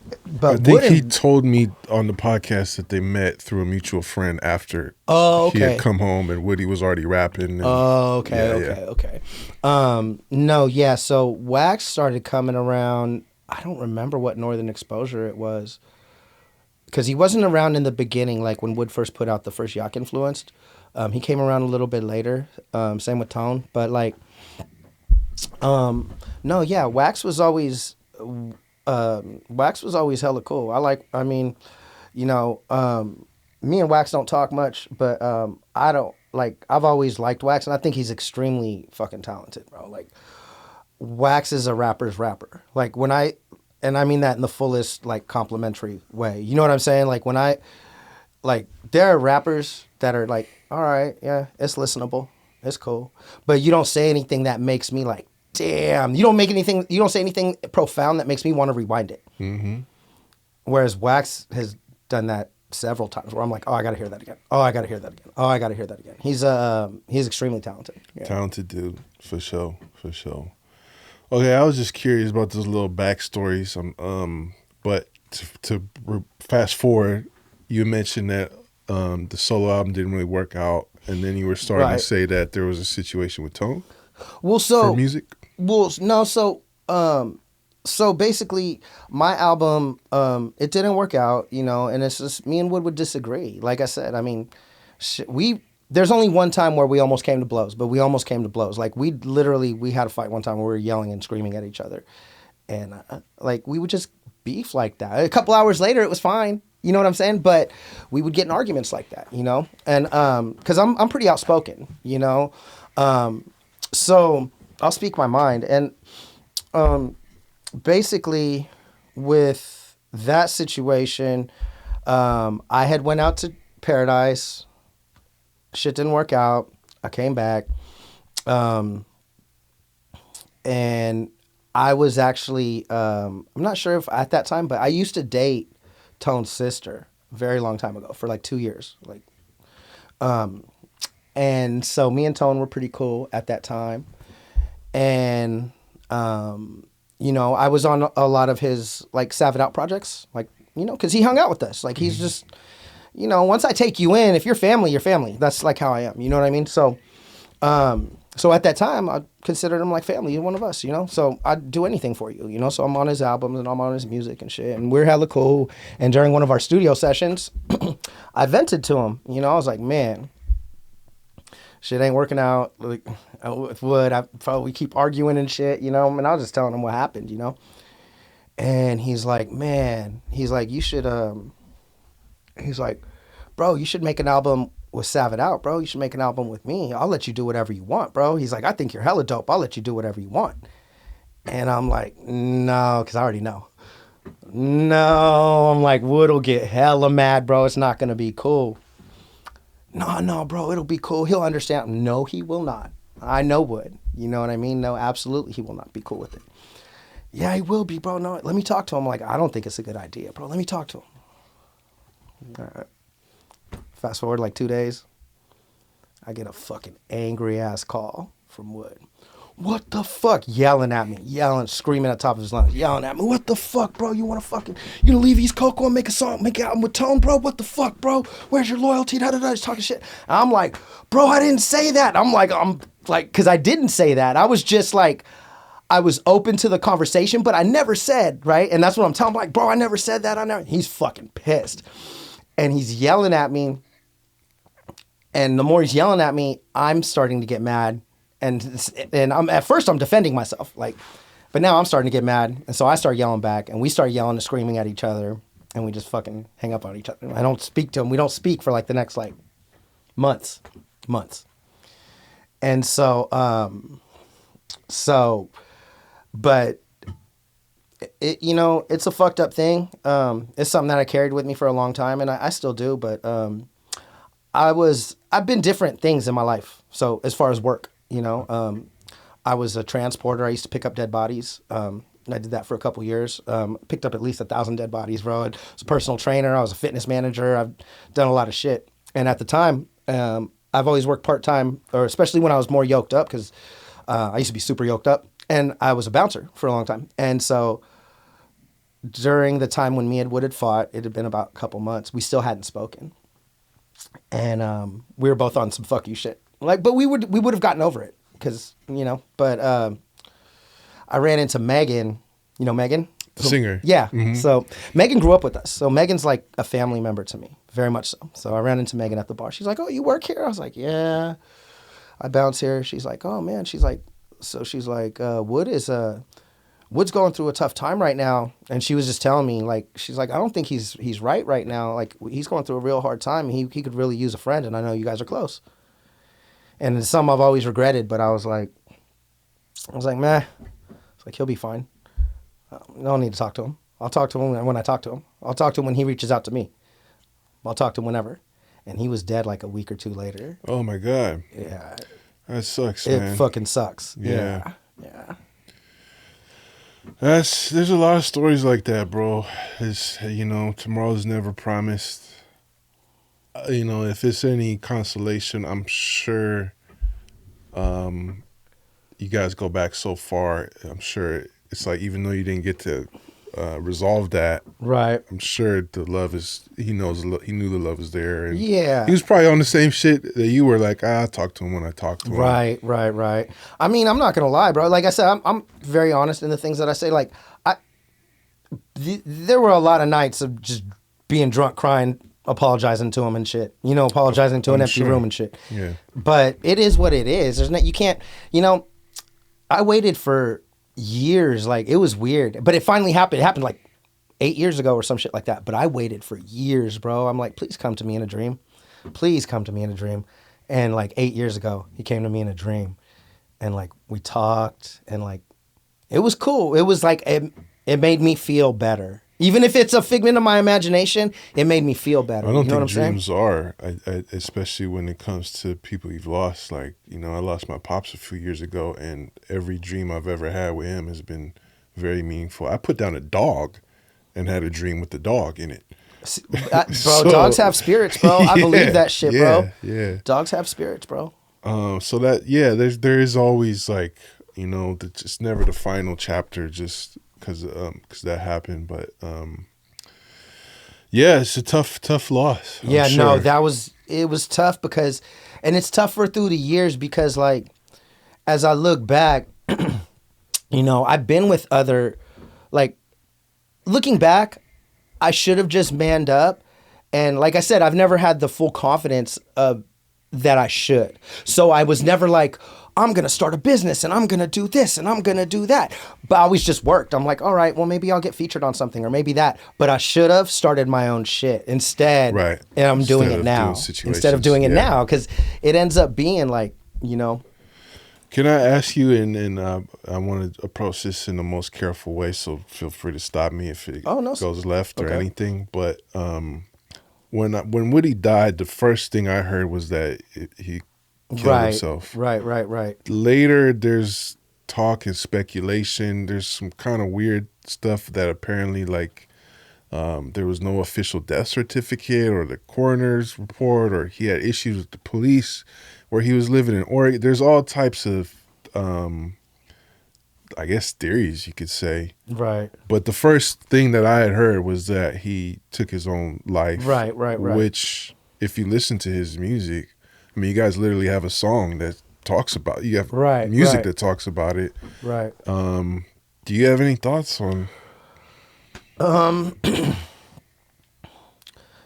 think he told me on the podcast that they met through a mutual friend after he had come home and Woody was already rapping. Okay. So Wax started coming around. I don't remember what Northern Expozure it was, because he wasn't around in the beginning, like when Wood first put out the first Yacht Influenced. He came around a little bit later. Same with Tone, but Wax was always hella cool. Me and Wax don't talk much, but I've always liked Wax, and I think he's extremely fucking talented, bro. Like, Wax is a rapper's rapper. Like, and I mean that in the fullest, like, complimentary way. You know what I'm saying? Like, there are rappers that are like, all right, yeah, it's listenable. It's cool. But you don't say anything that makes me like, damn. You don't say anything profound that makes me want to rewind it. Mm-hmm. Whereas Wax has done that several times where I'm like, oh, I got to hear that again. Oh, I got to hear that again. Oh, I got to hear that again. He's extremely talented. Yeah. Talented dude, for sure. Okay, I was just curious about those little backstories. But to fast forward, you mentioned that the solo album didn't really work out, and then you were starting to say that there was a situation with Tone. For music. So basically, my album, it didn't work out, and it's just me and Wood would disagree. Like I said, I mean, there's only one time where we almost came to blows, but we almost came to blows. Like, we had a fight one time where we were yelling and screaming at each other, and we would just beef like that. A couple hours later, it was fine. You know what I'm saying? But we would get in arguments like that, and because I'm pretty outspoken, so I'll speak my mind. And basically, with that situation, I had went out to Paradise. Shit didn't work out. I came back, and I was actually I'm not sure if at that time, but I used to date Tone's sister a very long time ago for like 2 years. And so me and Tone were pretty cool at that time. And, I was on a lot of his, like, Savage Out projects, because he hung out with us. Like, he's just, once I take you in, if you're family, you're family. That's, like, how I am. You know what I mean? So So at that time, I considered him like family. You're one of us, you know? So I'd do anything for you, you know? So I'm on his albums and I'm on his music and shit. And we're hella cool. And during one of our studio sessions, I vented to him. You know, I was like, man, shit ain't working out. Like, with Wood, we keep arguing and shit, you know? And I was just telling him what happened, you know? And he's like, man, he's like, you should, he's like, bro, you should make an album with Savit Out, bro. You should make an album with me. I'll let you do whatever you want, bro. He's like, I think you're hella dope. I'll let you do whatever you want. And I'm like, no, because I already know. No, I'm like, Wood'll get hella mad, bro. It's not going to be cool. No, bro, it'll be cool. He'll understand. No, he will not. I know Wood. You know what I mean? No, absolutely, he will not be cool with it. Yeah, he will be, bro. No, let me talk to him. Like, I don't think it's a good idea, bro. Let me talk to him. All right. Fast forward like 2 days, I get a fucking angry ass call from Wood. What the fuck? Yelling at me, screaming at the top of his lungs, yelling at me. What the fuck, bro? You gonna leave East Coco and make a song, make an album with Tone, bro? What the fuck, bro? Where's your loyalty? He's talking shit. And I'm like, bro, I didn't say that. I'm like, because I didn't say that. I was just like, I was open to the conversation, but I never said, right? And that's what I'm telling him, like, bro, I never said that. He's fucking pissed. And he's yelling at me. And the more he's yelling at me, I'm starting to get mad. And at first I'm defending myself, like, but now I'm starting to get mad. And so I start yelling back, and we start yelling and screaming at each other, and we just fucking hang up on each other. I don't speak to him. We don't speak for like the next like months. And but it, you know, it's a fucked up thing. It's something that I carried with me for a long time, and I still do. But I've been different things in my life. So as far as work, you know, I was a transporter. I used to pick up dead bodies. I did that for a couple years. Picked up at least 1,000 dead bodies, bro. I was a personal trainer. I was a fitness manager. I've done a lot of shit. And at the time, I've always worked part-time, or especially when I was more yoked up, because I used to be super yoked up. And I was a bouncer for a long time. And so during the time when me and Wood had fought, it had been about a couple months. We still hadn't spoken. And we were both on some fuck you shit. Like, but we would have gotten over it, because, you know, but I ran into Megan. You know Megan? Singer. Yeah. Mm-hmm. So Megan grew up with us. So Megan's like a family member to me, very much so. So I ran into Megan at the bar. She's like, oh, you work here? I was like, yeah, I bounce here. She's like, oh man. She's like, Wood's going through a tough time right now. And she was just telling me, like, she's like, I don't think he's right now. Like, he's going through a real hard time. He could really use a friend, and I know you guys are close. And it's something I've always regretted, but I was like, meh. It's like, he'll be fine. No need to talk to him. I'll talk to him when I talk to him. I'll talk to him when he reaches out to me. I'll talk to him whenever. And he was dead like a week or two later. Oh my God. Yeah. That sucks, man. It fucking sucks. Yeah. Yeah. There's a lot of stories like that, bro. It's, you know, tomorrow's never promised. You know, if it's any consolation, I'm sure you guys go back so far. I'm sure it's like, even though you didn't get to resolve that, right? I'm sure the love is, he knew the love was there. And yeah. He was probably on the same shit that you were, like, I'll talk to him when I talk to him. Right. I mean, I'm not going to lie, bro. Like I said, I'm very honest in the things that I say. Like, there were a lot of nights of just being drunk, crying, apologizing to him and shit. You know, apologizing to an empty room and shit. Yeah. But it is what it is. There's no, you can't, you know, I waited for years. Like, it was weird. But it finally happened. It happened like 8 years ago or some shit like that. But I waited for years, bro. I'm like, please come to me in a dream. Please come to me in a dream. And like 8 years ago, he came to me in a dream. And like, we talked. And like, it was cool. It was like, it made me feel better. Even if it's a figment of my imagination, it made me feel better. I don't you know think dreams are, especially when it comes to people you've lost. Like, you know, I lost my pops a few years ago, and every dream I've ever had with him has been very meaningful. I put down a dog and had a dream with the dog in it. Bro, dogs have spirits, bro. I believe that shit, bro. Yeah. Dogs have spirits, bro. So that, yeah, there is always, like, you know, it's never the final chapter, just because that happened. But yeah, it's a tough loss. Yeah, no, it was tough because, and it's tougher through the years because, like, as I look back, you know, I've been with other, like, looking back, I should have just manned up. And like I said, I've never had the full confidence that I should. So I was never like, I'm going to start a business and I'm going to do this and I'm going to do that. But I always just worked. I'm like, all right, well, maybe I'll get featured on something or maybe that. But I should have started my own shit instead. Right. And I'm doing it now. Instead of doing it now. Because it ends up being like, you know. Can I ask you, and I want to approach this in the most careful way, so feel free to stop me if it goes left or anything. But when Woody died, the first thing I heard was that he killed himself. Right. Later, there's talk and speculation. There's some kind of weird stuff that apparently, like, there was no official death certificate or the coroner's report, or he had issues with the police where he was living in Oregon. There's all types of, I guess, theories, you could say. Right. But the first thing that I had heard was that he took his own life. Right. Which, if you listen to his music, I mean, you guys literally have a song that talks about, you have music that talks about it. Right. Do you have any thoughts on?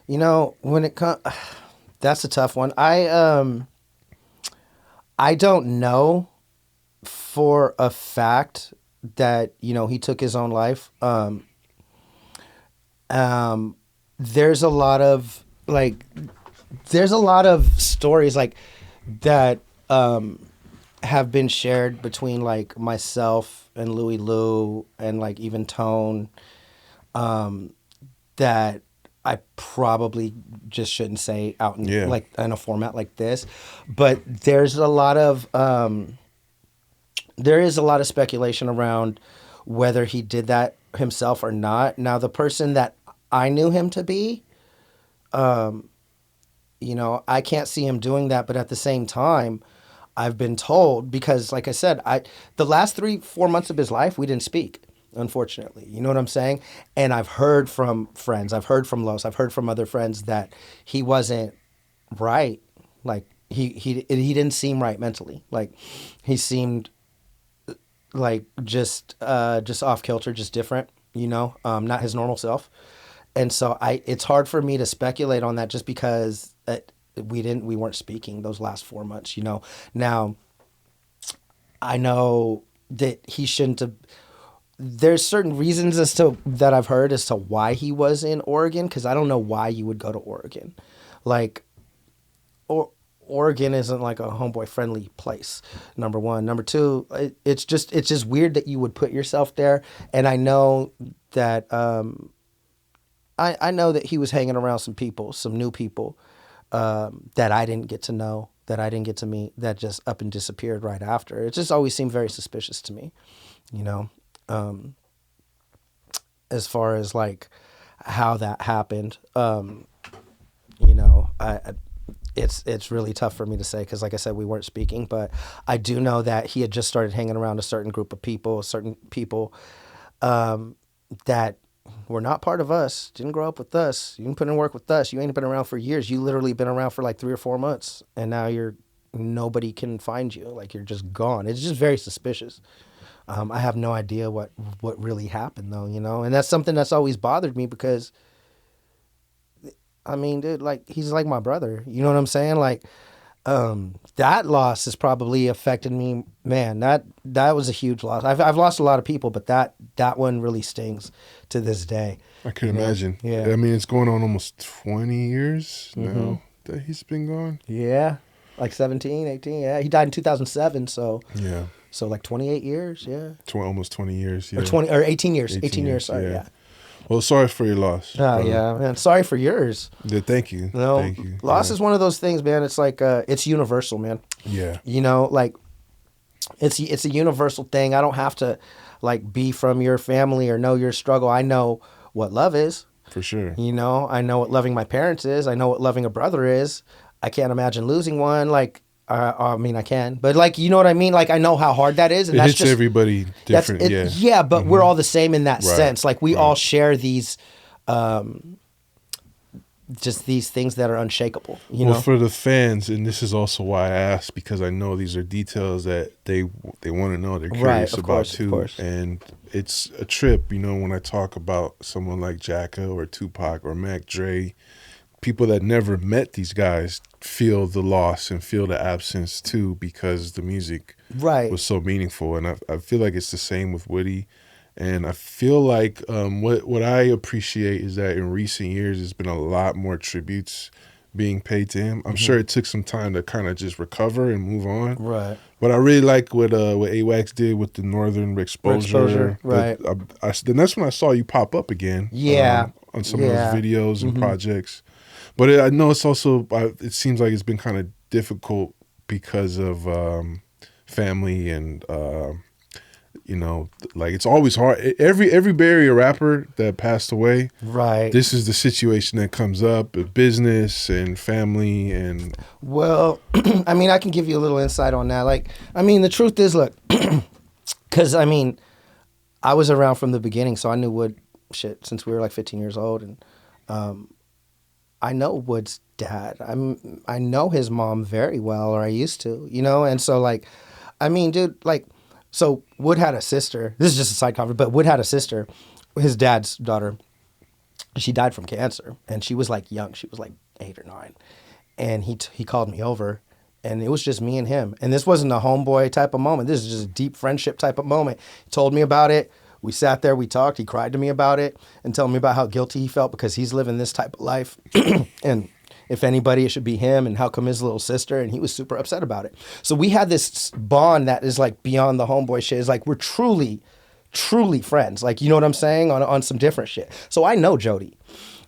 You know, when it comes, that's a tough one. I don't know for a fact that, you know, he took his own life. There's a lot of stories like that have been shared between like myself and Louie Lou and like even Tone that I probably just shouldn't say out in like in a format like this, but there is a lot of speculation around whether he did that himself or not. Now, the person that I knew him to be, you know, I can't see him doing that, but at the same time, I've been told, because like I said, the last 3-4 months of his life, we didn't speak. Unfortunately, you know what I'm saying? And I've heard from friends, I've heard from Los, I've heard from other friends that he wasn't right. Like he didn't seem right mentally. Like he seemed like just off kilter, just different, you know, not his normal self. And so it's hard for me to speculate on that just because we weren't speaking those last 4 months, you know. Now I know that he shouldn't have. There's certain reasons that I've heard as to why he was in Oregon, because I don't know why you would go to Oregon. Like, Oregon isn't like a homeboy friendly place. Number one. Number two, it's just weird that you would put yourself there. And I know that I know that he was hanging around some people, some new people that I didn't get to know, that I didn't get to meet, that just up and disappeared right after. It just always seemed very suspicious to me, you know. As far as like how that happened, you know, it's really tough for me to say because, like I said, we weren't speaking. But I do know that he had just started hanging around a certain group of people, that were not part of us, didn't grow up with us, you didn't put in work with us, you ain't been around for years. You literally been around for like 3 or 4 months, and now nobody can find you. Like you're just gone. It's just very suspicious. I have no idea what really happened though, you know, and that's something that's always bothered me because, I mean, dude, like he's like my brother, you know what I'm saying? Like, that loss has probably affected me, man. That was a huge loss. I've lost a lot of people, but that one really stings to this day. I can imagine. Yeah. I mean, it's going on almost 20 years now that he's been gone. Yeah. Like 17, 18. Yeah. He died in 2007. So. Yeah. So like 28 years, yeah. Almost 20 years, yeah. Or 18 years. 18 years, sorry, yeah. Well, sorry for your loss. Oh, yeah, man. Sorry for yours. Yeah, thank you. Thank you. Loss is one of those things, man. It's like, it's universal, man. Yeah. You know, like, it's a universal thing. I don't have to, like, be from your family or know your struggle. I know what love is. For sure. You know, I know what loving my parents is. I know what loving a brother is. I can't imagine losing one, like, I mean, I can, but like, you know what I mean? Like, I know how hard that is. And it hits just everybody different. Yeah, but we're all the same in that sense. Like, we all share these just these things that are unshakable, you Well, know? for the fans, and this is also why I asked, because I know these are details that they want to know, they're curious about too. Of course. And it's a trip, when I talk about someone like Jacka or Tupac or Mac Dre, people that never met these guys feel the loss and feel the absence too, because the music was so meaningful. And I feel like it's the same with Woody. And I feel like what I appreciate is that in recent years, there's been a lot more tributes being paid to him. I'm sure it took some time to kind of just recover and move on. Right. But I really like what AWAX did with the Northern Expozure. Right. Then that's when I saw you pop up again. Yeah. On some of those videos and projects. But I know it's also, it seems like it's been kind of difficult because of family and, like it's always hard. Every Bay Area rapper that passed away, right? This is the situation that comes up: business and family and. Well, I mean, I can give you a little insight on that. Like, I mean, the truth is, look, because I mean, I was around from the beginning, so I knew Wood shit since we were like 15 years old, and I know Wood's dad. I know his mom very well, or I used to, and so like, I mean, dude, like. So Wood had a sister. This is just a side comment, but Wood had a sister, his dad's daughter. She died from cancer, and she was like young. She was like 8 or 9, and he called me over, and it was just me and him. And this wasn't a homeboy type of moment. This is just a deep friendship type of moment. He told me about it. We sat there. We talked. He cried to me about it and told me about how guilty he felt because he's living this type of life, and. If anybody, it should be him, and how come his little sister? And he was super upset about it. So we had this bond that is like beyond the homeboy shit. It's like we're truly, truly friends. Like, you know what I'm saying? On some different shit. So I know Jody,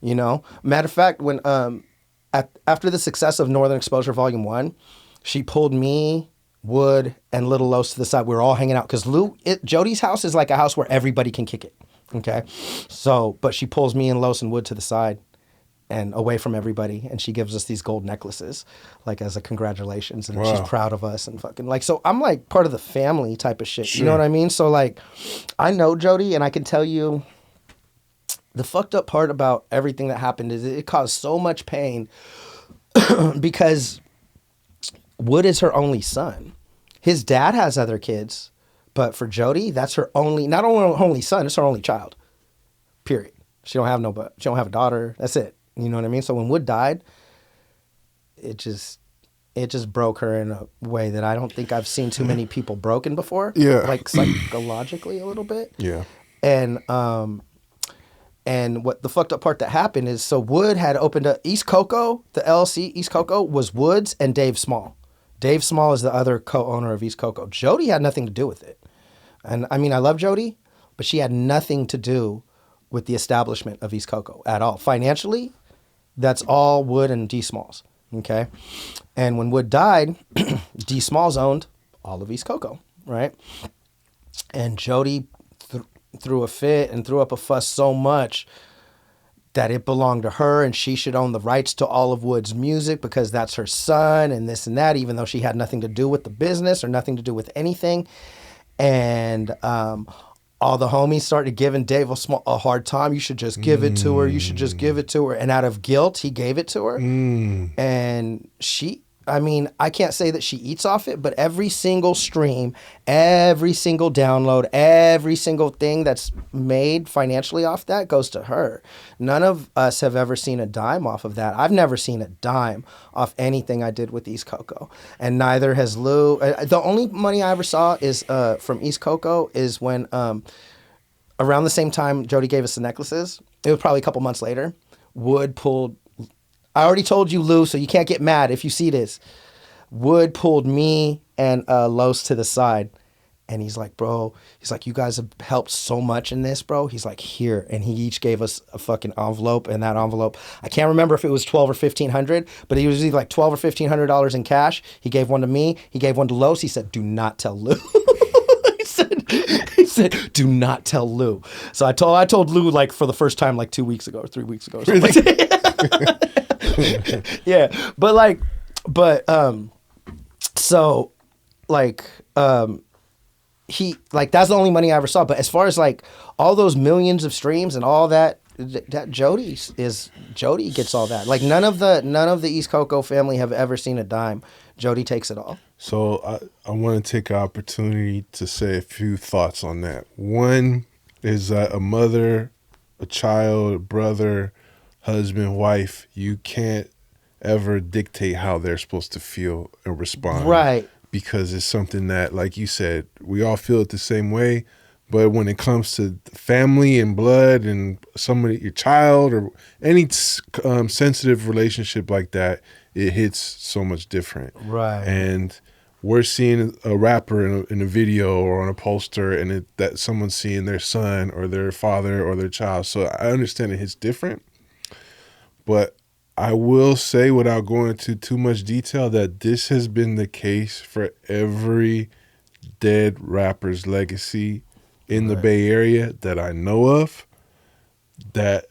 Matter of fact, when after the success of Northern Expozure Volume 1, she pulled me, Wood, and Little Los to the side. We were all hanging out because Jody's house is like a house where everybody can kick it. Okay? So, but she pulls me and Los and Wood to the side and away from everybody, and she gives us these gold necklaces, like as a congratulations, and she's proud of us and fucking like. So I'm like part of the family type of shit. Sure. You know what I mean? So like, I know Jody, and I can tell you, the fucked up part about everything that happened is it caused so much pain because Wood is her only son. His dad has other kids, but for Jody, that's her not only son, it's her only child. Period. She don't have a daughter. That's it. You know what I mean? So when Wood died, it just broke her in a way that I don't think I've seen too many people broken before. Yeah. Like psychologically a little bit. Yeah. And what the fucked up part that happened is, so Wood had opened up East Coco, the LLC East Coco was Wood's and Dave Small. Dave Small is the other co-owner of East Coco. Jody had nothing to do with it. And I mean, I love Jody, but she had nothing to do with the establishment of East Coco at all. Financially, that's all Wood and D Smalls, okay? And when Wood died, D Smalls owned all of East Coco, right? And Jody threw a fit and threw up a fuss so much that it belonged to her and she should own the rights to all of Wood's music because that's her son and this and that, even though she had nothing to do with the business or nothing to do with anything. And all the homies started giving Dave a hard time. You should just give it to her. You should just give it to her. And out of guilt, he gave it to her. And I can't say that she eats off it, but every single stream, every single download, every single thing that's made financially off that goes to her. None of us have ever seen a dime off of that. I've never seen a dime off anything I did with East Coco. And neither has Lou. The only money I ever saw is from East Coco is when around the same time Jody gave us the necklaces, it was probably a couple months later, Wood pulled... I already told you, Lou, so you can't get mad if you see this. Wood pulled me and Los to the side. And he's like, bro, you guys have helped so much in this, bro. He's like, here. And he each gave us a fucking envelope. And that envelope, I can't remember if it was $1,200 or $1,500, but it was either like $1,200 or $1,500 in cash. He gave one to me. He gave one to Los. He said, do not tell Lou. He said, do not tell Lou. So I told Lou like for the first time like 2 weeks ago or 3 weeks ago or something. Really? Yeah, he like that's the only money I ever saw. But as far as like all those millions of streams and all that, that Jody gets all that. Like none of the East Coco family have ever seen a dime. Jody takes it all. So I want to take an opportunity to say a few thoughts on that. One is that a mother, a child, a brother, husband, wife, you can't ever dictate how they're supposed to feel and respond. Right. Because it's something that, like you said, we all feel it the same way. But when it comes to family and blood and somebody, your child or any sensitive relationship like that, it hits so much different. Right. And we're seeing a rapper in a video or on a poster, and that someone's seeing their son or their father or their child. So I understand it hits different. But I will say, without going into too much detail, that this has been the case for every dead rapper's legacy in the Bay Area that I know of, that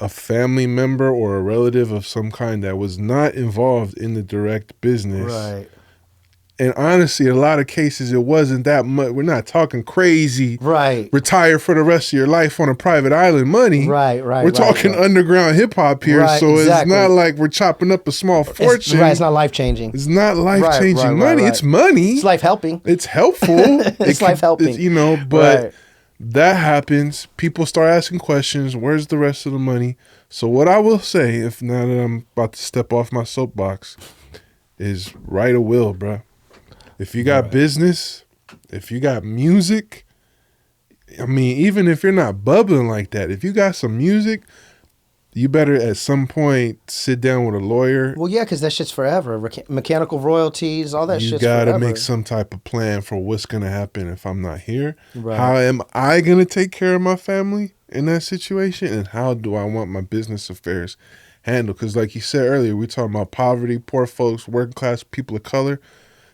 a family member or a relative of some kind that was not involved in the direct business. Right. And honestly, in a lot of cases, it wasn't that much. We're not talking crazy. Right. Retire for the rest of your life on a private island money. Right. We're talking underground hip hop here. Right, so exactly. It's not like we're chopping up a small fortune. It's not life changing. It's not life changing money. Right. It's money. It's life helping. It's helpful. It's life helping. But that happens. People start asking questions. Where's the rest of the money? So what I will say, if now that I'm about to step off my soapbox, is write a will, bro. If you got business, if you got music, I mean, even if you're not bubbling like that, if you got some music, you better at some point sit down with a lawyer. Well, yeah, because that shit's forever. Mechanical royalties, all that shit's forever. You got to make some type of plan for what's going to happen if I'm not here. Right. How am I going to take care of my family in that situation? And how do I want my business affairs handled? Because like you said earlier, we're talking about poverty, poor folks, working class, people of color.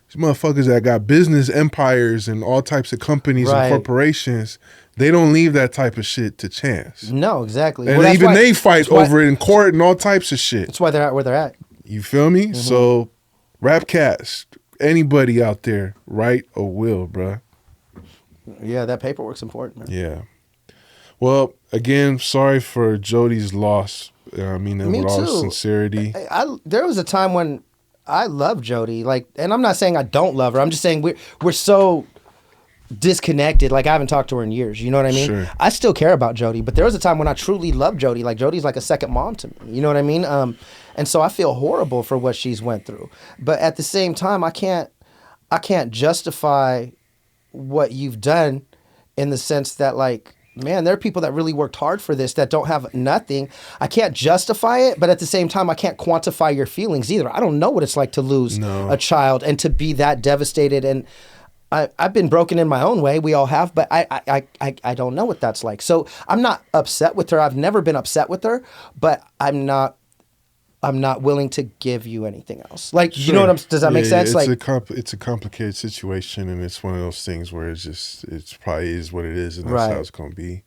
These motherfuckers that got business empires and all types of companies and corporations, they don't leave that type of shit to chance. No, exactly. And even they fight over it in court and all types of shit. That's why they're at where they're at. You feel me? Mm-hmm. So, Rapcast, anybody out there, write a will, bruh. Yeah, that paperwork's important, man. Yeah. Well, again, sorry for Jody's loss. I mean that with all sincerity. There was a time when I love Jody, and I'm not saying I don't love her. I'm just saying we're so disconnected. Like I haven't talked to her in years. You know what I mean? Sure. I still care about Jody, but there was a time when I truly loved Jody. Like Jody's like a second mom to me. You know what I mean? And so I feel horrible for what she's went through. But at the same time, I can't justify what you've done in the sense that man, there are people that really worked hard for this that don't have nothing. I can't justify it, but at the same time, I can't quantify your feelings either. I don't know what it's like to lose a child and to be that devastated. And I've been broken in my own way. We all have, but I don't know what that's like. So I'm not upset with her. I've never been upset with her, but I'm not willing to give you anything else. Sure. You know what does that make sense? It's a complicated situation, and it's one of those things where it's probably is what it is, and that's how it's going to be.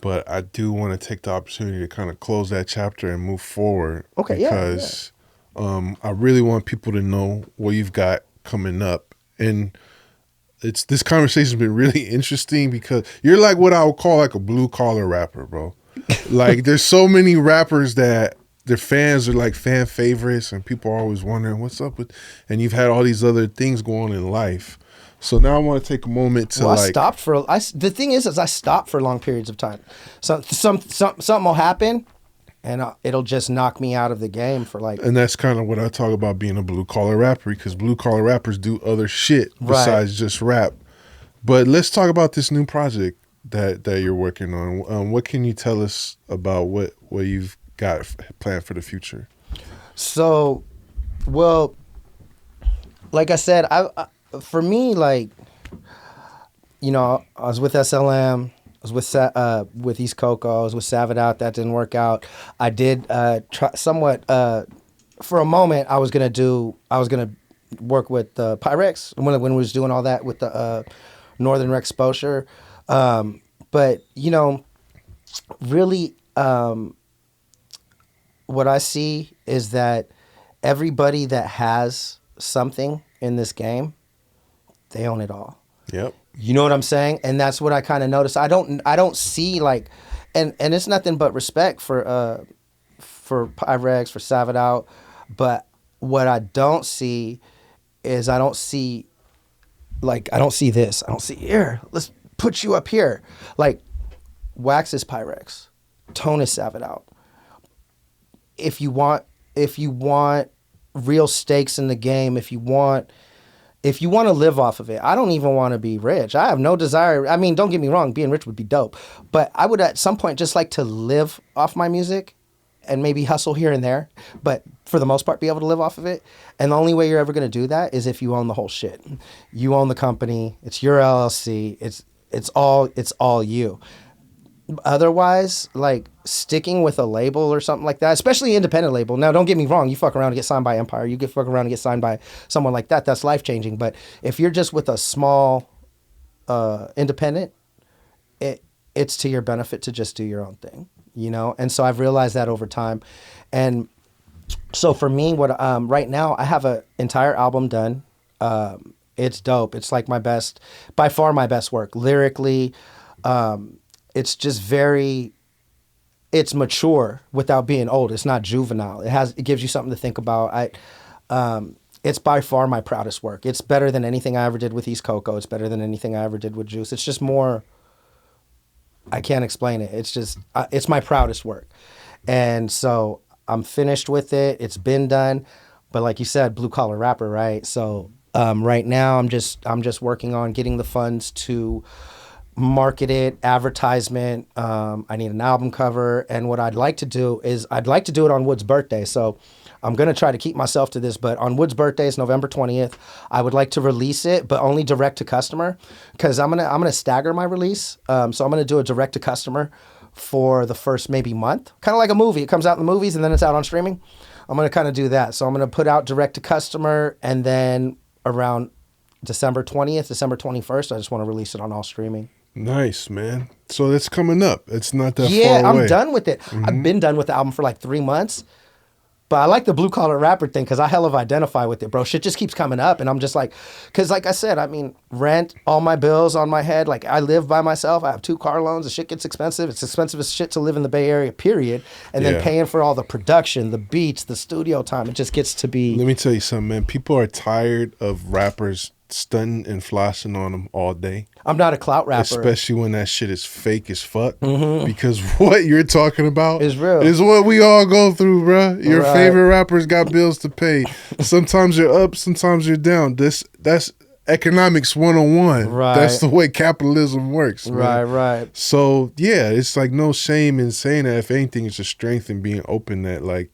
But I do want to take the opportunity to kind of close that chapter and move forward. Okay, because I really want people to know what you've got coming up. And this conversation's been really interesting because you're like what I would call like a blue collar rapper, bro. There's so many rappers that their fans are like fan favorites, and people are always wondering what's up with. And you've had all these other things going on in life, so now I want to take a moment to the thing is I stopped for long periods of time. So something will happen, and it'll just knock me out of the game for And that's kind of what I talk about being a blue collar rapper, because blue collar rappers do other shit besides just rap. But let's talk about this new project that you're working on. What can you tell us about what you've got planned for the future? So, well, like I said, for me, I was with SLM, I was with East Coco, I was with Savage Out. That didn't work out. I did try somewhat for a moment. I was gonna work with Pyrex when we was doing all that with the Northern Expozure, but really. What I see is that everybody that has something in this game, they own it all. Yep. You know what I'm saying? And that's what I kind of noticed. I don't see and it's nothing but respect for Pyrex, for Savit Out. But what I don't see is I don't see this. I don't see here. Let's put you up here. Like Wax is Pyrex, Tone is Savit Out. If you want real stakes in the game, if you want to live off of it, I don't even want to be rich. I have no desire. I mean, don't get me wrong, being rich would be dope. But I would at some point just like to live off my music and maybe hustle here and there. But for the most part, be able to live off of it. And the only way you're ever going to do that is if you own the whole shit. You own the company. It's your LLC. It's all you. Otherwise, like sticking with a label or something like that, especially independent label. Now, don't get me wrong. You fuck around and get signed by Empire. You get fuck around and get signed by someone like that. That's life changing. But if you're just with a small independent, it's to your benefit to just do your own thing, you know. And so I've realized that over time. And so for me, what right now I have an entire album done. It's dope. It's like by far my best work lyrically. It's just it's mature without being old. It's not juvenile. It gives you something to think about. It's by far my proudest work. It's better than anything I ever did with East Coco. It's better than anything I ever did with Juice. It's just more, I can't explain it. It's just, it's my proudest work. And so I'm finished with it. It's been done. But like you said, blue collar rapper, right? So right now I'm just working on getting the funds to market it, advertisement. I need an album cover. And what I'd like to do is I'd like to do it on Wood's birthday. So I'm going to try to keep myself to this, but on Wood's birthday is November 20th. I would like to release it, but only direct to customer, because I'm going to stagger my release. So I'm going to do a direct to customer for the first maybe month, kind of like a movie. It comes out in the movies and then it's out on streaming. I'm going to kind of do that. So I'm going to put out direct to customer, and then around December 20th, December 21st, I just want to release it on all streaming. Nice, man. So that's coming up. It's not that far away. Yeah, I'm done with it. Mm-hmm. I've been done with the album for like 3 months. But I like the blue collar rapper thing because I hell of identify with it, bro. Shit just keeps coming up, and I'm just like, because like I said, I mean, rent, all my bills on my head. Like I live by myself. I have 2 car loans. The shit gets expensive. It's expensive as shit to live in the Bay Area, period. And then paying for all the production, the beats, the studio time. It just gets to be. Let me tell you something, man. People are tired of rappers stunting and flossing on them all day. I'm not a clout rapper. Especially when that shit is fake as fuck. Mm-hmm. Because what you're talking about is real. Is what we all go through, bro. Your favorite rappers got bills to pay. Sometimes you're up, sometimes you're down. That's economics 101. Right. That's the way capitalism works, man. Right. So, yeah, it's like no shame in saying that. If anything, it's a strength in being open that, like,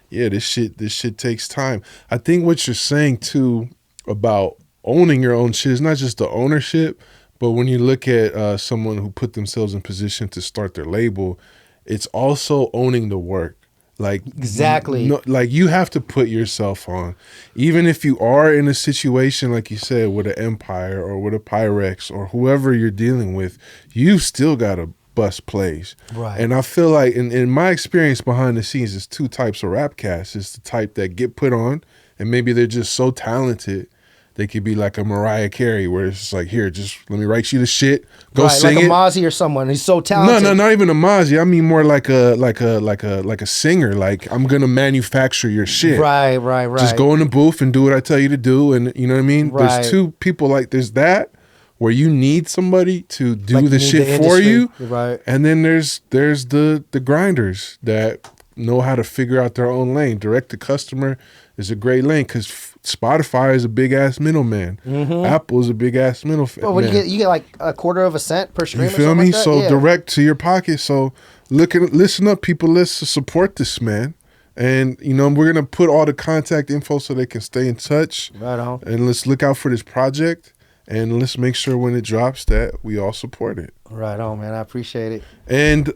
yeah, this shit takes time. I think what you're saying, too, about owning your own shit is not just the ownership, but when you look at someone who put themselves in position to start their label, it's also owning the work. Like exactly. Like you have to put yourself on. Even if you are in a situation, like you said, with an Empire or with a Pyrex or whoever you're dealing with, you still got to bust plays. Right. And I feel like in my experience behind the scenes, there's 2 types of rap casts. It's the type that get put on and maybe they're just so talented. They could be like a Mariah Carey, where it's just like, here, just let me write you the shit, go sing like it. Like a Mozzie or someone. He's so talented. No, not even a Mozzie. I mean more like a singer. Like I'm gonna manufacture your shit. Right. Just go in the booth and do what I tell you to do, and you know what I mean. Right. There's 2 people like there's that where you need somebody to do like the shit for you, right? And then there's the grinders that know how to figure out their own lane. Direct to customer is a great lane because Spotify is a big ass middleman. Mm-hmm. Apple is a big ass middleman. Well, what do you get like a quarter of a cent per stream. You feel me? Like so direct to your pocket. So listen up, people. Let's support this man. And you know we're gonna put all the contact info so they can stay in touch. Right on. And let's look out for this project. And let's make sure when it drops that we all support it. Right on, man. I appreciate it. And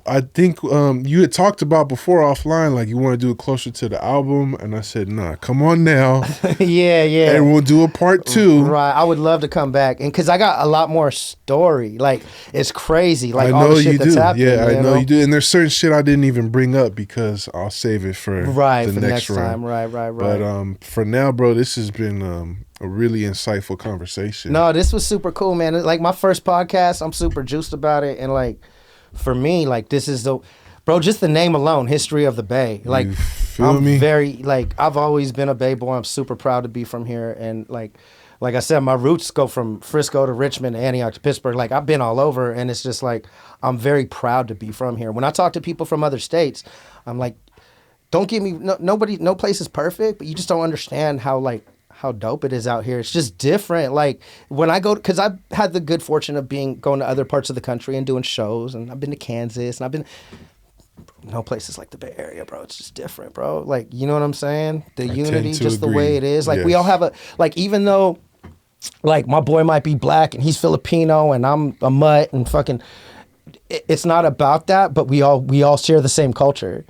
I think you had talked about before offline, like you want to do it closer to the album, and I said, nah, come on now. yeah. And we'll do a part 2. Right. I would love to come back, and because I got a lot more story. Like it's crazy. Like I all know the shit you that's do. happening. Yeah, I know you do. And there's certain shit I didn't even bring up because I'll save it for the next time. Right. But for now, bro, this has been a really insightful conversation. No, this was super cool, man. Like my first podcast, I'm super juiced about it, and like for me, like this is the, bro, just the name alone, history of the Bay. Like I'm very, like I've always been a Bay boy. I'm super proud to be from here, and like I said, my roots go from Frisco to Richmond to Antioch to Pittsburgh. Like I've been all over, and it's just like I'm very proud to be from here. When I talk to people from other states, I'm like, don't give me no place is perfect, but you just don't understand how dope it is out here. It's just different. Like when I go, because I've had the good fortune of going to other parts of the country and doing shows, and I've been to Kansas, and I've been. No places like the Bay Area, bro. It's just different, bro. Like, you know what I'm saying? The unity, just the way it is. Like, we all have like, even though, like, my boy might be black and he's Filipino and I'm a mutt and fucking, it's not about that, but we all share the same culture.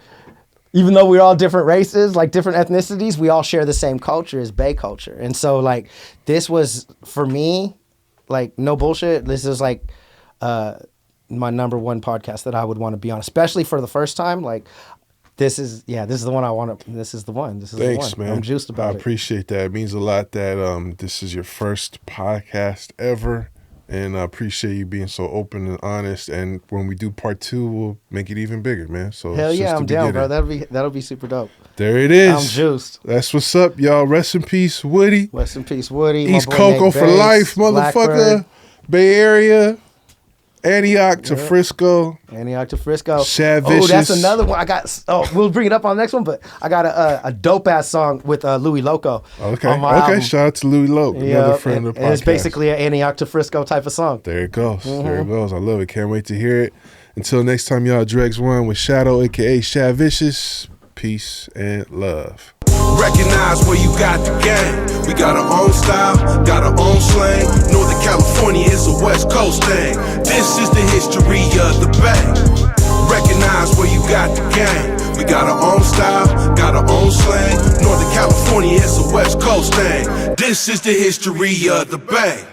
Even though we're all different races, like different ethnicities, we all share the same culture as Bay culture. And so, like, this was, for me, like, no bullshit, this is like, my number one podcast that I would want to be on, especially for the first time. Like, this is the one I want to. This is the one. Thanks, the one. man. I'm juiced about it. I appreciate that. It means a lot that this is your first podcast ever, and I appreciate you being so open and honest. And when we do part 2, we'll make it even bigger, man. So hell yeah, I'm down, bro. That'll be super dope. There it is. I'm juiced. That's what's up, y'all. Rest in peace, Woody. Rest in peace, Woody. East Coco for life, motherfucker. Blackbird. Bay Area. Antioch to Frisco. Antioch to Frisco. Shad Viciouz. Oh, that's another one. We'll bring it up on the next one, but I got a dope ass song with Louis Loco. Okay. Album. Shout out to Louis Loco, another friend of the podcast. And it's basically an Antioch to Frisco type of song. There it goes. There it goes. I love it. Can't wait to hear it. Until next time, y'all, Dregs One with Shadow, aka Shad Viciouz. Peace and love. Recognize where you got the game. We got our own style, got our own slang. Northern California is a West Coast thing. This is the history of the Bay. Recognize where you got the game. We got our own style, got our own slang. Northern California is a West Coast thing. This is the history of the Bay.